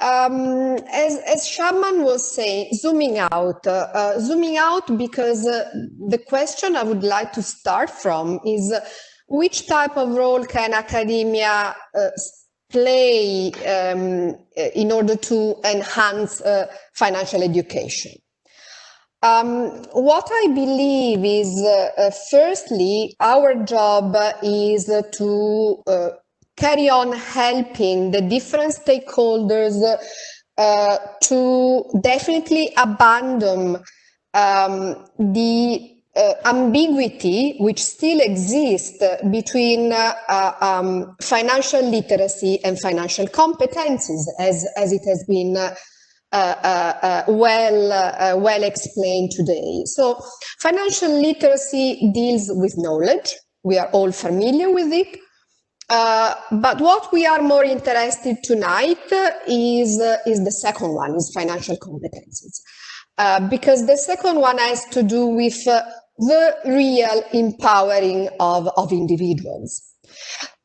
As Shabman was saying, zooming out because the question I would like to start from is which type of role can academia play in order to enhance financial education? What I believe is, firstly, our job is to carry on helping the different stakeholders to definitely abandon the ambiguity which still exists between financial literacy and financial competencies, as it has been well explained today. So financial literacy deals with knowledge. We are all familiar with it. But what we are more interested tonight is the second one, is financial competencies. Because the second one has to do with the real empowering of individuals.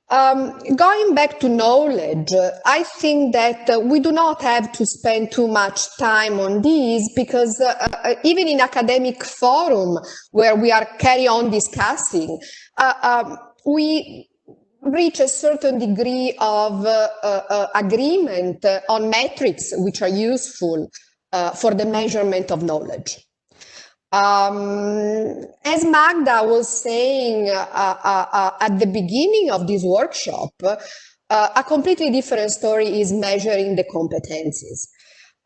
Going back to knowledge, I think that we do not have to spend too much time on these because even in academic forum where we are carry on discussing, we reach a certain degree of agreement on metrics which are useful for the measurement of knowledge. As Magda was saying at the beginning of this workshop, a completely different story is measuring the competencies.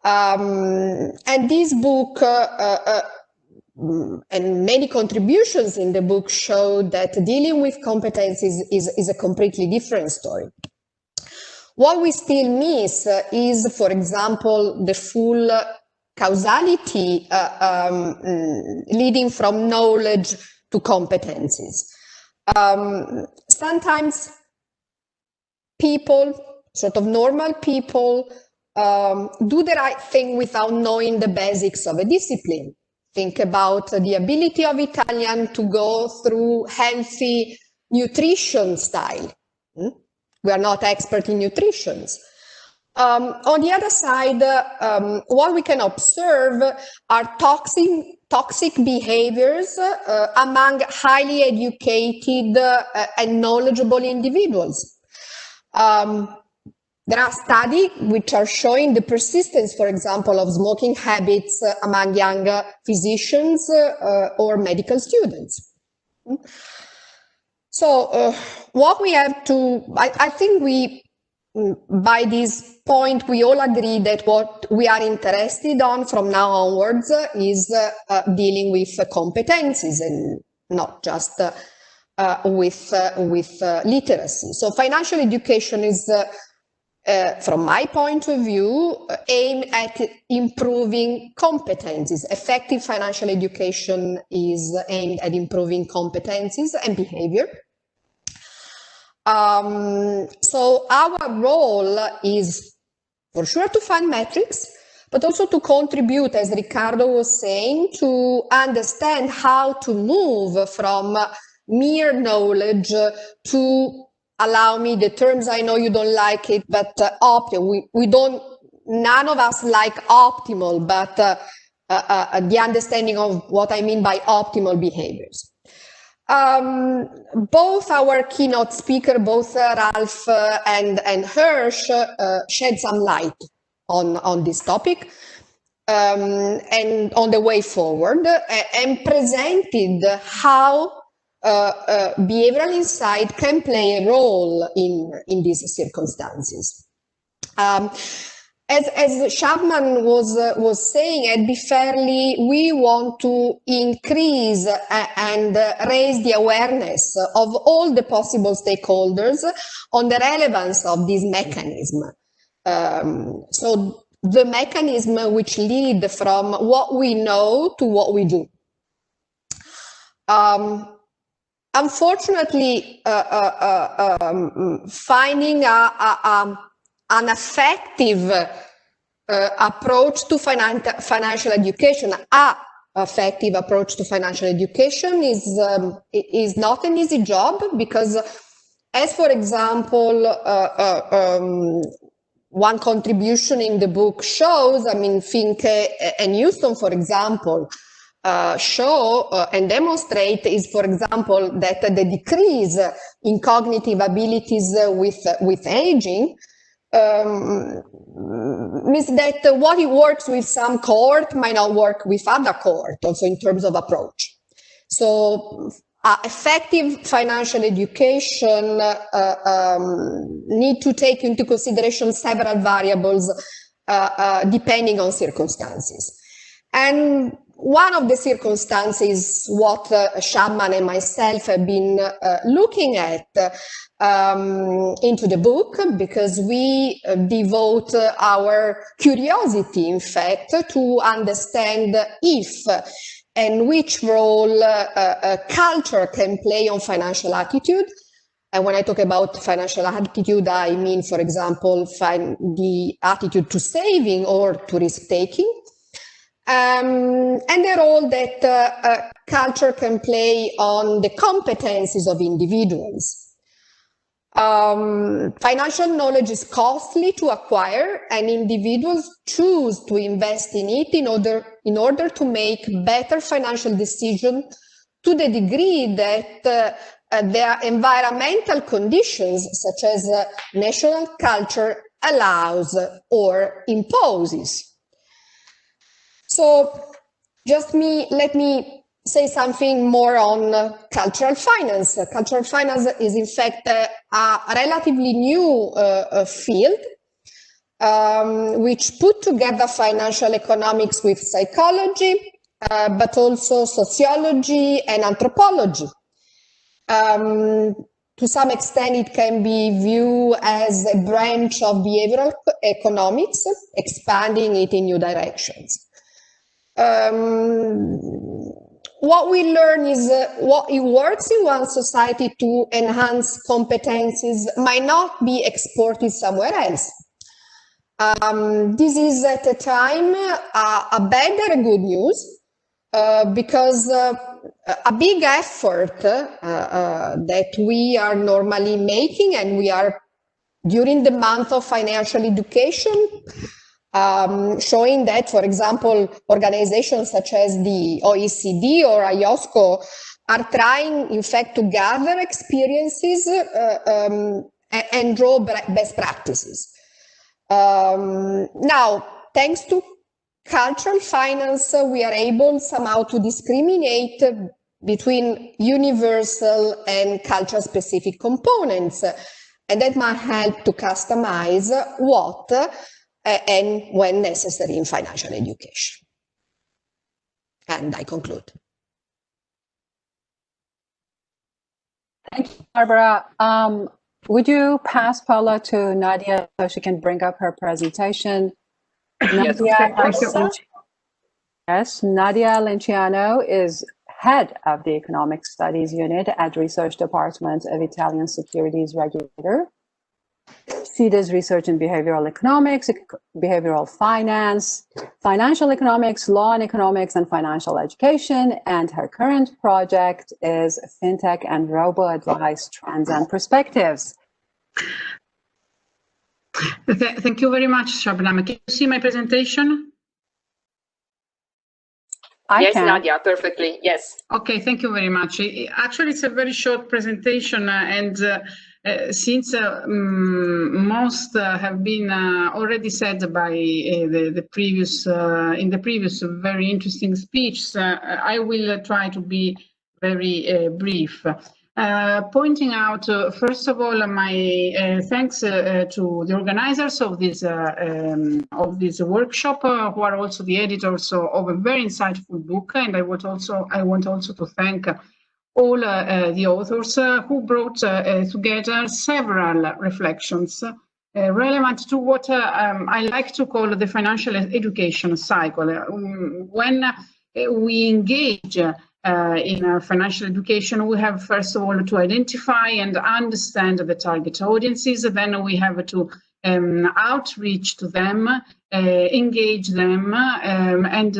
And this book and many contributions in the book show that dealing with competencies is a completely different story. What we still miss is, for example, the full causality leading from knowledge to competencies. Sometimes people, sort of normal people, do the right thing without knowing the basics of a discipline. Think about the ability of Italian to go through healthy nutrition style. We are not expert in nutrition. On the other side, what we can observe are toxic behaviors among highly educated and knowledgeable individuals. There are studies which are showing the persistence, for example, of smoking habits among young physicians or medical students. So what we have to, I think by this point, we all agree that what we are interested on from now onwards is dealing with competencies and not just with literacy. So financial education is, from my point of view, aimed at improving competencies. Effective financial education is aimed at improving competencies and behavior. So our role is for sure to find metrics, but also to contribute, as Riccardo was saying, to understand how to move from mere knowledge to, allow me the terms, I know you don't like it, but none of us like optimal, but the understanding of what I mean by optimal behaviors. Both our keynote speaker, both Ralph and Hirsch, shed some light on this topic and on the way forward, and presented how behavioral insight can play a role in these circumstances. As Chapman was saying, at BEFAIRLY, we want to increase and raise the awareness of all the possible stakeholders on the relevance of this mechanism. So the mechanism which lead from what we know to what we do. Unfortunately, finding an effective approach to financial education, effective approach to financial education is not an easy job, because, as for example, one contribution in the book shows, I mean, Finke and Houston, for example, show and demonstrate is, for example, that the decrease in cognitive abilities with aging means that what it works with some cohort might not work with other cohort, also in terms of approach. So effective financial education need to take into consideration several variables depending on circumstances. And one of the circumstances, what Chapman and myself have been looking at into the book, because we devote our curiosity, in fact, to understand if and which role culture can play on financial attitude. And when I talk about financial attitude, I mean, for example, the attitude to saving or to risk-taking. And the role that culture can play on the competencies of individuals. Financial knowledge is costly to acquire, and individuals choose to invest in it in order to make better financial decisions to the degree that their environmental conditions, such as national culture, allows or imposes. So let me say something more on cultural finance. Cultural finance is, in fact, a relatively new field, which put together financial economics with psychology, but also sociology and anthropology. To some extent, it can be viewed as a branch of behavioral economics, expanding it in new directions. What we learn is what it works in one society to enhance competencies might not be exported somewhere else. This is at a time a bad and good news, because a big effort that we are normally making, and we are during the month of financial education, showing that, for example, organizations such as the OECD or IOSCO are trying, in fact, to gather experiences and draw best practices. Now, thanks to cultural finance, we are able somehow to discriminate between universal and culture-specific components, and that might help to customize what and when necessary in financial education. And I conclude. Thank you, Barbara. Would you pass Paula to Nadia so she can bring up her presentation? Yes, Nadia, thank you. Yes, Nadia Lenciano is head of the Economic Studies Unit at Research Department of Italian Securities Regulator. She does research in behavioral economics, behavioral finance, financial economics, law and economics, and financial education. And her current project is FinTech and Robo-Advice Trends and Perspectives. Thank you very much, Shabnam. Can you see my presentation? Yes, Nadia, perfectly. Yes. Okay, thank you very much. Actually, it's a very short presentation, and since most have been already said by the previous in the previous very interesting speech, I will try to be very brief. Pointing out, first of all, my thanks to the organizers of this workshop, who are also the editors of a very insightful book, and I want also to thank all the authors who brought together several reflections relevant to what I like to call the financial education cycle. When we engage in financial education, we have first of all to identify and understand the target audiences. Then we have to outreach to them, engage them, and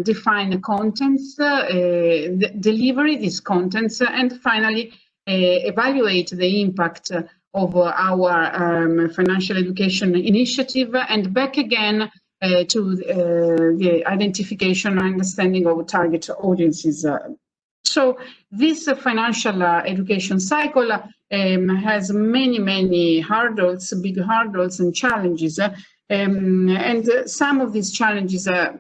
define the contents, deliver these contents, and finally evaluate the impact of our financial education initiative, and back again to the identification and understanding of target audiences. So this financial education cycle has many hurdles, big hurdles and challenges. And some of these challenges are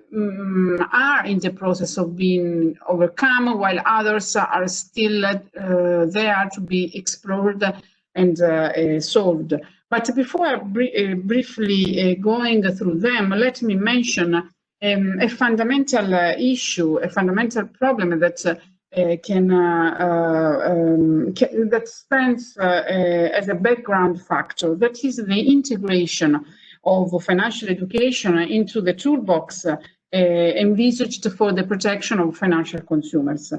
in the process of being overcome, while others are still there to be explored and solved. But before briefly going through them, let me mention a fundamental issue, a fundamental problem that that stands as a background factor. That is the integration of financial education into the toolbox envisaged for the protection of financial consumers.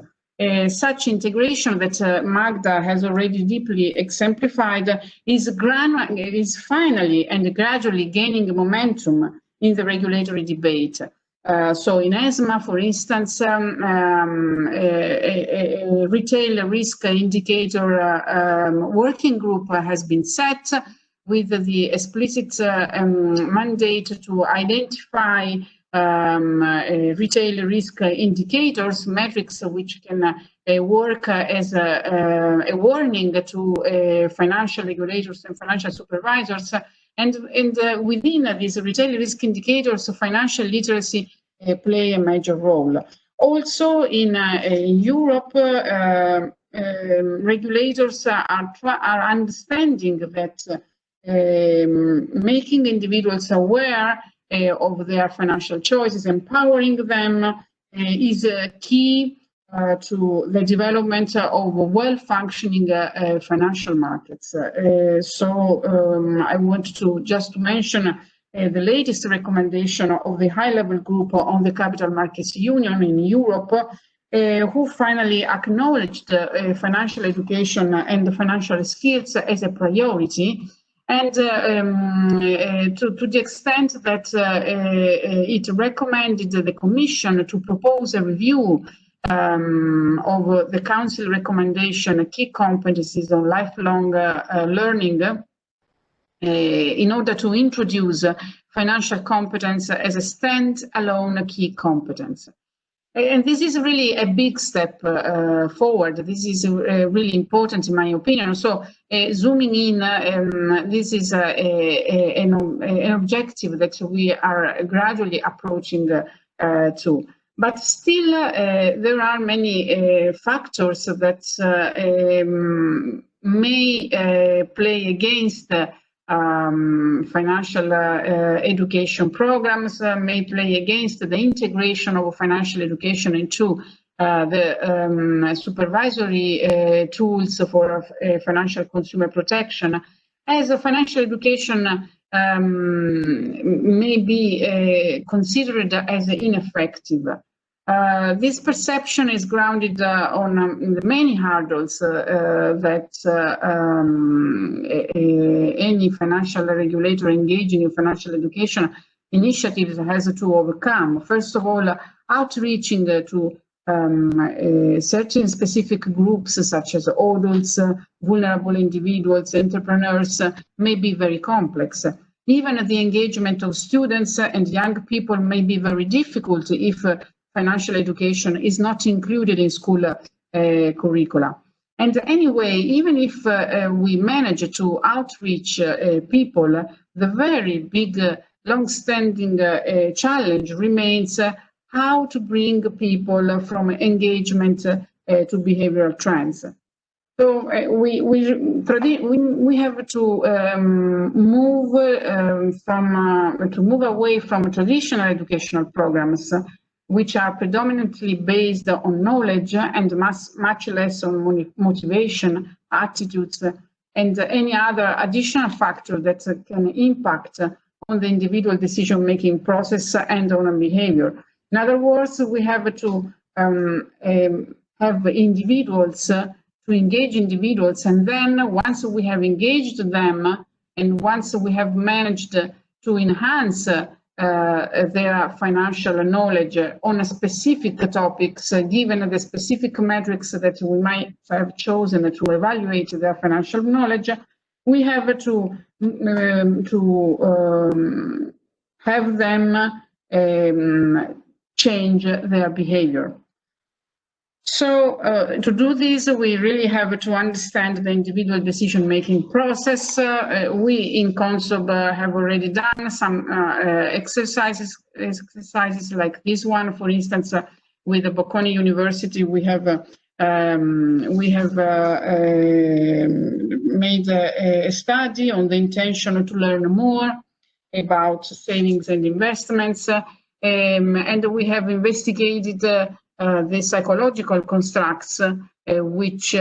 Such integration that Magda has already deeply exemplified is finally and gradually gaining momentum in the regulatory debate. So in ESMA, for instance, a retail risk indicator working group has been set with the explicit mandate to identify retail risk indicators, metrics which can work as a warning to financial regulators and financial supervisors. And within these retail risk indicators, financial literacy play a major role. Also in Europe, regulators are understanding that making individuals aware of their financial choices, empowering them is key to the development of well-functioning financial markets. So I want to just mention the latest recommendation of the high-level group on the Capital Markets Union in Europe, who finally acknowledged financial education and financial skills as a priority. And to the extent that it recommended the Commission to propose a review of the Council recommendation, key competencies on lifelong learning, in order to introduce financial competence as a stand-alone key competence. And this is really a big step forward. This is really important in my opinion. So zooming in, this is an objective that we are gradually approaching to. But still, there are many factors that may play against financial education programs, may play against the integration of financial education into the supervisory tools for financial consumer protection, as a financial education may be considered as ineffective. This perception is grounded on the many hurdles that any financial regulator engaging in financial education initiatives has to overcome. First of all, outreaching to certain specific groups such as adults, vulnerable individuals, entrepreneurs may be very complex. Even the engagement of students and young people may be very difficult if financial education is not included in school curricula. And anyway, even if we manage to outreach people, the very big, long-standing challenge remains how to bring people from engagement to behavioral trends. So we have to move away from traditional educational programs, which are predominantly based on knowledge and much less on motivation, attitudes, and any other additional factor that can impact on the individual decision-making process and on behavior. In other words, we have to have individuals, to engage individuals, and then once we have engaged them, and once we have managed to enhance their financial knowledge on specific topics, given the specific metrics that we might have chosen to evaluate their financial knowledge, we have to have them change their behavior. So to do this, we really have to understand the individual decision-making process. We in CONSOB have already done some exercises like this one. For instance, with the Bocconi University, we have made a study on the intention to learn more about savings and investments, and we have investigated the psychological constructs which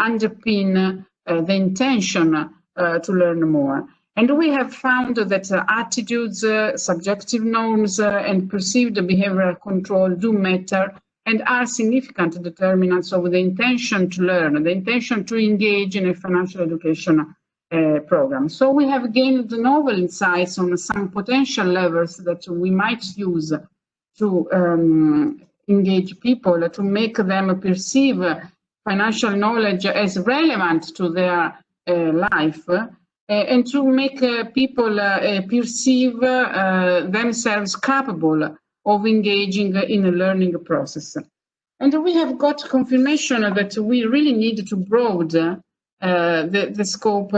underpin the intention to learn more. And we have found that attitudes, subjective norms, and perceived behavioral control do matter and are significant determinants of the intention to learn, the intention to engage in a financial education program. So we have gained novel insights on some potential levers that we might use to engage people, to make them perceive financial knowledge as relevant to their life, and to make people perceive themselves capable of engaging in a learning process. And we have got confirmation that we really need to broaden the scope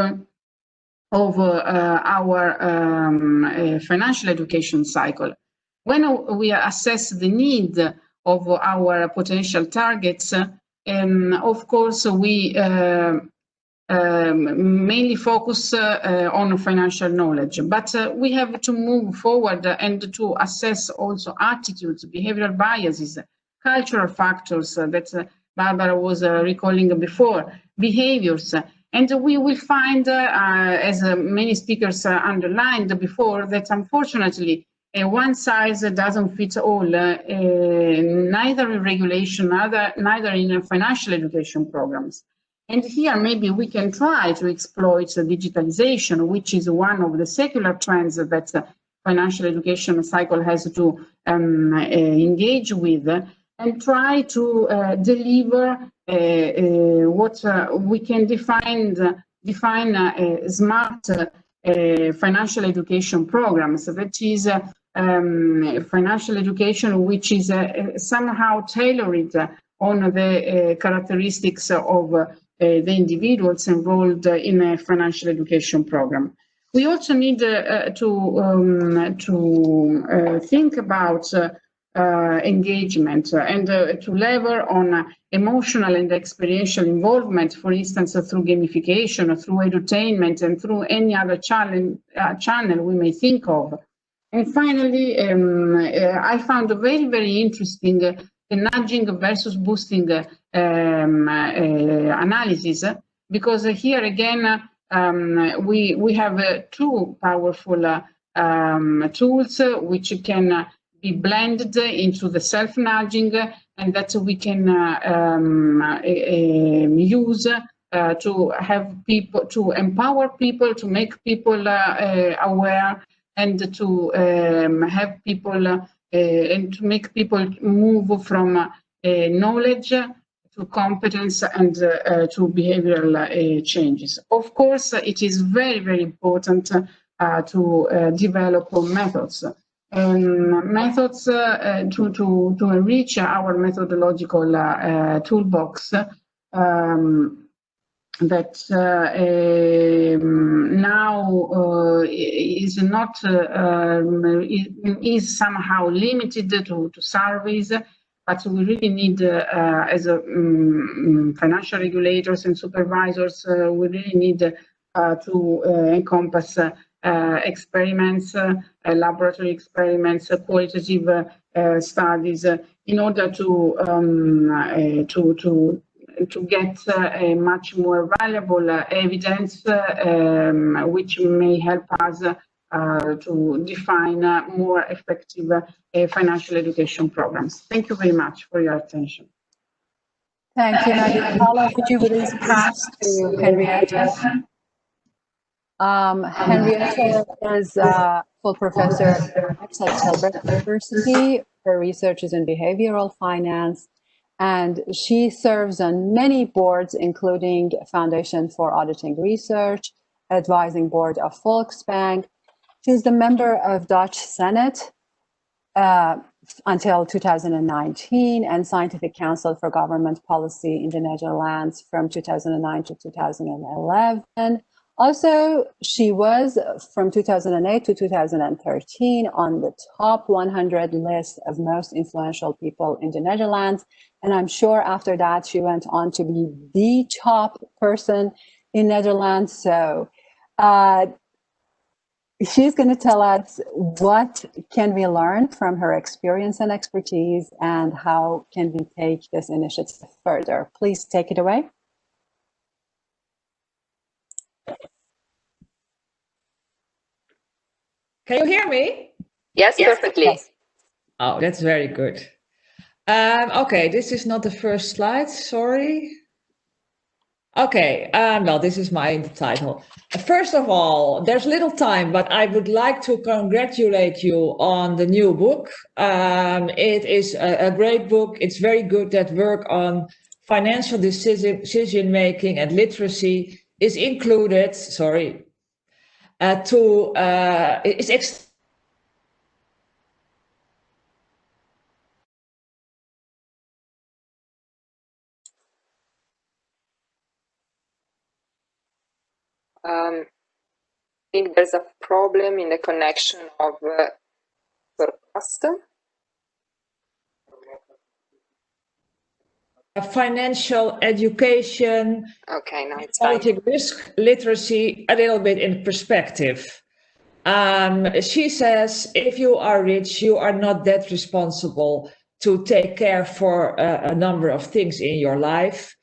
of our financial education cycle. When we assess the need of our potential targets, of course, we mainly focus on financial knowledge, but we have to move forward and to assess also attitudes, behavioral biases, cultural factors that Barbara was recalling before, behaviors. And we will find, as many speakers underlined before, that unfortunately, one size doesn't fit all, neither in regulation, neither in financial education programs. And here maybe we can try to exploit digitalization, which is one of the secular trends that financial education cycle has to engage with, and try to deliver what we can define smart financial education programs. That is financial education which is somehow tailored on the characteristics of the individuals enrolled in a financial education program. We also need to think about engagement and to lever on emotional and experiential involvement, for instance, through gamification, or through edutainment, and through any other channel we may think of. And finally, I found very, very interesting the nudging versus boosting analysis, because here again, we have two powerful tools which can be blended into the self-nudging, and that we can use to have people, to empower people, to make people aware, and to have people and to make people move from knowledge to competence and to behavioral changes. Of course, it is very, very important to develop methods. Methods to enrich our methodological toolbox that now is not is somehow limited to surveys, but we really need, as financial regulators and supervisors, we really need to encompass experiments, laboratory experiments, qualitative studies, in order to get a much more valuable evidence, which may help us to define more effective financial education programs. Thank you very much for your attention. Thank you, Nadia. Paula, could you please pass to Henrietta? Henrietta is a full professor at Herbert University. Her research is in behavioral finance, and she serves on many boards, including Foundation for Auditing Research, Advising Board of Volksbank. She's the member of Dutch Senate until 2019, and Scientific Council for Government Policy in the Netherlands from 2009 to 2011. Also, she was from 2008 to 2013 on the top 100 list of most influential people in the Netherlands. And I'm sure after that, she went on to be the top person in Netherlands. So she's going to tell us what can we learn from her experience and expertise, and how can we take this initiative further. Please take it away. Can you hear me? Yes, perfectly. Yes. Oh, that's very good. Okay, this is not the first slide, sorry. Okay, no, this is my title. First of all, there's little time, but I would like to congratulate you on the new book. It is a great book. It's very good. That work on financial decision making and literacy is included, sorry, it's I think there's a problem in the connection of broadcast. Financial education, okay, now it's fine. Risk literacy, a little bit in perspective. She says, if you are rich, you are not that responsible to take care for a number of things in your life.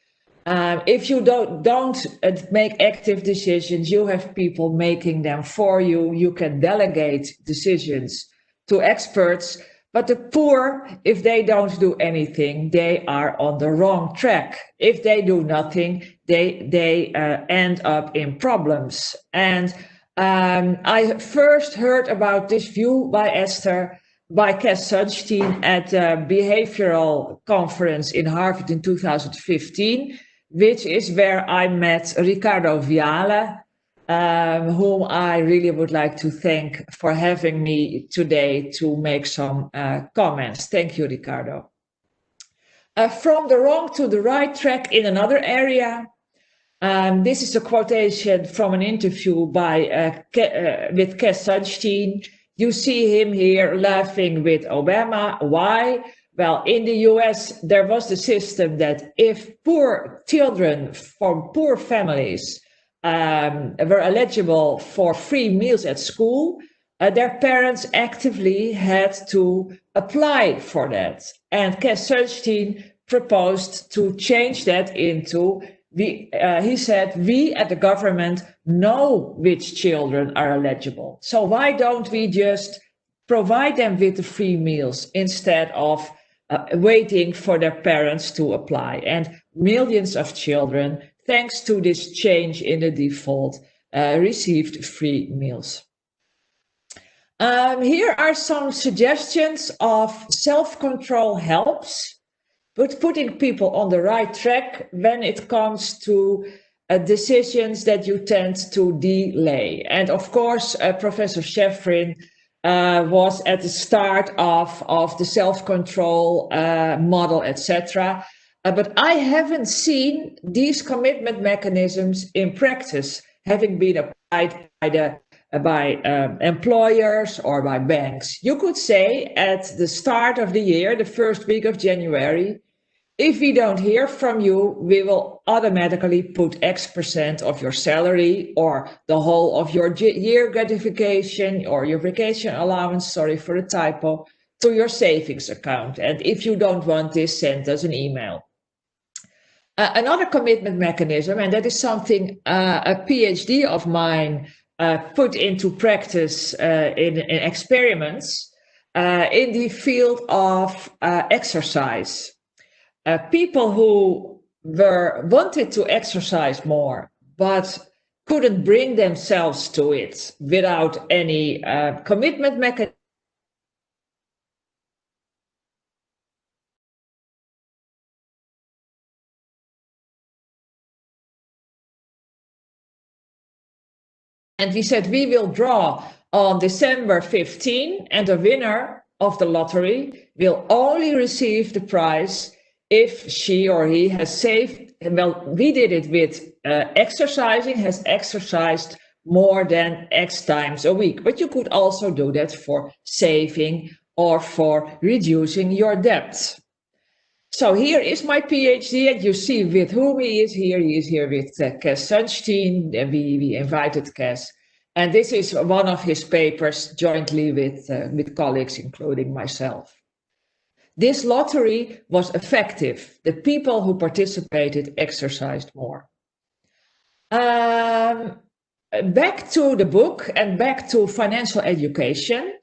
If you don't make active decisions, you have people making them for you. You can delegate decisions to experts. But the poor, if they don't do anything, they are on the wrong track. If they do nothing, they end up in problems. And I first heard about this view by Cass Sunstein at the Behavioral conference in Harvard in 2015, which is where I met Riccardo Viale, whom I really would like to thank for having me today to make some comments. Thank you, Ricardo. From the wrong to the right track in another area. This is a quotation from an interview with Kes Sunstein. You see him here laughing with Obama. Why? Well, in the US, there was the system that if poor children from poor families were eligible for free meals at school, their parents actively had to apply for that. And Kes Sunstein proposed to change that into, he said, we at the government know which children are eligible. So why don't we just provide them with the free meals instead of waiting for their parents to apply? And millions of children, thanks to this change in the default, received free meals. Here are some suggestions of self-control helps, but putting people on the right track when it comes to decisions that you tend to delay. And of course, Professor Schäfrin was at the start of the self-control model, etc. But I haven't seen these commitment mechanisms in practice having been applied by employers or by banks. You could say at the start of the year, the first week of January, if we don't hear from you, we will automatically put X% of your salary or the whole of your year gratification or your vacation allowance, sorry for the typo, to your savings account. And if you don't want this, send us an email. Another commitment mechanism, and that is something a PhD of mine put into practice in experiments in the field of exercise. People who wanted to exercise more, but couldn't bring themselves to it without any commitment mechanism. And we said we will draw on December 15, and the winner of the lottery will only receive the prize if she or he has saved. Well, we did it with exercising, has exercised more than X times a week. But you could also do that for saving or for reducing your debt. So here is my PhD, and you see with whom he is here. He is here with Kes Sunstein. We invited Kes. And this is one of his papers jointly with colleagues, including myself. This lottery was effective. The people who participated exercised more. Back to the book and back to financial education.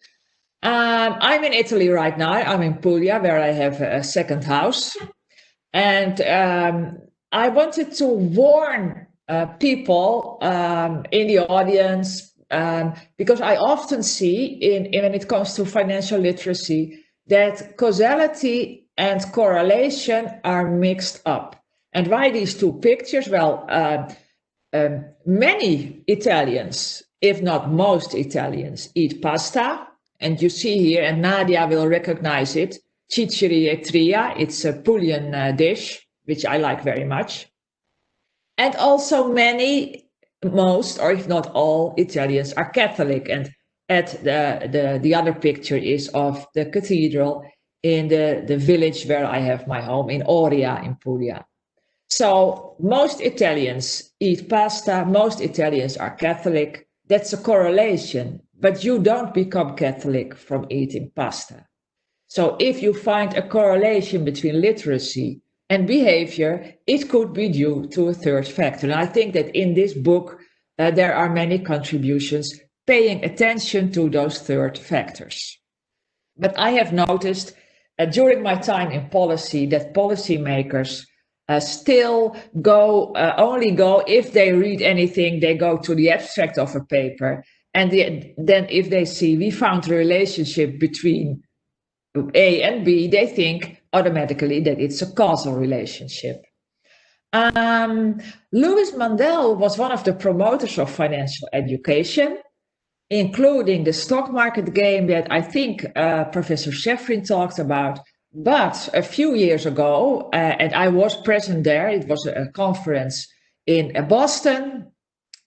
I'm in Italy right now. I'm in Puglia, where I have a second house. And I wanted to warn people in the audience, because I often see when it comes to financial literacy that causality and correlation are mixed up. And why these two pictures? Well, many Italians, if not most Italians, eat pasta. And you see here, and Nadia will recognize it, ciccherie e tria. It's a Puglian dish, which I like very much. And also most, or if not all, Italians are Catholic. And at the other picture is of the cathedral in the village where I have my home, in Oria, in Puglia. So most Italians eat pasta, most Italians are Catholic. That's a correlation. But you don't become Catholic from eating pasta. So if you find a correlation between literacy and behavior, it could be due to a third factor. And I think that in this book, there are many contributions paying attention to those third factors. But I have noticed during my time in policy that policymakers still only go, if they read anything, they go to the abstract of a paper. And then if they see we found a relationship between A and B, they think automatically that it's a causal relationship. Louis Mandel was one of the promoters of financial education, including the stock market game that I think Professor Sheffrin talked about. But a few years ago, and I was present there, it was a conference in Boston,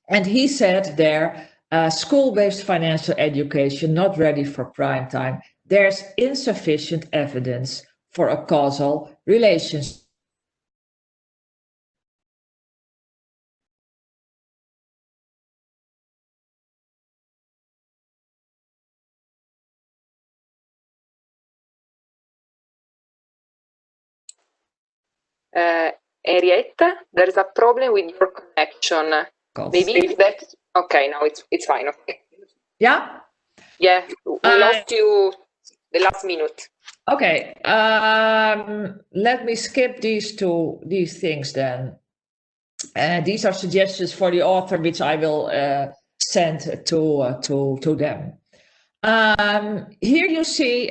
and he said there, school-based financial education not ready for prime time. There's insufficient evidence for a causal relationship. Henrietta, there's a problem with your connection. Maybe that. Okay, now it's fine. Okay. Yeah. Yeah, we lost you the last minute. Okay. Let me skip these things then. These are suggestions for the author, which I will send to them. Here you see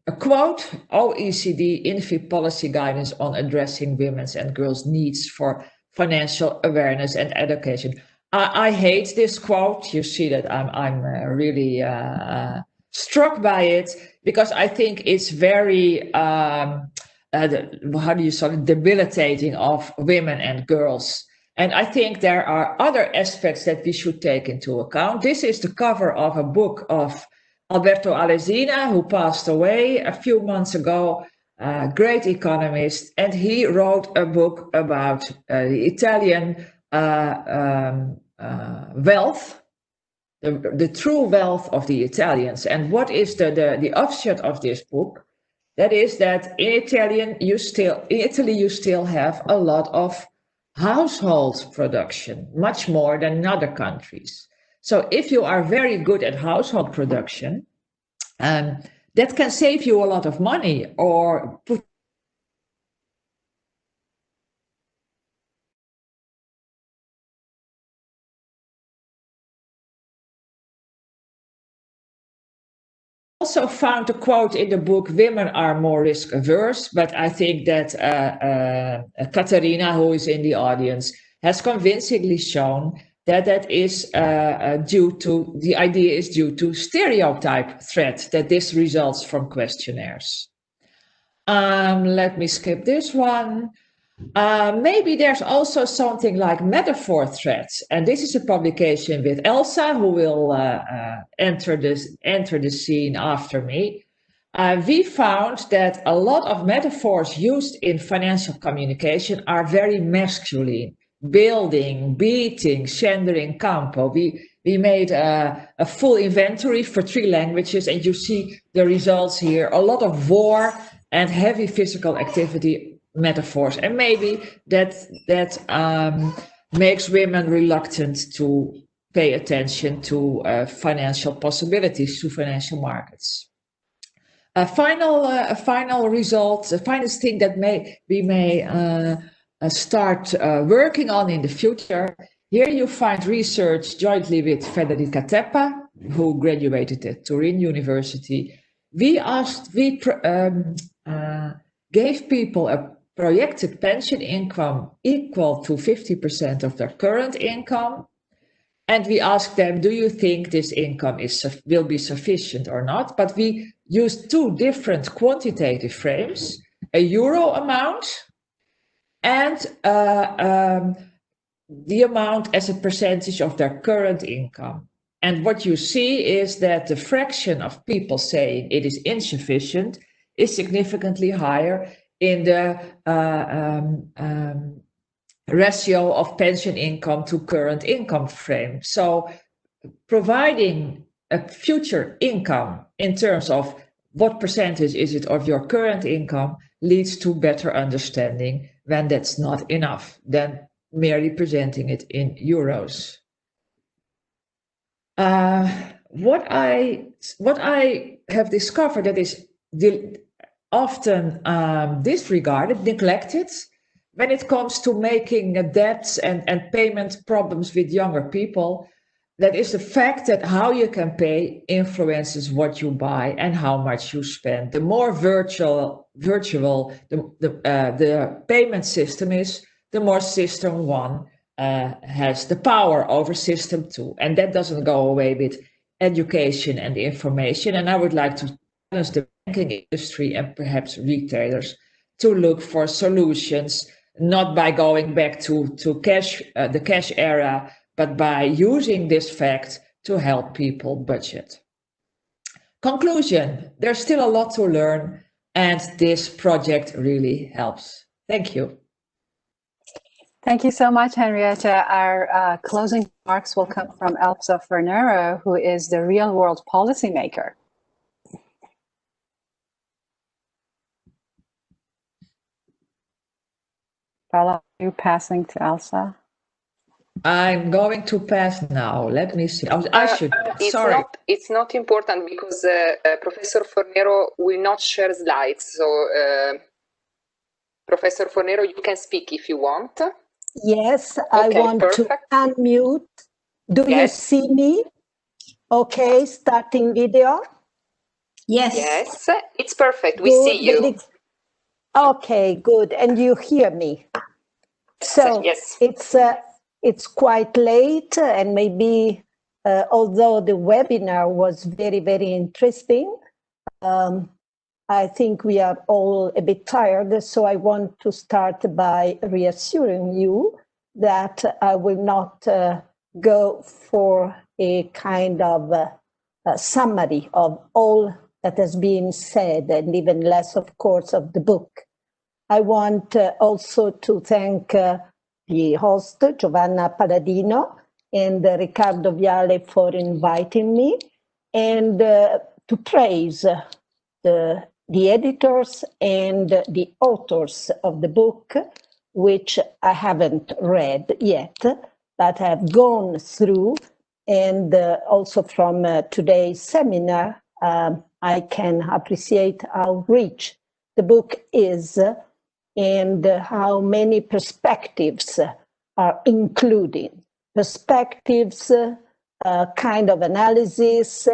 a quote, OECD INFI policy guidance on addressing women's and girls' needs for financial awareness and education. I hate this quote. You see that I'm really struck by it, because I think it's very, how do you say it, debilitating of women and girls. And I think there are other aspects that we should take into account. This is the cover of a book of Alberto Alesina, who passed away a few months ago, a great economist, and he wrote a book about the Italian wealth, the true wealth of the Italians. And what is the offshoot of this book? That is that in Italy you still have a lot of household production, much more than in other countries. So if you are very good at household production, that can save you a lot of money, or put also found a quote in the book, women are more risk averse, but I think that Katarina, who is in the audience, has convincingly shown that is due to stereotype threat, that this results from questionnaires. Let me skip this one. Maybe there's also something like metaphor threats, and this is a publication with Elsa, who will enter the scene after me. We found that a lot of metaphors used in financial communication are very masculine. Building, beating, scendere in campo. We made a full inventory for 3 languages, and you see the results here. A lot of war and heavy physical activity metaphors, and maybe that makes women reluctant to pay attention to financial possibilities, to financial markets. A final result, the final thing that we may start working on in the future. Here you find research jointly with Federica Teppa, who graduated at Turin University. We gave people a projected pension income equal to 50% of their current income. And we asked them, do you think this income will be sufficient or not? But we used 2 different quantitative frames, a euro amount and the amount as a percentage of their current income. And what you see is that the fraction of people saying it is insufficient is significantly higher in the ratio of pension income to current income frame. So providing a future income in terms of what percentage is it of your current income leads to better understanding when that's not enough than merely presenting it in euros. What I have discovered that is often disregarded, neglected, when it comes to making debts and payment problems with younger people, That is the fact that how you can pay influences what you buy and how much you spend. The more virtual the payment system is, the more system one has the power over system two. And that doesn't go away with education and information. And I would like to challenge the banking industry and perhaps retailers to look for solutions, not by going back to cash, the cash era, but by using this fact to help people budget. Conclusion, there's still a lot to learn, and this project really helps. Thank you. Thank you so much, Henrietta. Our closing remarks will come from Elsa Fornero, who is the real-world policymaker. Paula, are you passing to Elsa? I'm going to pass now. Let me see. I should. Sorry. It's not important because Professor Fornero will not share slides. So, Professor Fornero, you can speak if you want. Yes, I want to unmute. Do you see me? Okay, starting video. Yes. Yes, it's perfect. We see you. Okay, good. And you hear me? So yes. It's quite late, and maybe although the webinar was very, very interesting, I think we are all a bit tired. So I want to start by reassuring you that I will not go for a kind of summary of all that has been said, and even less, of course, of the book. I want also to thank the host, Giovanna Palladino, and Riccardo Viale for inviting me, and to praise the editors and the authors of the book, which I haven't read yet, but have gone through. And also from today's seminar, I can appreciate how rich the book is, and how many perspectives are included. Perspectives, kind of analysis,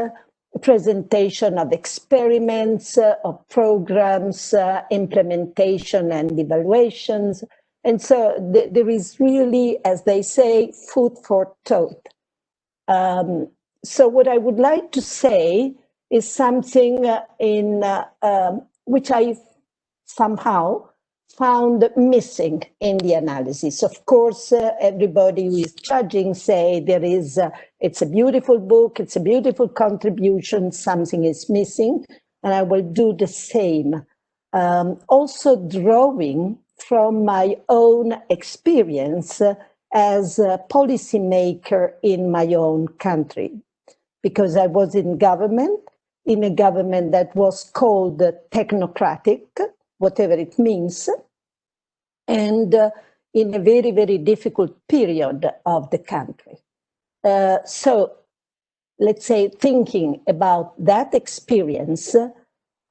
presentation of experiments, of programs, implementation and evaluations. And so there is really, as they say, food for thought. So what I would like to say is something which I somehow found missing in the analysis. Of course, everybody who is judging say it's a beautiful book, it's a beautiful contribution, something is missing, and I will do the same. Also drawing from my own experience as a policymaker in my own country, because I was in a government that was called technocratic, whatever it means, and in a very, very difficult period of the country. So let's say, thinking about that experience,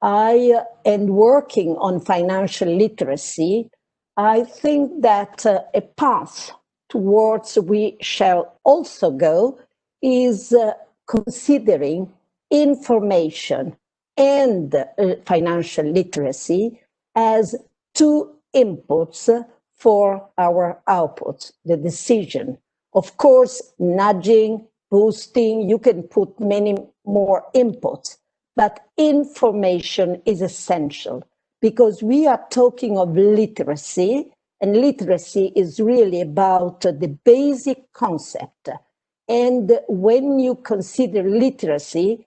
and working on financial literacy, I think that a path towards we shall also go is considering information and financial literacy as two inputs for our outputs, the decision. Of course, nudging, boosting, you can put many more inputs, but information is essential because we are talking of literacy, and literacy is really about the basic concept. And when you consider literacy,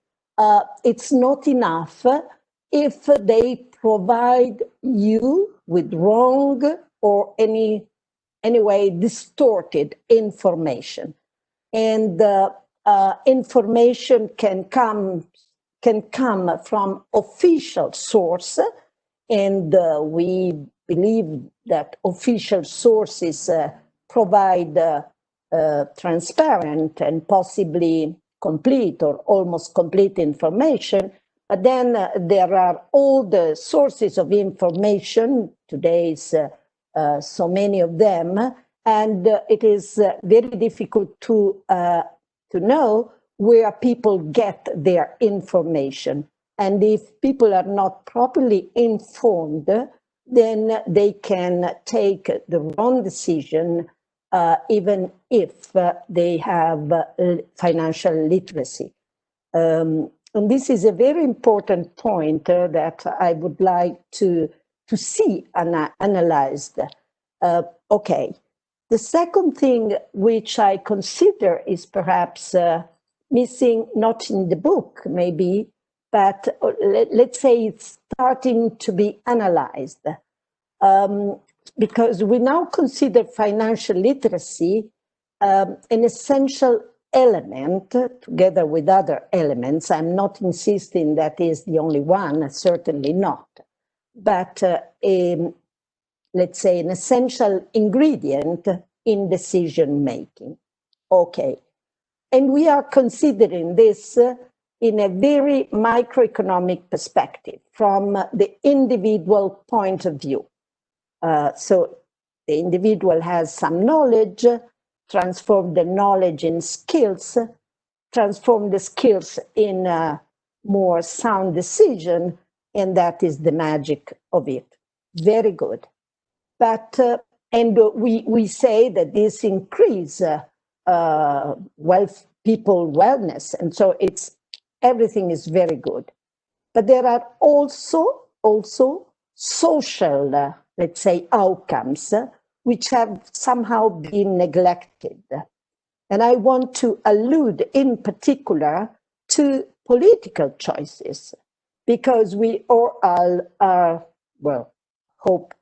it's not enough if they provide you with wrong or anyway distorted information. And information can come from official source, and we believe that official sources provide transparent and possibly complete or almost complete information. But then there are all the sources of information, today's so many of them, and it is very difficult to to know where people get their information. And if people are not properly informed, then they can take the wrong decision, even if they have financial literacy. And this is a very important point that I would like to see analyzed. Okay. The second thing which I consider is perhaps missing, not in the book maybe, but let's say it's starting to be analyzed. Because we now consider financial literacy an essential element together with other elements. I'm not insisting that is the only one, certainly not, but let's say an essential ingredient in decision making. Okay. And we are considering this in a very microeconomic perspective from the individual point of view. So the individual has some knowledge, transform the knowledge in skills, transform the skills in a more sound decision, and that is the magic of it. Very good. But, and we say that this increase people wellness, and so everything is very good. But there are also social, let's say, outcomes which have somehow been neglected. And I want to allude in particular to political choices, because we all are, well, hope,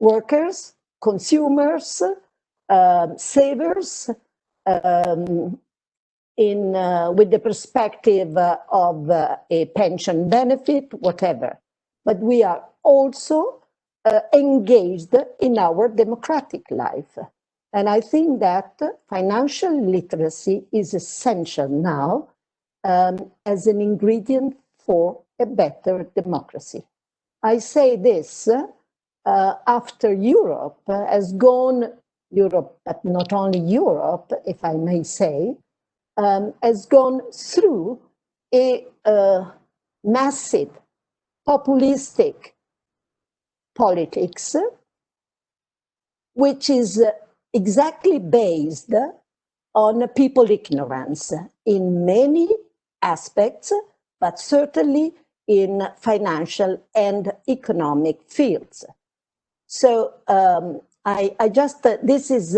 workers, consumers, savers, with the perspective of a pension benefit, whatever. But we are also engaged in our democratic life. And I think that financial literacy is essential now as an ingredient for a better democracy. I say this after Europe has gone, but not only Europe, if I may say, has gone through a massive populistic politics, which is exactly based on people ignorance in many aspects, but certainly in financial and economic fields. So I just, this is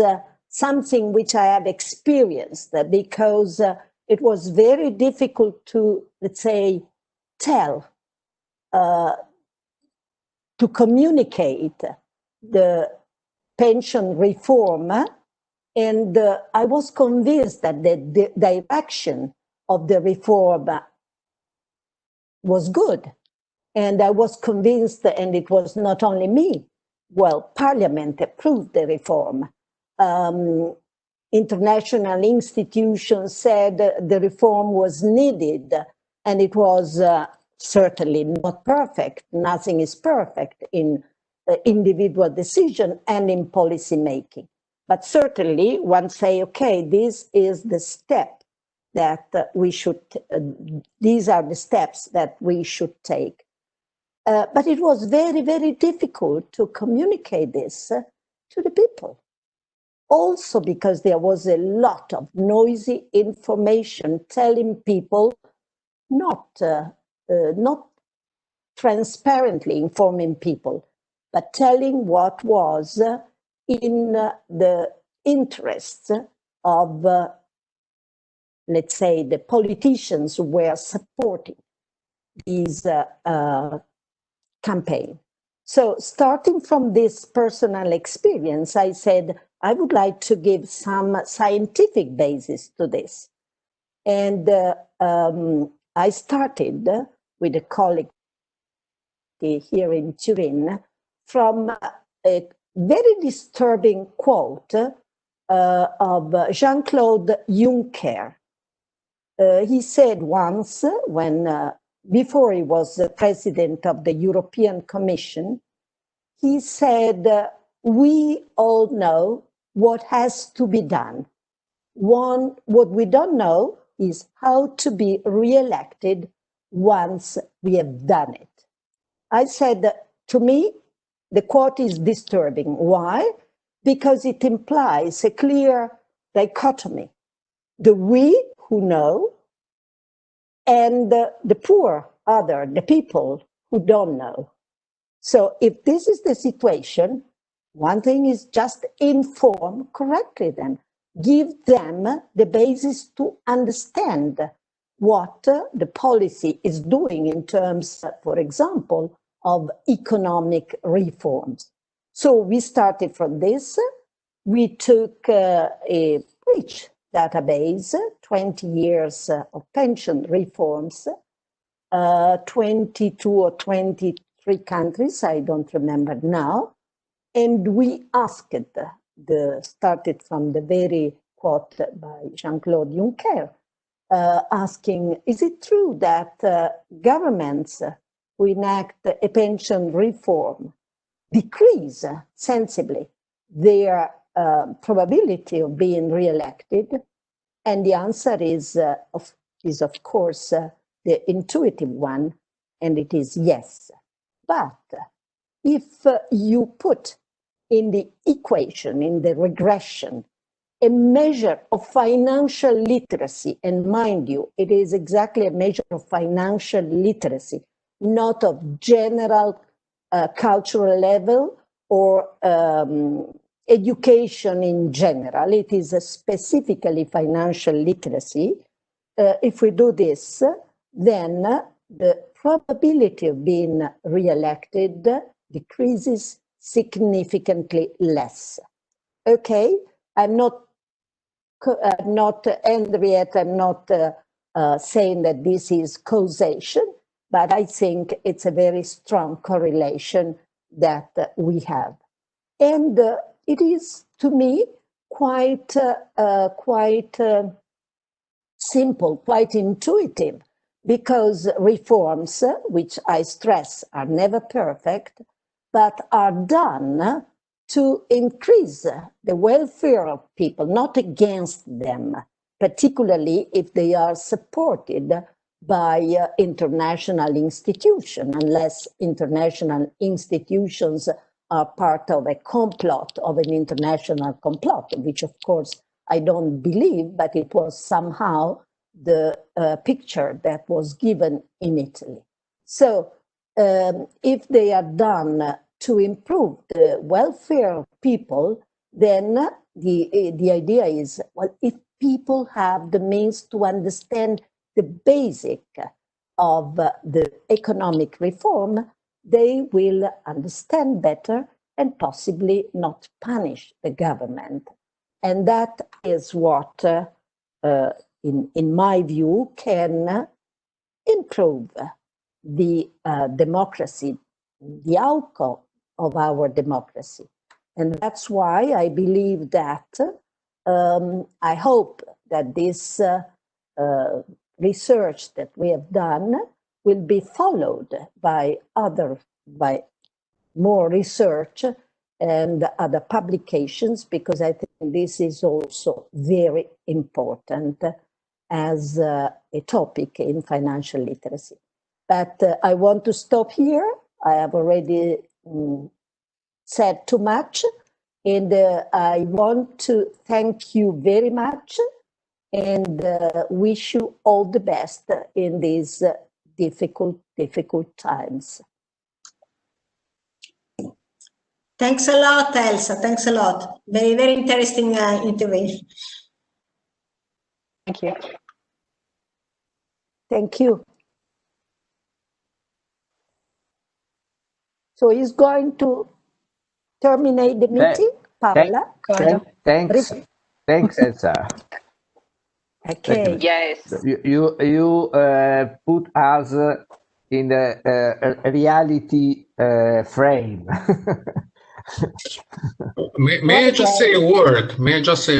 something which I have experienced because it was very difficult to, let's say, tell, to communicate the pension reform. And I was convinced that the direction of the reform was good. And I was convinced, and it was not only me, well, Parliament approved the reform. International institutions said the reform was needed, and it was certainly not perfect. Nothing is perfect in individual decision and in policy making. But certainly one say, okay, this is the step that we should, these are the steps that we should take. But it was very, very difficult to communicate this to the people. Also because there was a lot of noisy information telling people, not transparently informing people, but telling what was in the interests of, let's say, the politicians who were supporting these campaign. So starting from this personal experience, I said, I would like to give some scientific basis to this. And I started with a colleague here in Turin from a very disturbing quote of Jean-Claude Juncker. He said once, when before he was the president of the European Commission, he said, we all know what has to be done. what we don't know is how to be re-elected once we have done it. I said that, to me, the quote is disturbing. Why? Because it implies a clear dichotomy. The we who know and the poor the people who don't know. So if this is the situation, one thing is just inform correctly them. Give them the basis to understand what the policy is doing in terms, for example, of economic reforms. So we started from this. We took a rich database, 20 years of pension reforms, 22 or 23 countries, I don't remember now. And we asked, started from the very quote by Jean-Claude Juncker, asking, is it true that governments who enact a pension reform decrease sensibly their probability of being re-elected? And the answer is of course, the intuitive one, and it is yes. But if you put in the equation, in the regression, a measure of financial literacy, and mind you, it is exactly a measure of financial literacy, not of general cultural level or education in general. It is specifically financial literacy. If we do this, then the probability of being re-elected decreases significantly less. Okay, I'm not Henriette, I'm not saying that this is causation, but I think it's a very strong correlation that we have. And it is, to me, quite simple, quite intuitive, because reforms, which I stress are never perfect, but are done to increase the welfare of people, not against them, particularly if they are supported by international institutions, unless international institutions are part of a complot, of an international complot, which of course I don't believe, but it was somehow the picture that was given in Italy. So if they are done to improve the welfare of people, then the idea is, well, if people have the means to understand the basic of the economic reform, they will understand better and possibly not punish the government. And that is what, in my view, can improve the democracy, the outcome of our democracy. And that's why I believe that, I hope that this research that we have done will be followed by more research and other publications, because I think this is also very important as a topic in financial literacy. But I want to stop here. I have already said too much, and I want to thank you very much and wish you all the best in these difficult times. Thanks a lot, Elsa. Thanks a lot. Very, very interesting intervention. Thank you. Thank you. So he's going to terminate the meeting, Paola. Thanks, Elsa. Okay. Yes. You put us in a reality frame. May I just say a word? May I just say,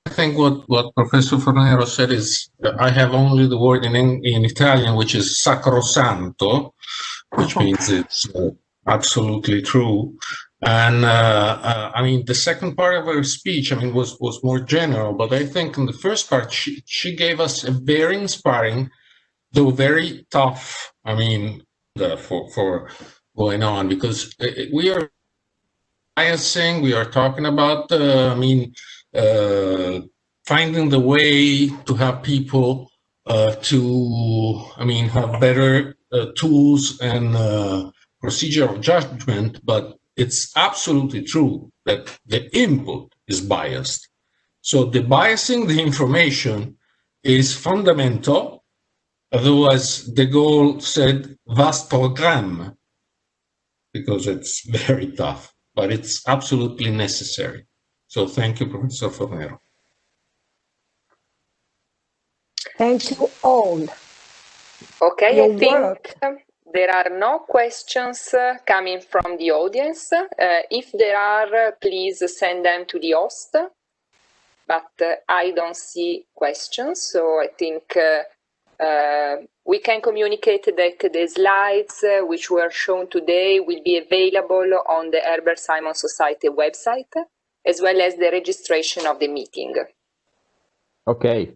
I think what Professor Fornero said is, I have only the word in Italian, which is sacrosanto, which means it's absolutely true. And I mean, the second part of her speech, I mean, was more general, but I think in the first part, she gave us a very inspiring, though very tough, I mean, for going on, because we are biasing, we are talking about, I mean, finding the way to have people to, I mean, have better tools and procedure of judgment, but it's absolutely true that the input is biased. So the biasing the information is fundamental, although as De Gaulle said, vaste programme, because it's very tough, but it's absolutely necessary. So thank you, Professor Fornero. Thank you all. Okay, Your I think work. there are no questions coming from the audience. If there are, please send them to the host. But I don't see questions, so I think we can communicate that the slides which were shown today will be available on the Herbert Simon Society website, as well as the registration of the meeting. Okay.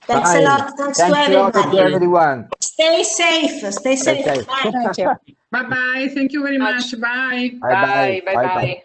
Thanks Bye. a lot. Thanks to to everyone. Stay safe. Stay safe. Bye. Thank you. Bye-bye. Thank you very much. Bye. Bye. Bye. Bye.